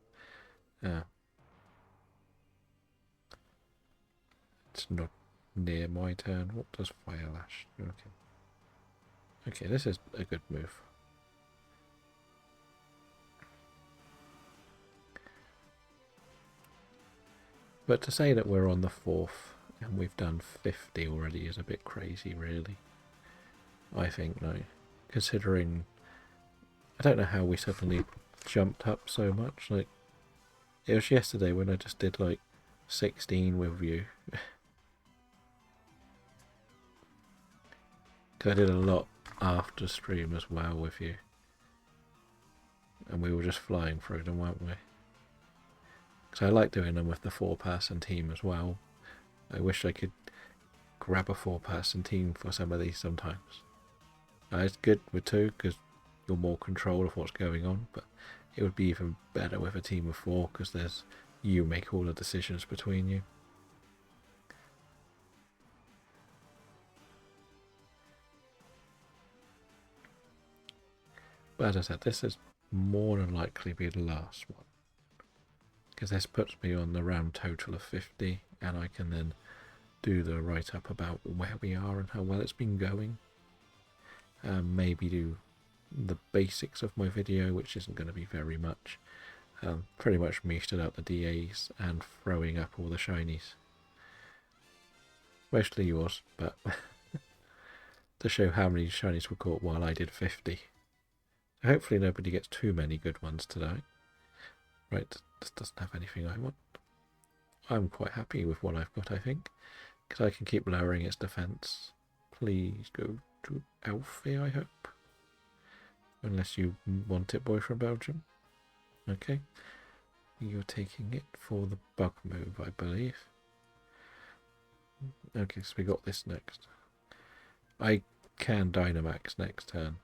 It's not near my turn. What does Fire Lash? Okay. Okay, this is a good move. But to say that we're on the 4th and we've done 50 already is a bit crazy, really. I think, no. Considering, I don't know how we suddenly jumped up so much. Like, it was yesterday when I just did like 16 with you. Because I did a lot after stream as well with you. And we were just flying through them, weren't we? So I like doing them with the 4-person team as well. I wish I could grab a 4-person team for some of these sometimes. It's good with 2 because you're more control of what's going on, but it would be even better with a team of 4 because there's you make all the decisions between you. But as I said, this is more than likely be the last one. Because this puts me on the round total of 50, and I can then do the write-up about where we are and how well it's been going. Maybe do the basics of my video, which isn't going to be very much. Pretty much meted out the DAs and throwing up all the shinies. Mostly yours, but to show how many shinies were caught while I did 50. Hopefully nobody gets too many good ones today. Right, this doesn't have anything I want. I'm quite happy with what I've got, I think, because I can keep lowering its defense. Please go to Alfie, I hope. Unless you want it, boy from Belgium. Okay. You're taking it for the bug move, I believe. Okay, so we got this next. I can Dynamax next turn.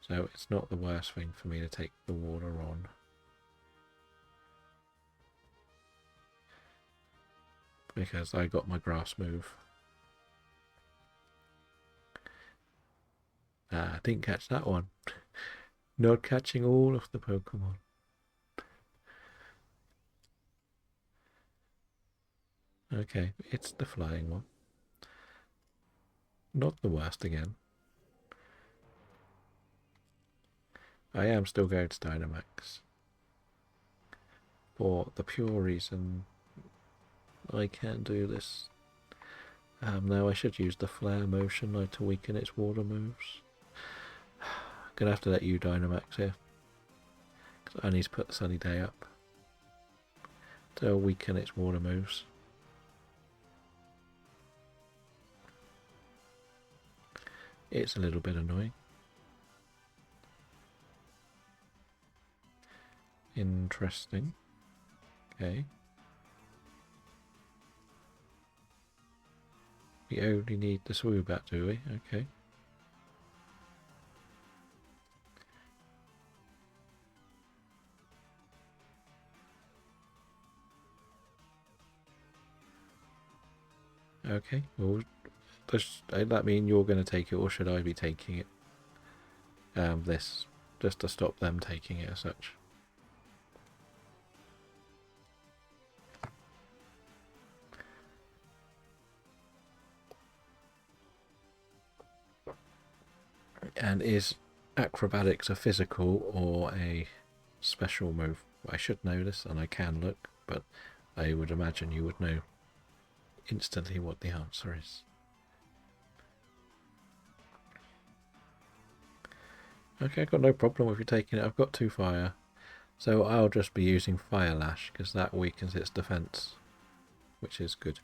So it's not the worst thing for me to take the water on. Because I got my grass move. I didn't catch that one. Not catching all of the Pokemon. Okay, it's the flying one. Not the worst again. I am still going to Dynamax. For the pure reason I can do this. Now I should use the flare motion to weaken its water moves. Gonna have to let you Dynamax here. Because I need to put the Sunny Day up. To weaken its water moves. It's a little bit annoying. Interesting. Okay. We only need the Swoobat, do we? Okay. Okay, well, does that mean you're going to take it, or should I be taking it? This, just to stop them taking it as such. And is acrobatics a physical or a special move? I should know this, and I can look, but I would imagine you would know instantly what the answer is. Okay, I've got no problem with you taking it. I've got 2 fire. So I'll just be using Fire Lash, because that weakens its defense, which is good.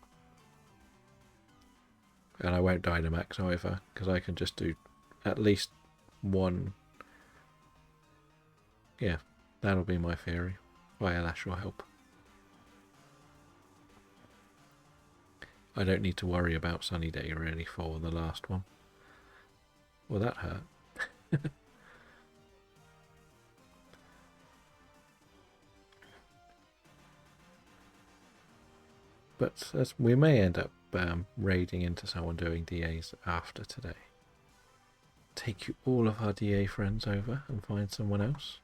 And I won't Dynamax either, because I can just do at least one. Yeah, that'll be my theory. Fire Lash will help. I don't need to worry about Sunny Day really for the last one. Well, that hurt. But as we may end up raiding into someone doing DAs after today. Take all of our DA friends over and find someone else.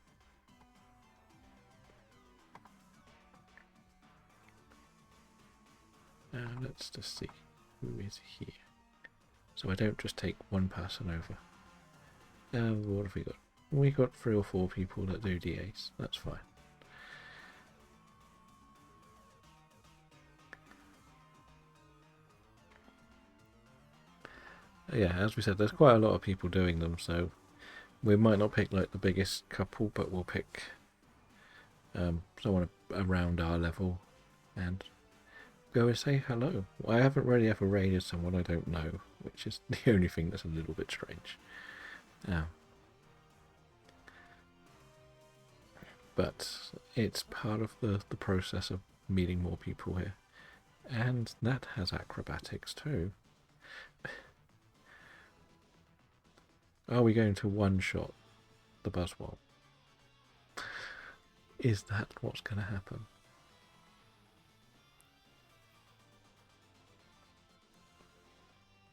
Let's just see who is here. So I don't just take one person over. What have we got? We got 3 or 4 people that do DAs. That's fine. Yeah, as we said, there's quite a lot of people doing them, so we might not pick like the biggest couple, but we'll pick someone around our level and go and say hello. I haven't really ever raided someone I don't know, which is the only thing that's a little bit strange. But it's part of the process of meeting more people here. And that has acrobatics too. Are we going to one-shot the Buzzwole? Is that what's going to happen?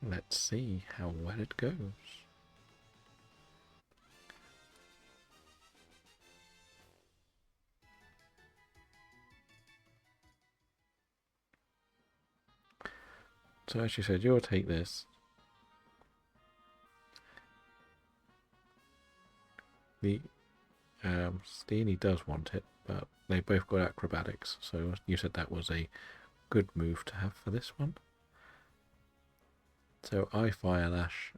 Let's see how well it goes. So as you said, you'll take this. The Steenie does want it, but they both got acrobatics, so you said that was a good move to have for this one. So I Fire Lash.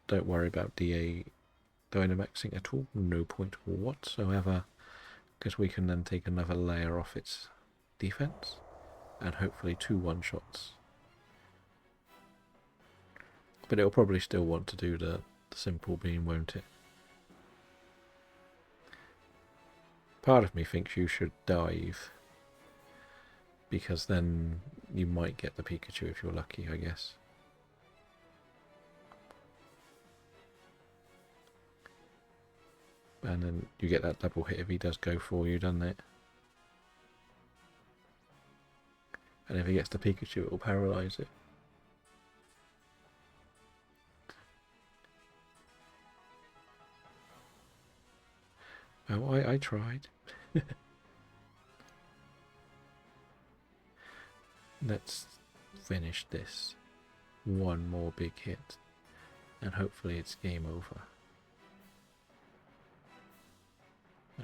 Don't worry about DA Dynamaxing at all. No point whatsoever, because we can then take another layer off its defense and hopefully 2 one-shots. But it'll probably still want to do the simple beam, won't it? Part of me thinks you should dive, because then you might get the Pikachu if you're lucky, I guess. And then you get that double hit if he does go for you, doesn't it? And if he gets the Pikachu, it will paralyze it. Oh, I tried. Let's finish this. One more big hit, and hopefully it's game over.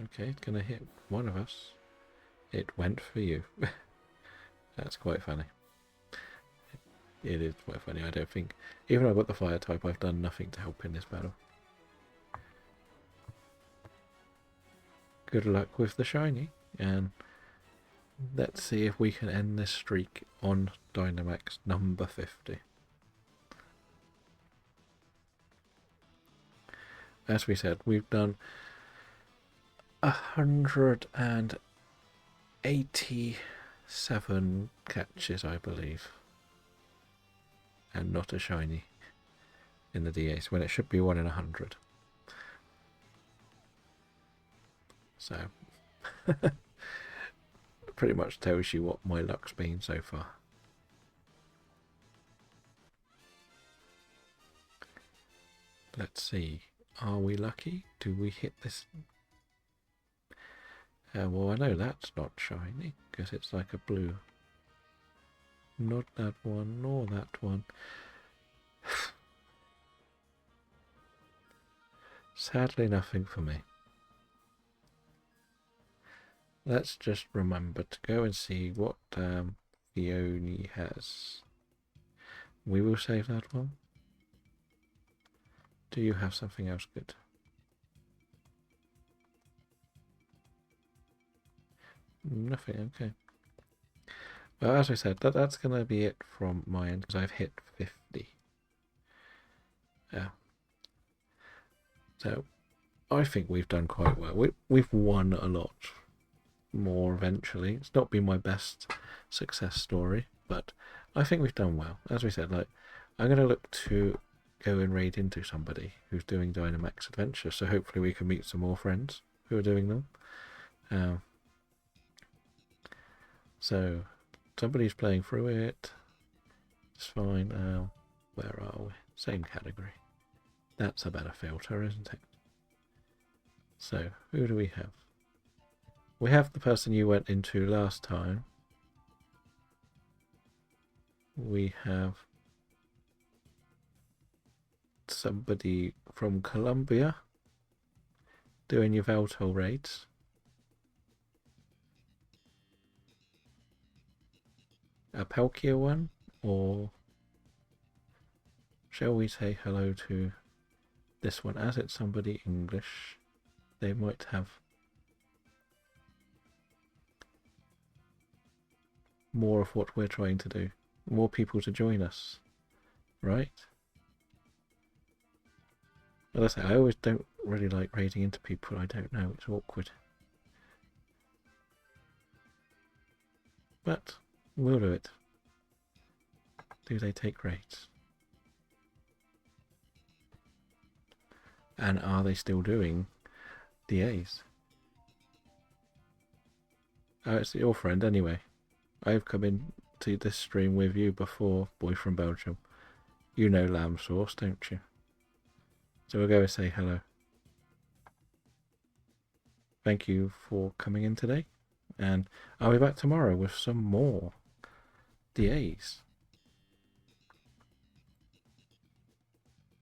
Okay, it's going to hit one of us. It went for you. That's quite funny. It is quite funny. I don't think, even though I've got the fire type, I've done nothing to help in this battle. Good luck with the shiny, and let's see if we can end this streak on Dynamax number 50. As we said, we've done 187 catches, I believe, and not a shiny in the DAs, when it should be 1 in 100. So pretty much tells you what my luck's been so far. Let's see, are we lucky? Do we hit this? Well, I know that's not shiny, because it's like a blue. Not that one, nor that one. Sadly, nothing for me. Let's just remember to go and see what Fiona has. We will save that one. Do you have something else good? Nothing. Okay. Well, as I said, that's gonna be it from my end because I've hit 50. Yeah. So I think we've done quite well. We've won a lot more eventually. It's not been my best success story, but I think we've done well. As we said, like I'm gonna look to go and raid into somebody who's doing Dynamax adventures, so hopefully we can meet some more friends who are doing them. Um, so somebody's playing through it. It's fine. Where are we? Same category. That's a better filter, isn't it? So who do we have? We have the person you went into last time. We have somebody from Colombia doing your Valto raids. A Palkia one? Or shall we say hello to this one? As it's somebody English, they might have more of what we're trying to do. More people to join us, right? Well, I say, I always don't really like raiding into people I don't know. It's awkward. But we'll do it. Do they take raids? And are they still doing DAs? Oh, it's your friend anyway. I've come in to this stream with you before, boy from Belgium. You know lamb sauce, don't you? So we'll go and say hello. Thank you for coming in today, and I'll be back tomorrow with some more DAs.